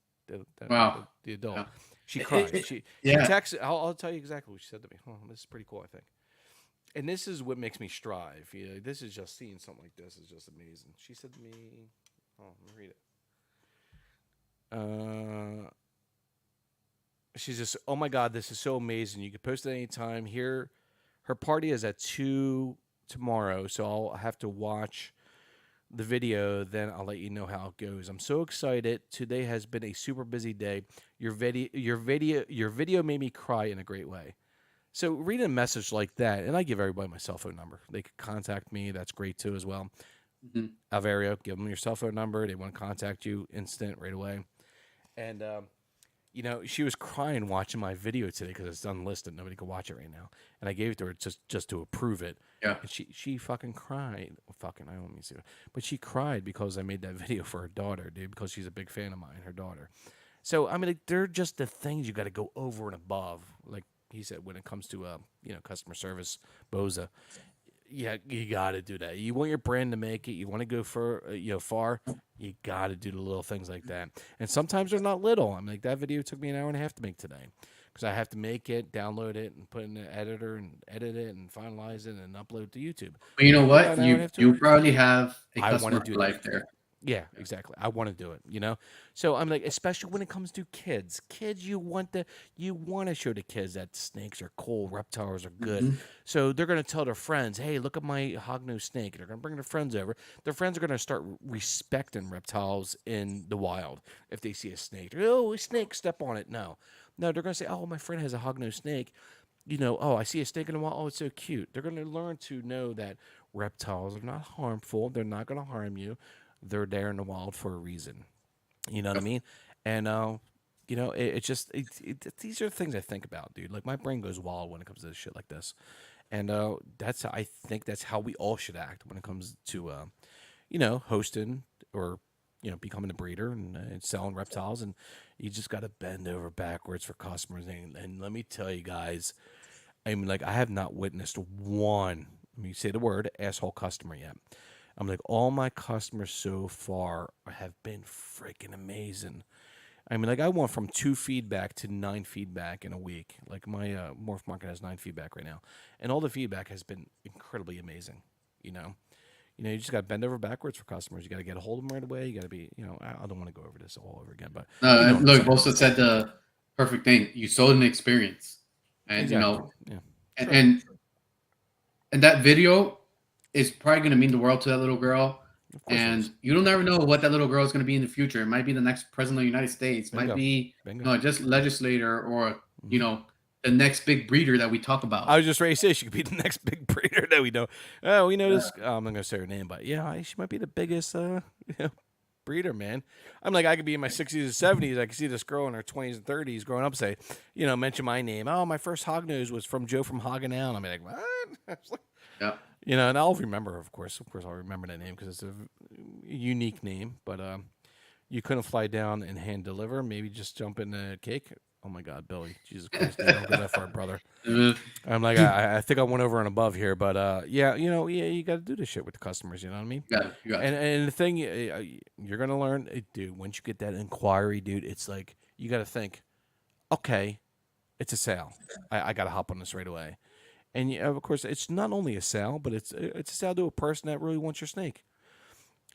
Wow. The adult. Yeah. She cried. She texted... I'll tell you exactly what she said to me. Oh, this is pretty cool, I think. And this is what makes me strive. This is just seeing something like this is just amazing. She said to me... Oh, let me read it. She's just, oh my God, this is so amazing. You can post it anytime. Here, her party is at 2 tomorrow, so I'll have to watch the video. Then I'll let you know how it goes. I'm so excited. Today has been a super busy day. Your video made me cry in a great way. So reading a message like that, and I give everybody my cell phone number. They can contact me. That's great too as well. Mm-hmm. Alvario, give them your cell phone number. They want to contact you instant right away. And, she was crying watching my video today because it's unlisted. Nobody could watch it right now. And I gave it to her just to approve it. Yeah. And she fucking cried. I don't mean to say that. But she cried because I made that video for her daughter, dude, because she's a big fan of mine, her daughter. So, I mean, they're just the things you got to go over and above. Like he said, when it comes to, customer service, Boza. Yeah, you got to do that. You want your brand to make it. You want to go far. You got to do the little things like that. And sometimes they're not little. I mean, like that video took me an hour and a half to make today because I have to make it, download it, and put it in the editor and edit it and finalize it and upload to YouTube. But you know what? You probably have a customer for life there. Yeah, exactly. I want to do it, So I'm like, especially when it comes to kids. Kids, you want to show the kids that snakes are cool, reptiles are good. Mm-hmm. So they're going to tell their friends, hey, look at my hognose snake. They're going to bring their friends over. Their friends are going to start respecting reptiles in the wild. If they see a snake, oh, a snake, step on it. No, they're going to say, oh, my friend has a hognose snake. Oh, I see a snake in the wild. Oh, it's so cute. They're going to learn to know that reptiles are not harmful. They're not going to harm you. They're there in the wild for a reason. You know what I mean? And, these are things I think about, dude. Like, my brain goes wild when it comes to shit like this. And I think that's how we all should act when it comes to, hosting or, becoming a breeder and selling reptiles. And you just got to bend over backwards for customers. And let me tell you guys, I mean, like, I have not witnessed one, let me say the word, asshole customer yet. I'm like, all my customers so far have been freaking amazing. I mean, like, I went from 2 feedback to 9 feedback in a week. Like, my morph market has 9 feedback right now. And all the feedback has been incredibly amazing, you just got to bend over backwards for customers. You got to get a hold of them right away. You got to be, I don't want to go over this all over again. But look, also said the perfect thing. You sold an experience. And, exactly. and that video is probably going to mean the world to that little girl. And you don't never know what that little girl is going to be in the future. It might be the next president of the United States. Bingo. Might be just legislator or, the next big breeder that we talk about. I was just ready to say she could be the next big breeder that we know. Oh, we know this. I'm not going to say her name, but yeah, she might be the biggest breeder, man. I'm like, I could be in my 60s and 70s. I could see this girl in her 20s and 30s growing up say, mention my name. Oh, my first Hognose was from Joe from Hoggin. I'm like, what? Yeah. And I'll remember, of course, I'll remember that name because it's a unique name. But you couldn't fly down and hand deliver. Maybe just jump in the cake. Oh my God, Billy! Jesus Christ, dude, don't go that far, brother. I'm like, I think I went over and above here, but you got to do this shit with the customers. You know what I mean? Yeah. And the thing you're gonna learn, dude, once you get that inquiry, dude, it's like you got to think, okay, it's a sale. I got to hop on this right away. And of course, it's not only a sale, but it's a sale to a person that really wants your snake.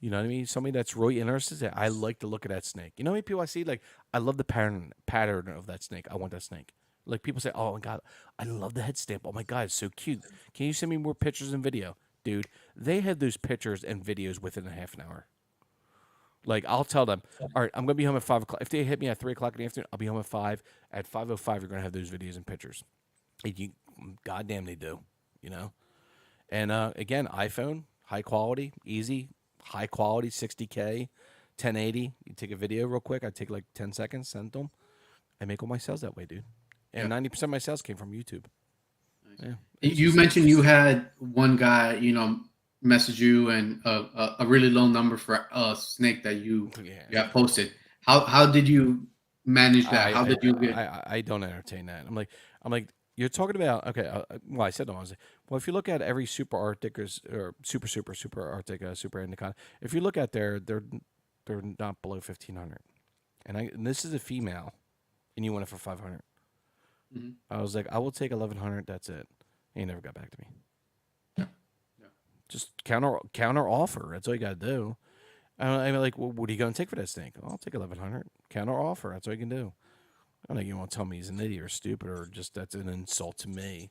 You know what I mean? Somebody that's really interested. I like to look at that snake. You know how many people I see like I love the pattern of that snake. I want that snake. Like people say, "Oh my god, I love the head stamp. Oh my god, it's so cute. Can you send me more pictures and video?" Dude, they have those pictures and videos within a half an hour. Like I'll tell them, all right, I'm gonna be home at 5 o'clock. If they hit me at 3 o'clock in the afternoon, I'll be home at 5. At 5:05, you're gonna have those videos and pictures. And you, goddamn, they do. You know. And again, iPhone, high quality, easy, high quality, 60K, 1080. You take a video real quick. I take like 10 seconds, send them. I make all my sales that way, dude. And Yeah. 90% of my sales came from YouTube. Nice. Yeah, it's You just mentioned you had one guy, message you and a really low number for a snake that you yeah. got posted. How did you manage that? I How I, did you get? I don't entertain that. I'm like you're talking about okay. Well, I said no. I was like, well, if you look at every super Arctic or super Arctic, super Indica, if you look at they're not below 1,500. And this is a female, and you want it for 500. Mhm. I was like, I will take 1,100. That's it. He never got back to me. Yeah. Yeah. Just counter offer. That's all you got to do. I mean, like, well, what are you going to take for that snake? I'll take 1,100. Counter offer. That's all you can do. I don't think you want to tell me he's an idiot or stupid or just that's an insult to me.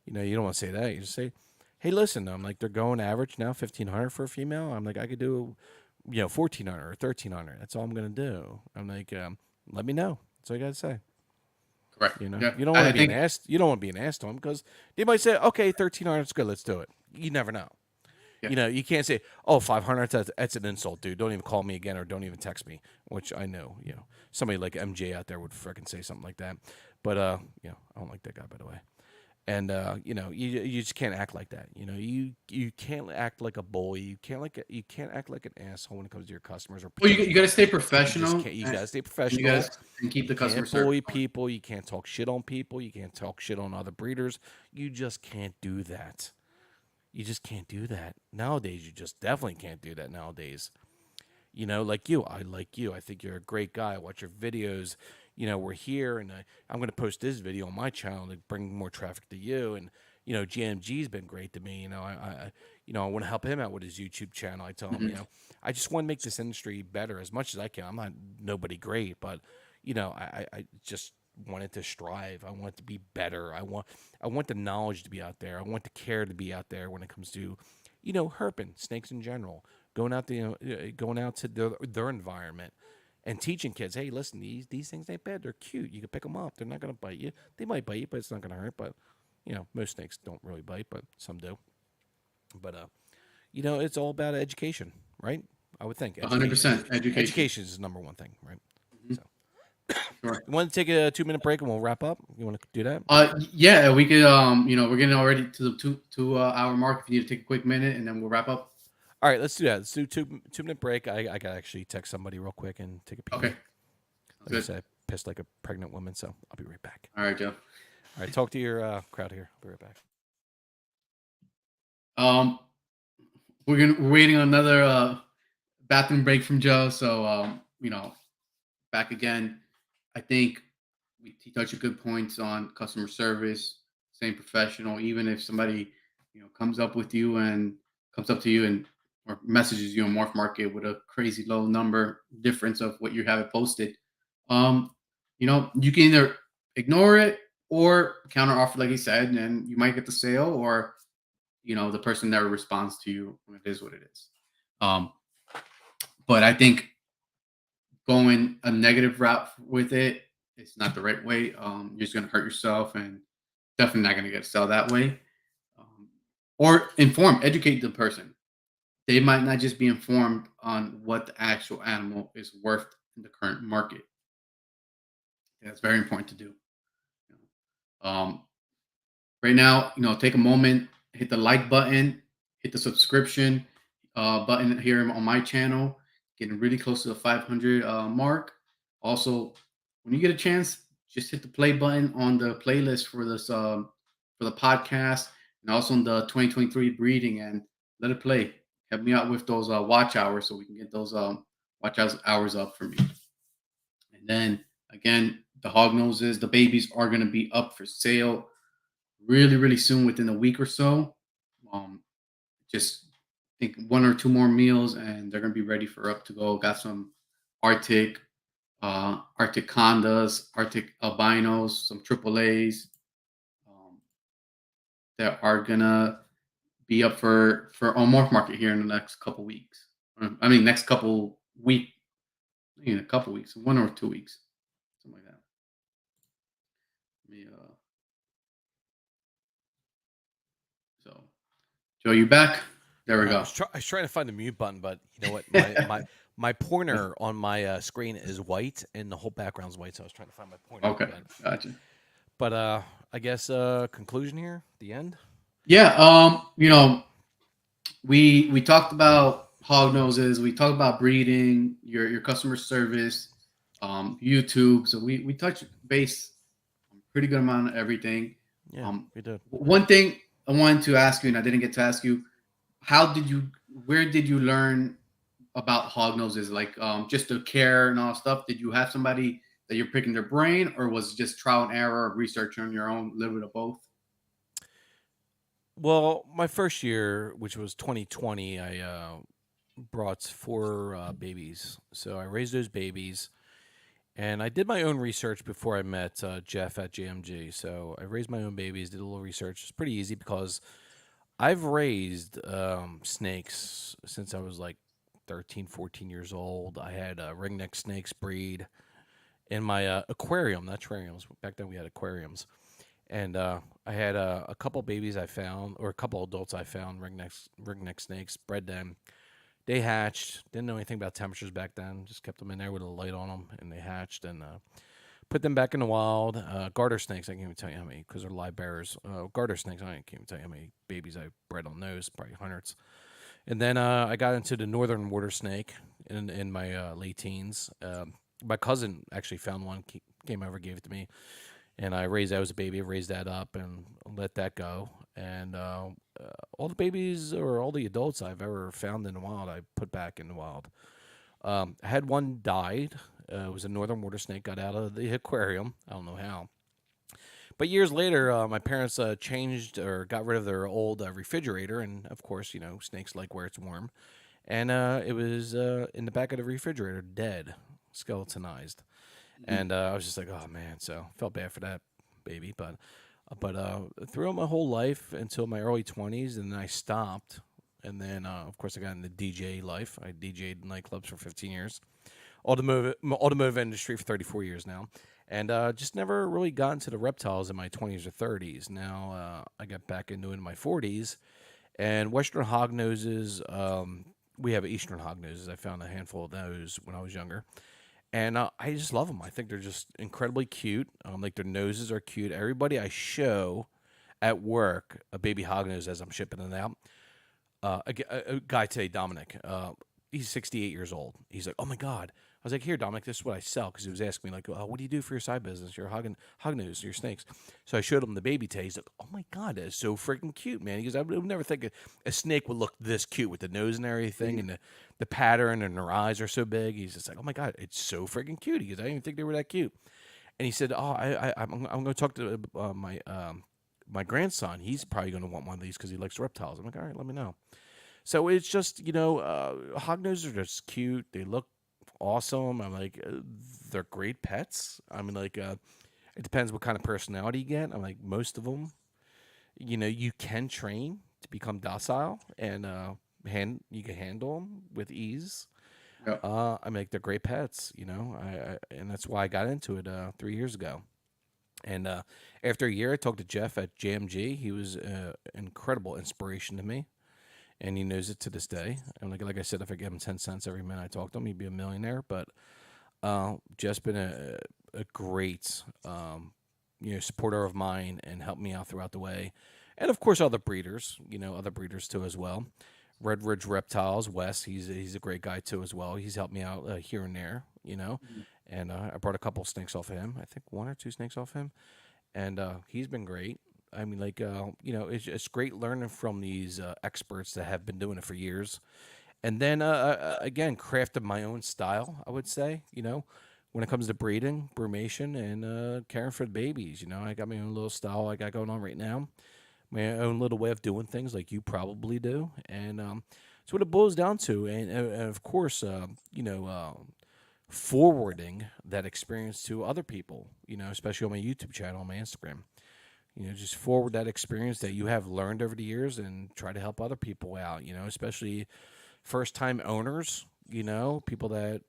You know, you don't want to say that. You just say, hey, listen, I'm like, they're going average now 1,500 for a female. I'm like, I could do, 1,400 or 1,300. That's all I'm going to do. I'm like, let me know. That's all you got to say. Correct. You know, Yeah. you don't want I to be an think ass. You don't want to be an ass to them because they might say, okay, 1,300 is good. Let's do it. You never know. yeah. You can't say, oh, 500, that's an insult, dude. Don't even call me again or don't even text me, which I know, somebody like MJ out there would freaking say something like that. But, I don't like that guy, by the way. And, you just can't act like that. You can't act like a bully. You can't act like an asshole when it comes to your customers or Well, potential you got to stay customers. You just professional, can't, you and got to stay you guys professional. and keep You the customer can't service bully going. people. You can't talk shit on people. You can't talk shit on other breeders. You just can't do that. You just can't do that. Nowadays, you just definitely can't do that nowadays. Like you. I like you. I think you're a great guy. I watch your videos. We're here, and I'm going to post this video on my channel to bring more traffic to you. And, GMG's been great to me. I want to help him out with his YouTube channel. I tell him, Mhm. I just want to make this industry better as much as I can. I'm not nobody great, but, I just want it to strive. I want it to be better. I want the knowledge to be out there. I want the care to be out there when it comes to, herping, snakes in general, going out to their environment and teaching kids, hey, listen, these things ain't bad. They're cute. You can pick them up. They're not gonna bite you. They might bite you, but it's not gonna hurt. But most snakes don't really bite, but some do. But it's all about education, right? I would think education. 100% education. Education is the number one thing, right? Mhm. So, For sure. you want to take a 2-minute break and we'll wrap up? You want to do that? Yeah, we could. We're getting already to the two hour mark. If you need to take a quick minute, and then we'll wrap up. All right, let's do that. Let's do 2-minute break. I gotta actually text somebody real quick and take a pee. Okay, sounds Like I good. said, I pissed like a pregnant woman, so I'll be right back. All right, Joe. All right, talk to your crowd here. I'll be right back. Um, we're waiting on another bathroom break from Joe. So back again. I think he touched good points on customer service, staying professional. Even if somebody comes up with you and comes up to you and or messages you on Morph Market with a crazy low number difference of what you have it posted, um, you can either ignore it or counter offer, like he said, and you might get the sale, or the person never responds to you. It is what it is. Um, but I think going a negative route with it, it's not the right way. You're just gonna hurt yourself, and definitely not gonna get a sell that way. Um, or educate the person. They might not just be informed on what the actual animal is worth in the current market. That's very important to do. Um, right now, take a moment, hit the like button, hit the subscription button here on my channel. Getting really close to the 500 mark. Also, when you get a chance, just hit the play button on the playlist for this for the podcast, and also on the 2023 breeding, and let it play. Help me out with those watch hours so we can get those hours up for me. And then again, the hog noses, the babies are going to be up for sale really, really soon, within a week or so. Um, just think one or two more meals, and they're gonna be ready for up to go. Got some Arctic, Arctic condas, Arctic albinos, some triple A's um, that are gonna be up for on morph market here in the next couple weeks. I mean, next couple week, in a couple weeks, 1 or 2 weeks, something like that. Let me, so, Joe, you back? There we go. I was trying to find the mute button, but you know what? My pointer on my screen is white, and the whole background's white. So I was trying to find my pointer. Okay, gotcha. But I guess conclusion here, the end. Yeah, we talked about hog noses, we talked about breeding, your customer service, YouTube. So we touched base on a pretty good amount of everything. Yeah, we did. One thing I wanted to ask you, and I didn't get to ask you, where did you learn about hog noses? Like just the care and all stuff. Did you have somebody that you're picking their brain, or was it just trial and error, research on your own, a little bit of both? Well, my first year, which was 2020, I brought four babies. So I raised those babies, and I did my own research before I met Jeff at JMG. So I raised my own babies, did a little research. It's pretty easy because I've raised snakes since I was like 13, 14 years old. I had ringneck snakes breed in my aquarium, not terrariums. Back then we had aquariums. And I had a couple babies I found, or a couple adults I found, ringneck snakes, bred them. They hatched. Didn't know anything about temperatures back then. Just kept them in there with a light on them, and they hatched and put them back in the wild. Garter snakes, I can't even tell you how many, because they're live bearers. Garter snakes, I can't even tell you how many babies I bred on those, probably hundreds. And then I got into the northern water snake in my late teens. My cousin actually found one, came over, gave it to me, and I raised that as a baby. I raised that up and let that go. And all the babies or all the adults I've ever found in the wild, I put back in the wild. I had one died. It was a northern water snake. Got out of the aquarium. I don't know how. But years later, my parents changed or got rid of their old refrigerator, and of course, you know, snakes like where it's warm. And it was in the back of the refrigerator, dead, skeletonized. And I was just like, oh man, so felt bad for that baby. But throughout my whole life until my early 20s, and then I stopped. And then, of course, I got into DJ life. I DJ'd nightclubs for 15 years, automotive industry for 34 years now, and just never really got into the reptiles in my 20s or 30s. Now I got back into it in my 40s, and Western hognoses. We have Eastern hognoses. I found a handful of those when I was younger, and I just love them. I think they're just incredibly cute. Like their noses are cute. Everybody I show at work a baby hognose as I'm shipping it out. A guy today, Dominic. He's 68 years old. He's like, oh my god. I was like, here, Dominic, this is what I sell, because he was asking me like, what do you do for your side business? Your hognose, your snakes. So I showed him the baby today. He's like, oh my god, that is so freaking cute, man. He goes, I would never think a snake would look this cute with the nose and everything, and the pattern, and their eyes are so big. He's just like, oh my god, it's so freaking cute. He goes, I didn't even think they were that cute. And he said, oh, I'm going to talk to my grandson. He's probably going to want one of these because he likes reptiles. I'm like, all right, let me know. So it's just, hognoses are just cute. They look awesome. I'm like, they're great pets. I mean, like, it depends what kind of personality you get. I'm like, most of them, you can train to become docile, and you can handle them with ease. Yeah. I mean, like, they're great pets, and that's why I got into it 3 years ago. And after a year, I talked to Jeff at JMG. He was an incredible inspiration to me, and he knows it to this day. And like I said, if I give him 10 cents every minute I talk to him, he'd be a millionaire. But Jeff's been a great supporter of mine and helped me out throughout the way. And of course, other breeders too as well. Red Ridge Reptiles, Wes, he's a great guy too as well. He's helped me out here and there, and I brought a couple snakes off of him. I think 1 or 2 snakes off him, and he's been great. I mean, like, it's great learning from these experts that have been doing it for years. And then, again, crafted my own style, I would say, when it comes to breeding, brumation, and caring for the babies. I got my own little style I got going on right now, my own little way of doing things, like you probably do, and it's what it boils down to. And of course, forwarding that experience to other people. Especially on my YouTube channel, on my Instagram. Just forward that experience that you have learned over the years and try to help other people out. Especially first time owners. People that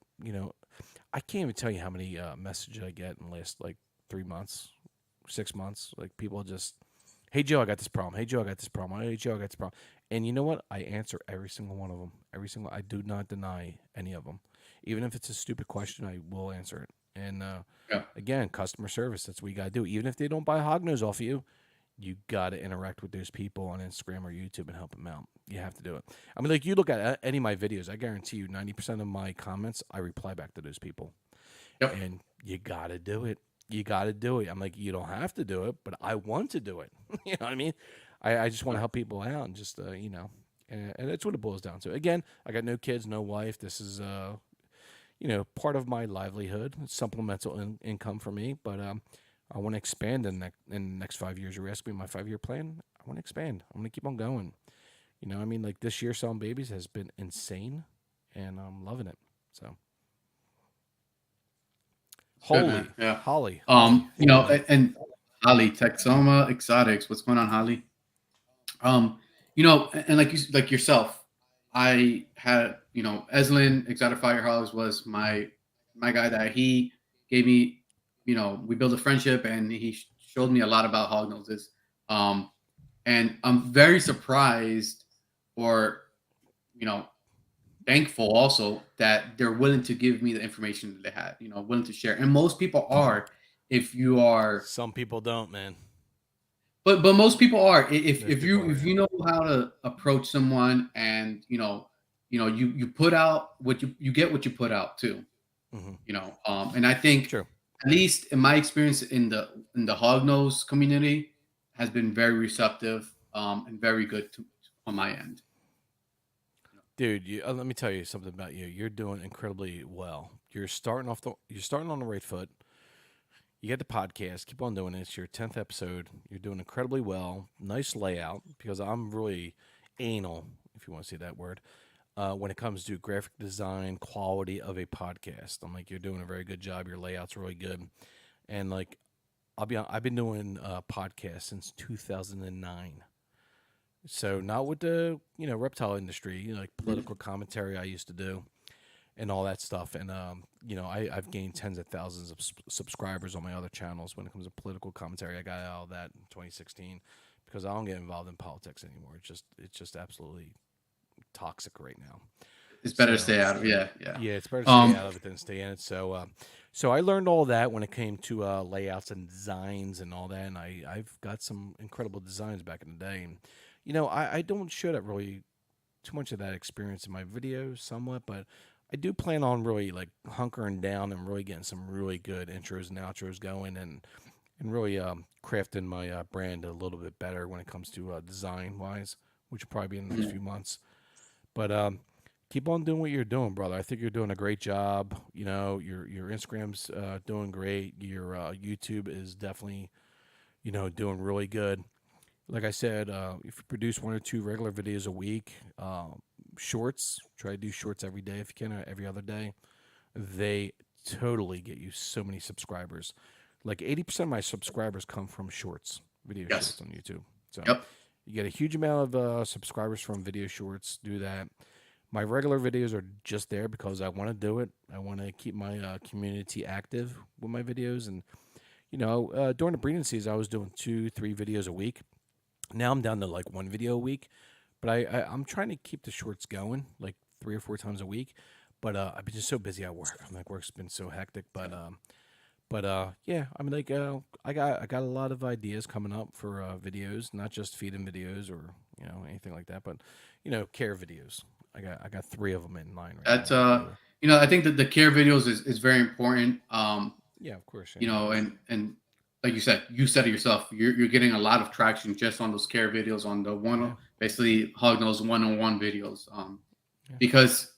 I can't even tell you how many messages I get in the last like 3 months, 6 months. Like people just, hey Joe, I got this problem. Hey Joe, I got this problem. Hey Joe, I got this problem. And you know what? I answer every single one of them. I do not deny any of them. Even if it's a stupid question, I will answer it. And Yeah. again, customer service. That's what you got to do. Even if they don't buy Hognose off of you got to interact with those people on Instagram or YouTube and help them out. You have to do it. I mean, like you look at any of my videos, I guarantee you 90% of my comments, I reply back to those people. Yep. And you got to do it. You got to do it. I'm like, you don't have to do it, but I want to do it. You know what I mean? I just want to help people out and just, and that's what it boils down to. Again, I got no kids, no wife. This is, part of my livelihood. It's supplemental income for me, but I want to expand in the next 5 years. You're asking me my 5-year plan. I want to expand. I'm going to keep on going. I mean, like this year selling babies has been insane, and I'm loving it. So, Good, man. Yeah. Holly. And Holly, Texoma Exotics. What's going on, Holly? And like yourself, I had, Eslin Exotic Fire Hogs was my guy that he gave me, we built a friendship and he showed me a lot about hog noses. And I'm very surprised or, you know, thankful also that they're willing to give me the information that they had, willing to share. And most people are, if you are, Some people don't, man. but most people are. If Most if people you are. if you know how to approach someone and you put out what you get what you put out too. And I think True. at least in my experience in the hognose community has been very receptive and very good on my end. Dude, let me tell you something about you. You're doing incredibly well. You're starting on the right foot. You get the podcast. Keep on doing it. It's your 10th episode. You're doing incredibly well. Nice layout because I'm really anal, if you want to say that word, when it comes to graphic design quality of a podcast. I'm like, you're doing a very good job. Your layout's really good. And like, I've been doing podcasts since 2009. So not with the reptile industry, like political commentary I used to do and all that stuff. And I've gained tens of thousands of subscribers on my other channels when it comes to political commentary. I got out of that in 2016 because I don't get involved in politics anymore. It's just absolutely toxic right now. It's better to stay out of yeah. Yeah, it's better to stay out of it than stay in it. So I learned all that when it came to layouts and designs and all that. And I've got some incredible designs back in the day. And I don't show that really too much of that experience in my videos, somewhat, but I do plan on really like hunkering down and really getting some really good intros and outros going, and really crafting my brand a little bit better when it comes to design wise, which will probably be in the next few months. But keep on doing what you're doing, brother. I think you're doing a great job. Your Instagram's doing great. Your YouTube is definitely doing really good. Like I said, if you produce 1 or 2 regular videos a week, shorts, try to do shorts every day if you can, or every other day, they totally get you so many subscribers. Like 80% of my subscribers come from shorts, video shorts on YouTube. So you get a huge amount of subscribers from video shorts. Do that. My regular videos are just there because I want to do it. I want to keep my community active with my videos. And, during the breeding season, I was doing 2, 3 videos a week. Now I'm down to like 1 video a week, but I'm trying to keep the shorts going like 3 or 4 times a week. But I've been just so busy at work. I'm like, work's been so hectic. But yeah, I mean, like I got a lot of ideas coming up for videos, not just feeding videos or anything like that, but care videos. I got 3 of them in line right That's now. I think that the care videos is very important. Yeah, of course. Yeah. And like you said it yourself, you're getting a lot of traction just on those care videos, on the basically Hognose one-on-one videos. Because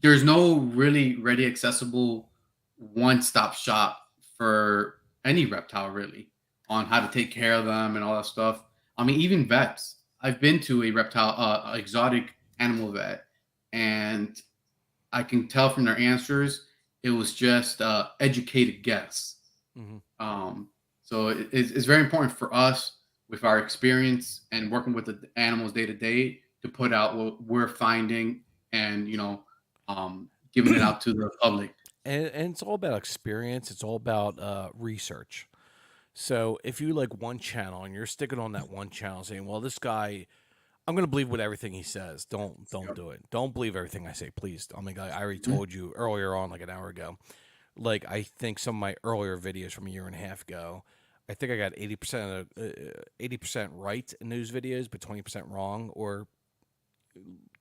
there's no really ready accessible one-stop shop for any reptile, really, on how to take care of them and all that stuff. I mean, even vets. I've been to a reptile, exotic animal vet, and I can tell from their answers it was just educated guess. Hmm. Um, so it's very important for us with our experience and working with the animals day to day to put out what we're finding and giving it out to the public. And it's all about experience. It's all about research. So if you like one channel and you're sticking on that one channel, saying, "Well, this guy, I'm going to believe what everything he says," don't Yep. do it. Don't believe everything I say, please. I mean, I already Mhm. told you earlier on, like an hour ago. Like I think some of my earlier videos from a year and a half ago, I think I got 80% right in those videos, but 20% wrong or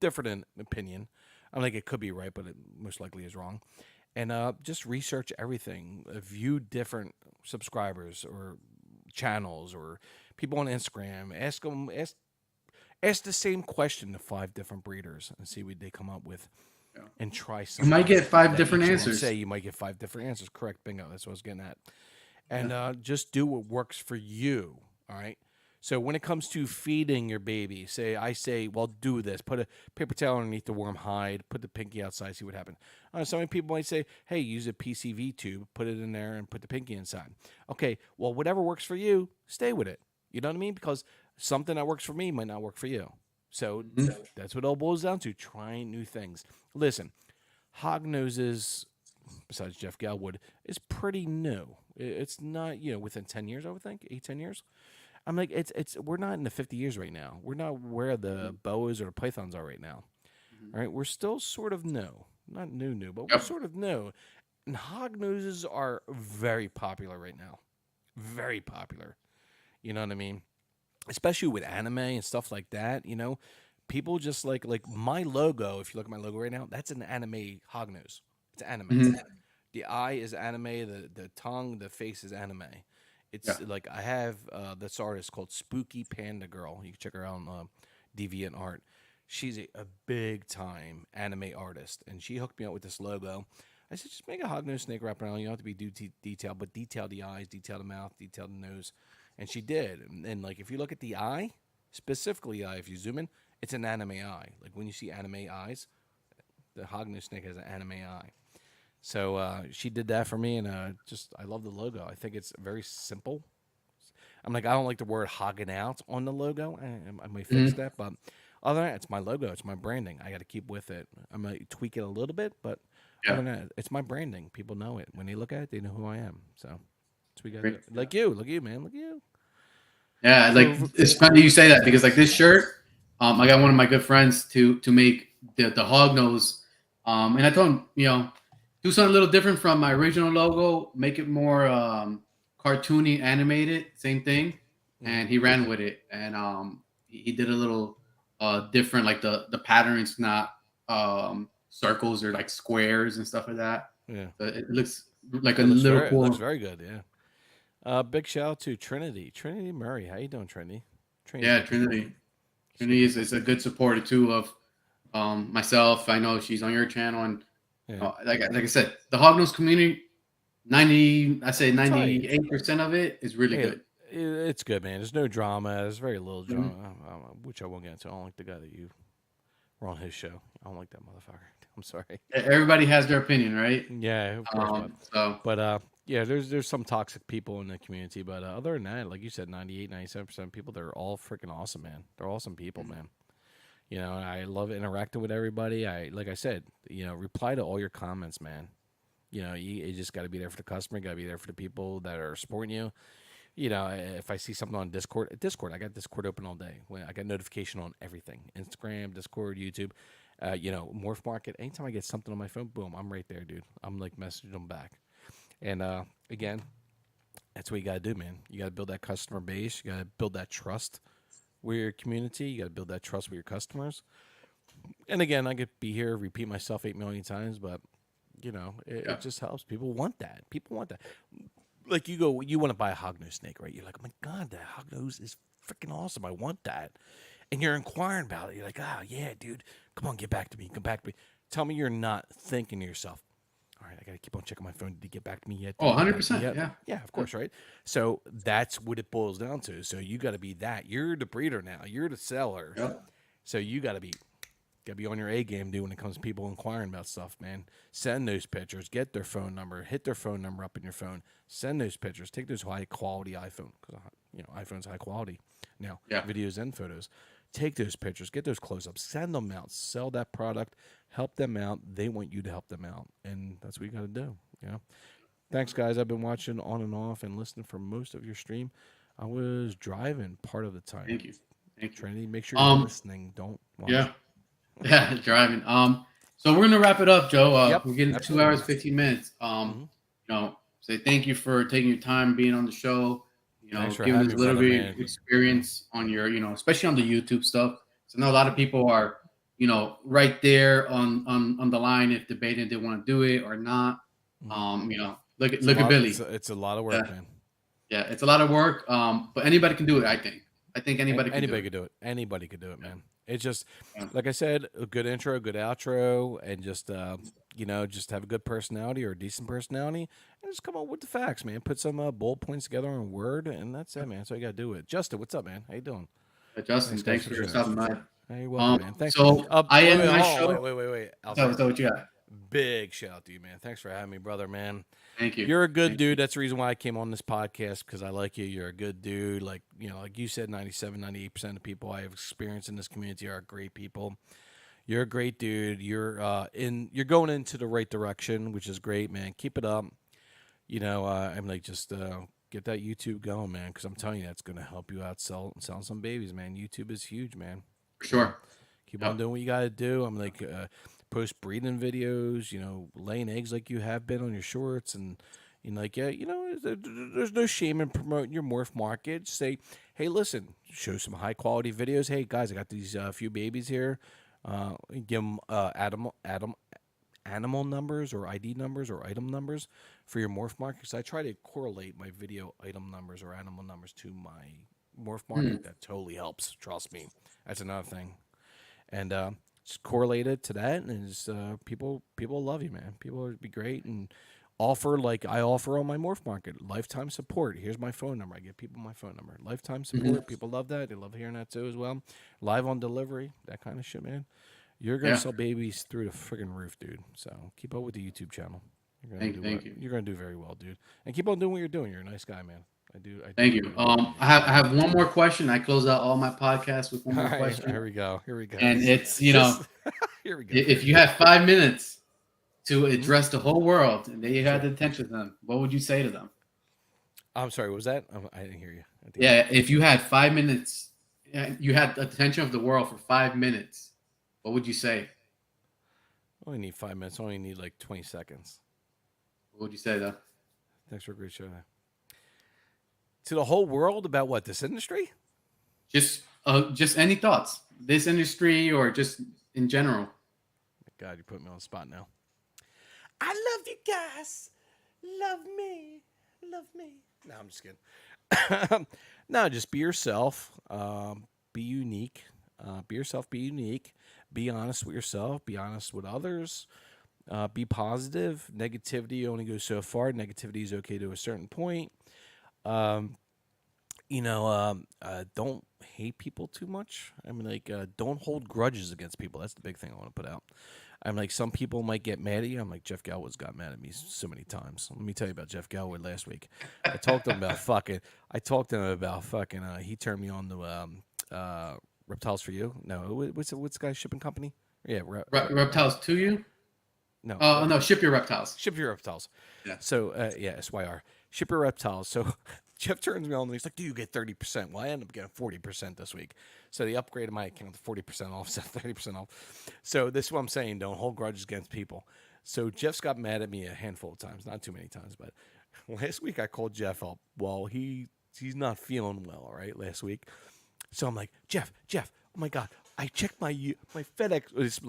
different in opinion. I think it could be right, but it most likely is wrong. And just research everything. View different subscribers or channels or people on Instagram. Ask the same question to 5 different breeders and see what they come up with, Yeah. and try You might something get five that different each of them say. answers. You might get 5 different answers. Correct, bingo. That's what I was getting at. Yeah. And just do what works for you. All right. So when it comes to feeding your baby, I say, well, do this. Put a paper towel underneath the warm hide. Put the pinky outside. See what happens. So many people might say, hey, use a PCV tube. Put it in there and put the pinky inside. Okay. Well, whatever works for you, stay with it. You know what I mean? Because something that works for me might not work for you. So Mhm. that's what it all boils down to: trying new things. Listen, Hognoses, besides Jeff Galwood, is pretty new. It's not, within 10 years, I would think, 8, 10 years. I'm like, we're not in the 50 years right now. We're not where the boas or the pythons are right now. Mhm. All right. We're still sort of new. Not new, but we're Yep. sort of new. And Hognoses are very popular right now. Very popular. You know what I mean? Especially with anime and stuff like that, people just like my logo. If you look at my logo right now, that's an anime hognose. It's anime. Mhm. The eye is anime. The tongue, the face is anime. Yeah. It's like I have this artist called Spooky Panda Girl. You can check her out on Deviant Art. She's a big time anime artist, and she hooked me up with this logo. I said, just make a hognose snake wrap around. You don't have to be detailed, but detail the eyes, detail the mouth, detail the nose, and she did. And like if you look at the eye, specifically eye, if you zoom in, it's an anime eye. Like when you see anime eyes, the hognose snake has an anime eye. So she did that for me, and just I love the logo. I think it's very simple. I'm like, I don't like the word Hoggin out on the logo. I might fix Mhm. that, but other than that, it's my logo. It's my branding. I got to keep with it. I might tweak it a little bit, but other Yeah. than that, it's my branding. People know it. When they look at it, they know who I am. So that's what we got to do. Great. Like you. Look at you, man. Look at you. Yeah, like Clover. it's funny you say that because like this shirt, I got one of my good friends to make the hog nose, and I told him, do something a little different from my original logo, make it more cartoony, animated, same thing, Hmm. and he ran with it, and he did a little different, like the patterns not circles or like squares and stuff like that. Yeah. So it looks like a It looks little very. It looks cool. very good. Yeah. Big shout out to Trinity. Trinity Murray. How you doing, Trinity? Trinity's Yeah, good people. Trinity. She's good Trinity people. is a good supporter too of myself. I know she's on your channel, and Yeah. like I said, the Hognose community, 90, I say Tight. 98% of it is really Hey, good. it's good, man. There's no drama. There's very little Mhm. drama, which I won't get into. I don't like the guy that you were on his show. I don't like that motherfucker. I'm sorry. Everybody has their opinion, right? Yeah, of course, So but yeah, there's some toxic people in the community, but other than that, like you said, 98, 97% of people, they're all freaking awesome, man. They're awesome people, mhm. man. I love interacting with everybody. Like I said, reply to all your comments, man. You just got to be there for the customer. Got to be there for the people that are supporting you. If I see something on Discord, I got Discord open all day. I got notification on everything: Instagram, Discord, YouTube. Morph Market. Anytime I get something on my phone, boom, I'm right there, dude. I'm like messaging them back. And again, that's what you gotta do, man. You gotta build that customer base. You gotta build that trust with your community. You gotta build that trust with your customers. And again, I could be here, repeat myself 8 million times, but it Yeah, just helps. People want that. People want that. Like you want to buy a hognose snake, right? You're like, oh my god, that hognose is freaking awesome. I want that. And you're inquiring about it. You're like, oh yeah, dude, come on, get back to me. Come back to me. Tell me you're not thinking to yourself, All right, I got to keep on checking my phone. Did he get back to me yet? Did Oh, he get back to me 100%. yet? Yeah. Yeah, of course, right? So that's what it boils down to. So you got to be that. You're the breeder now. You're the seller. Yep. So you got to be on your A game, dude, when it comes to people inquiring about stuff, man. Send those pictures. Get their phone number. Hit their phone number up in your phone. Send those pictures. Take those high quality iPhone, because iPhone's high quality now. Yeah. Videos and photos. Take those pictures. Get those close ups. Send them out. Sell that product. Help them out. They want you to help them out, and that's what you got to do. You know. Thanks, guys. I've been watching on and off and listening for most of your stream. I was driving part of the time. Thank you. Thank you. Trinity, make sure you're listening. Don't watch. Yeah. Yeah. Driving. So we're gonna wrap it up, Joe. Yep, We're getting absolutely. 2 hours, 15 minutes. Say thank you for taking your time being on the show. Thanks for Giving having us a me, little brother, bit man. of experience on your, especially on the YouTube stuff. So I know a lot of people are, right there on the line if debating if they want to do it or not. Look at Billy. It's a lot of work, man. Yeah, it's a lot of work. But anybody can do it. I think anybody can Anybody could do it. Anybody could do it, man. It's just like I said, a good intro, a good outro, and just just have a good personality or a decent personality, and just come up with the facts, man. Put some bullet points together in a word, and that's it, man. That's all you gotta do it. Justin, what's up, man? How you doing? Justin, thanks for stopping by. Hey, you're welcome, man. Thanks. So I end my show. Wait. So what you got? Big shout out to you, man. Thanks for having me, brother, man. Thank you. You're a good dude. That's the reason why I came on this podcast, because I like you. You're a good dude. Like you said, 97, 98% of people I have experience in this community are great people. You're a great dude. You're going into the right direction, which is great, man. Keep it up. I'm like, just get that YouTube going, man, because I'm telling you, that's going to help you out sell some babies, man. YouTube is huge, man. For sure. Keep on doing what you got to do. I'm like, post breeding videos, laying eggs like you have been on your shorts, and there's no shame in promoting your morph market. Just say, hey, listen, show some high quality videos. Hey guys, I got these few babies here. Give them animal numbers or ID numbers or item numbers for your morph market. Because I try to correlate my video item numbers or animal numbers to my morph market. That totally helps. Trust me. That's another thing. And just correlate it to that, and just, people love you, man. People would be great, and offer like I offer on my morph market, lifetime support. Here's my phone number. I give people my phone number. Lifetime support. People love that. They love hearing that too as well. Live on delivery, that kind of shit, man. You're gonna sell babies through the friggin' roof, dude. So keep up with the YouTube channel. Thank you. You're gonna do very well, dude. And keep on doing what you're doing. You're a nice guy, man. I do. Thank you. I have one more question. I close out all my podcasts with one more question. Here we go. And it's here we go. If you had 5 minutes to address the whole world, and they had the attention of them, what would you say to them? I'm sorry. What was that? I didn't hear you. If you had 5 minutes, you had the attention of the world for 5 minutes, what would you say? I only need 5 minutes. I only need like 20 seconds. What would you say, though? Thanks for a great show. To the whole world about what? This industry? Just any thoughts? This industry or just in general? God, you put me on the spot now. I love you guys. Love me. Love me. No, I'm just kidding. No, just be yourself. Be unique. Be yourself. Be unique. Be honest with yourself. Be honest with others. Be positive. Negativity only goes so far. Negativity is okay to a certain point. Don't hate people too much. I mean, like, don't hold grudges against people. That's the big thing I want to put out. I'm like, some people might get mad at you. I'm like, Jeff Galwood's got mad at me so many times. Let me tell you about Jeff Galwood last week. I talked to him about fucking. He turned me on to Reptiles for You. No, what's the guy's shipping company? Yeah, Reptiles to You. No. No, Ship Your Reptiles. Ship Your Reptiles. Yeah. So, SYR. Ship Your Reptiles. So, Jeff turns me on and he's like, do you get 30%? Well, I ended up getting 40% this week. So, they upgraded my account to 40% off, so 30% off. So, this is what I'm saying. Don't hold grudges against people. So, Jeff's got mad at me a handful of times. Not too many times, but last week I called Jeff up. Well, he's not feeling well, right, last week. So, I'm like, Jeff, oh, my God. I checked my FedEx. It's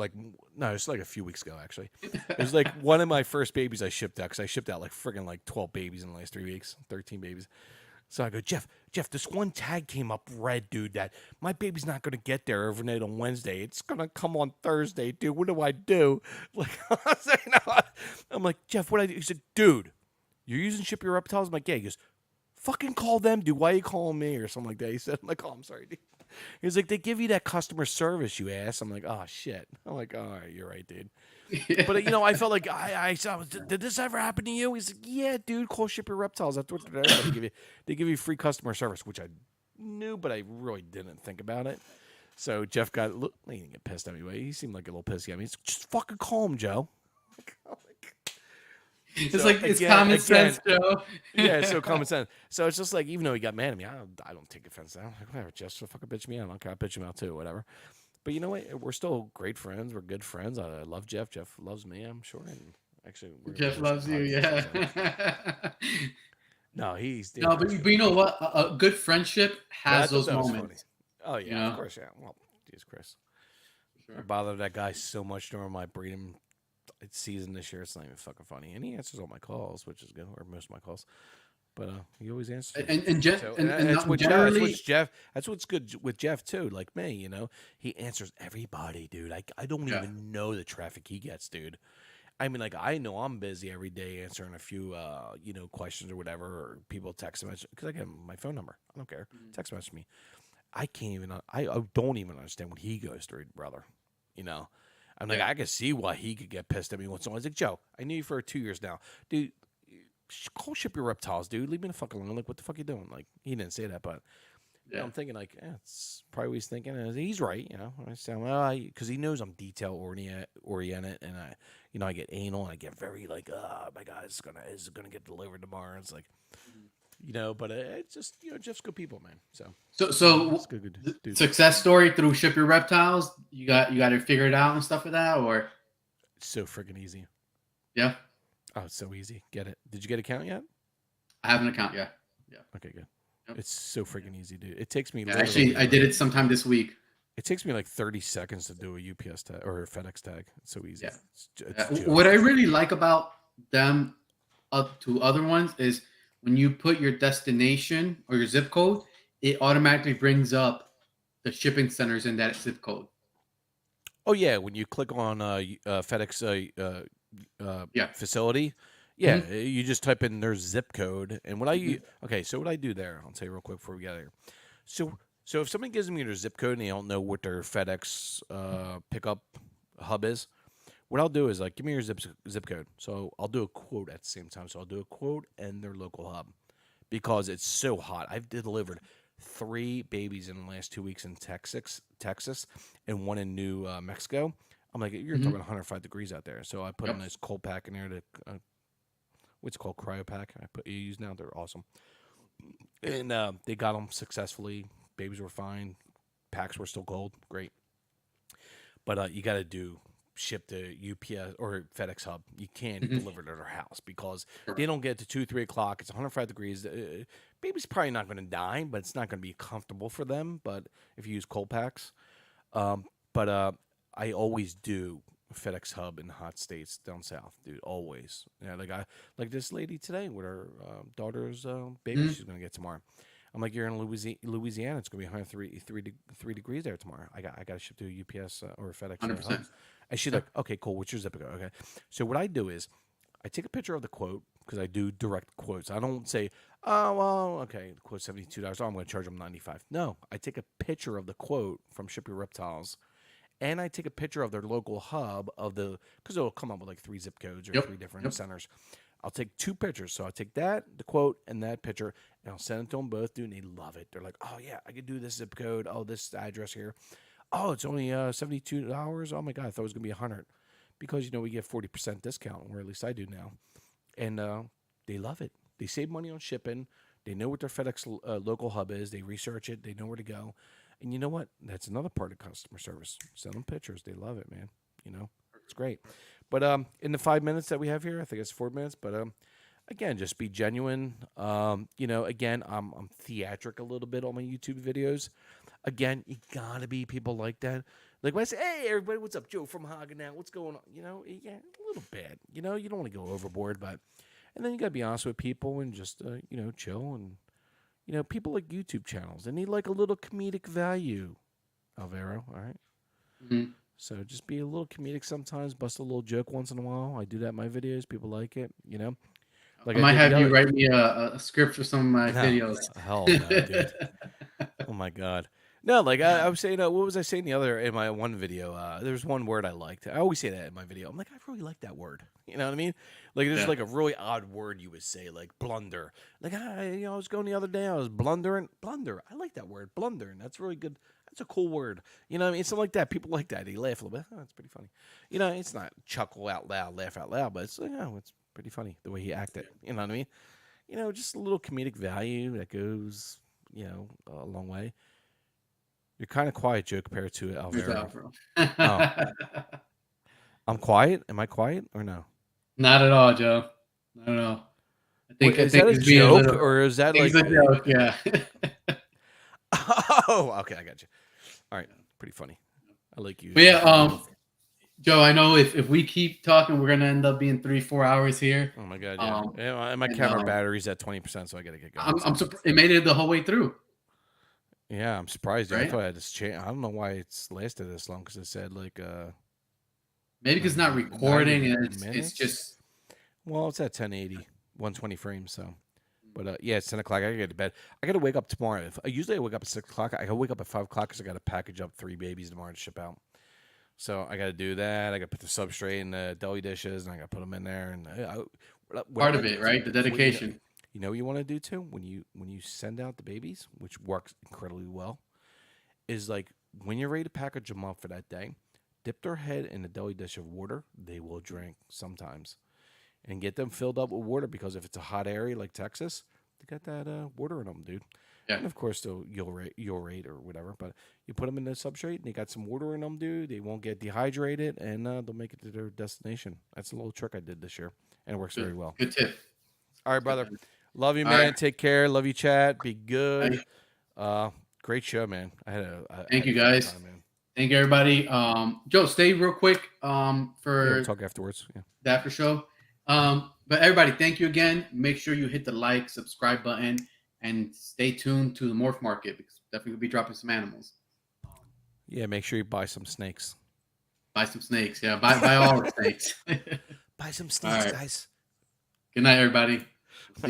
like a few weeks ago, actually. It was like one of my first babies I shipped out, because I shipped out like friggin' like 12 babies in the last 3 weeks, 13 babies. So I go, Jeff, this one tag came up red, dude, that my baby's not going to get there overnight on Wednesday. It's going to come on Thursday, dude. What do I do? Like, I'm like, Jeff, what do I do? He said, dude, you're using Ship Your Reptiles? I'm like, yeah. He goes, fucking call them, dude. Why are you calling me? Or something like that. He said, I'm like, oh, I'm sorry, dude. He's like, they give you that customer service, you ass. I'm like, oh, shit. I'm like, all right, you're right, dude. But you know, I felt like I saw. Did this ever happen to you? He's like, yeah, dude. Call Ship Your Reptiles. That's what they give you free customer service, which I knew, but I really didn't think about it. So Jeff got he didn't get pissed anyway. He seemed like a little pissy at me. He's like, just fucking call him, Joe. It's like it's common sense, Joe. Yeah, so common sense. So it's just like, even though he got mad at me, I don't take offense to that. I'm like, whatever, Jeff, so fucking bitch me out. I don't care. I'll bitch him out too, whatever. But you know what? We're still great friends. We're good friends. I love Jeff. Jeff loves me, I'm sure. And actually, Jeff loves you, yeah. No, he's no, but you know what? A good friendship has those moments. Oh yeah, of course, yeah. Well, geez, Chris, I bothered that guy so much during my breeding season this year. It's not even fucking funny. And he answers all my calls, which is good, or most of my calls. But he always answers. And that's what generally, Jeff. That's what's good with Jeff too. Like me, you know, he answers everybody, dude. I don't even know the traffic he gets, dude. I mean, like, I know I'm busy every day answering a few, you know, questions or whatever, or people text message because I get my phone number. I don't care. Text message me. I can't even. I don't even understand what he goes through, brother. You know, I'm like, I can see why he could get pissed at me once in a while. I was like, Joe, I knew you for 2 years now, dude. Call Ship Your Reptiles, dude. Leave me the fuck alone. Like, what the fuck you doing? Like, he didn't say that, but you know, I'm thinking like, it's probably what he's thinking. And he's right, you know. I say, well, because he knows I'm detail oriented, and I get anal, and I get very like, oh my god, is it gonna get delivered tomorrow? It's like, you know, but it's just, you know, Jeff's good people, man. So good dude. Success story through Ship Your Reptiles. You got it figured out and stuff with that, or it's so freaking easy. Yeah. Oh, it's so easy. Get it? Did you get an account yet? I have an account, yeah. Okay, good. Yep. It's so freaking easy, dude. It takes me. Actually, I did it sometime this week. It takes me like 30 seconds to do a UPS tag or a FedEx tag. It's so easy. Yeah. What I really like about them up to other ones is when you put your destination or your zip code, it automatically brings up the shipping centers in that zip code. Oh yeah, when you click on FedEx facility, yeah, you just type in their zip code. And what what I do there, I'll tell you real quick before we get there. So if somebody gives me their zip code and they don't know what their FedEx pickup hub is, what I'll do is like, give me your zip code. So I'll do a quote at the same time. So I'll do a quote and their local hub because it's so hot. I've delivered 3 babies in the last 2 weeks in Texas, and 1 in New Mexico. I'm like, you're talking 105 degrees out there. So I put a nice cold pack in there to, what's it called, cryo pack. I use now. They're awesome. And they got them successfully. Babies were fine. Packs were still cold. Great. But you got to ship to UPS or FedEx hub. You can't deliver to their house because they don't get to 2-3 o'clock. It's 105 degrees. Baby's probably not going to die, but it's not going to be comfortable for them. But if you use cold packs, I always do FedEx hub in hot states down south, dude. Always. Yeah, like this lady today with her daughter's baby she's going to get tomorrow. I'm like, you're in Louisiana. It's gonna be 103 degrees there tomorrow. I got to ship to a UPS or a FedEx. 100%. And she's like, okay, cool. What's your zip code? Okay. So what I do is, I take a picture of the quote because I do direct quotes. I don't say, oh well, okay, the quote's $72. Oh, I'm gonna charge them $95. No, I take a picture of the quote from Ship Your Reptiles, and I take a picture of their local hub because it'll come up with like 3 zip codes or 3 different centers. I'll take 2 pictures. So I'll take the quote, and that picture, and I'll send it to them both, dude, and they love it. They're like, oh, yeah, I could do this zip code. Oh, this address here. Oh, it's only $72. Oh, my God, I thought it was going to be $100. Because, you know, we get 40% discount, or at least I do now. And they love it. They save money on shipping. They know what their FedEx local hub is. They research it. They know where to go. And you know what? That's another part of customer service. Send them pictures. They love it, man. You know, it's great. But in the 5 minutes that we have here, I think it's 4 minutes. But again, just be genuine. You know, again, I'm theatric a little bit on my YouTube videos. Again, you gotta be people like that. Like when I say, "Hey, everybody, what's up, Joe from Hoggin now? What's going on?" You know, yeah, a little bit. You know, you don't want to go overboard, and then you gotta be honest with people and just you know, chill and You know, people like YouTube channels. They need like a little comedic value, Alvaro. All right. Mhm. So just be a little comedic sometimes. Bust a little joke once in a while. I do that in my videos. People like it. You know, like I I might did the have you other. write me a script for some of my No, videos. hell no, dude. Oh my god. No, like I was saying, what was I saying the other in my one video? There's one word I liked. I always say that in my video. I'm like, I really like that word. You know what I mean? Like there's Yeah. like a really odd word you would say, like blunder. Like I was going the other day, I was blundering. Blunder. I like that word, blunder, and that's really good. That's a cool word. You know what I mean? Something like that. People like that. They laugh a little bit. Oh, that's pretty funny. You know, it's not chuckle out loud, laugh out loud, but it's like, oh, it's pretty funny the way he acted. You know what I mean? You know, just a little comedic value that goes, a long way. You're kind of quiet, Joe, compared to Where's Alvaro. Alvaro? Oh, I'm quiet. Am I quiet or no? Not at all, Joe. Not at all. Wait, I is think that a he's being a joke little. or is I that think it's like? a joke. Yeah. Oh, okay, I got you. All right, pretty funny. I like you. But yeah, You both. Joe, I know if we keep talking, we're gonna end up being 3-4 hours here. Oh my god, yeah. Um, Yeah, and my and camera battery's at 20%, so I gotta get going. I'm So surprised it made it the whole way through, yeah, I'm surprised. Dude. I right? thought I had this change. I don't know why it's lasted this long because it said like Maybe because it's not 90 recording and it's minutes. just. Well, it's at 1080, 120 frames. So, but yeah, it's 10 o'clock. I gotta get to bed. I gotta wake up tomorrow. Usually I wake up at 6 o'clock. I gotta wake up at 5 o'clock because I gotta package up 3 babies tomorrow to ship out. So I gotta do that. I gotta put the substrate in the deli dishes, and I gotta put them in there. And what I Part gotta of do it, too. right? The Well, dedication. you know what you want to do too when you send out the babies, which works incredibly well, is like when you're ready to package them up for that day, dip their head in a deli dish of water. They will drink sometimes, and get them filled up with water because if it's a hot area like Texas, they got that water in them, dude. Yeah. And of course, they'll urate or whatever. But you put them in the substrate, and they got some water in them, dude. They won't get dehydrated, and they'll make it to their destination. That's a little trick I did this year, and it works very well. Good tip. All right, brother. Love you, All man. right. Take care. Love you, chat. Be good. Bye. Great show, man. I had Thank a you, fun guys. time, man. Thank you, everybody. Joe, stay real quick Yeah, for we'll talk afterwards. Yeah. the after show. But everybody, thank you again. Make sure you hit the like, subscribe button, and stay tuned to the Morph Market because definitely will be dropping some animals. Yeah, make sure you buy some snakes. Buy some snakes. Yeah, buy all the snakes. Buy some snakes, right. guys. Good night, everybody.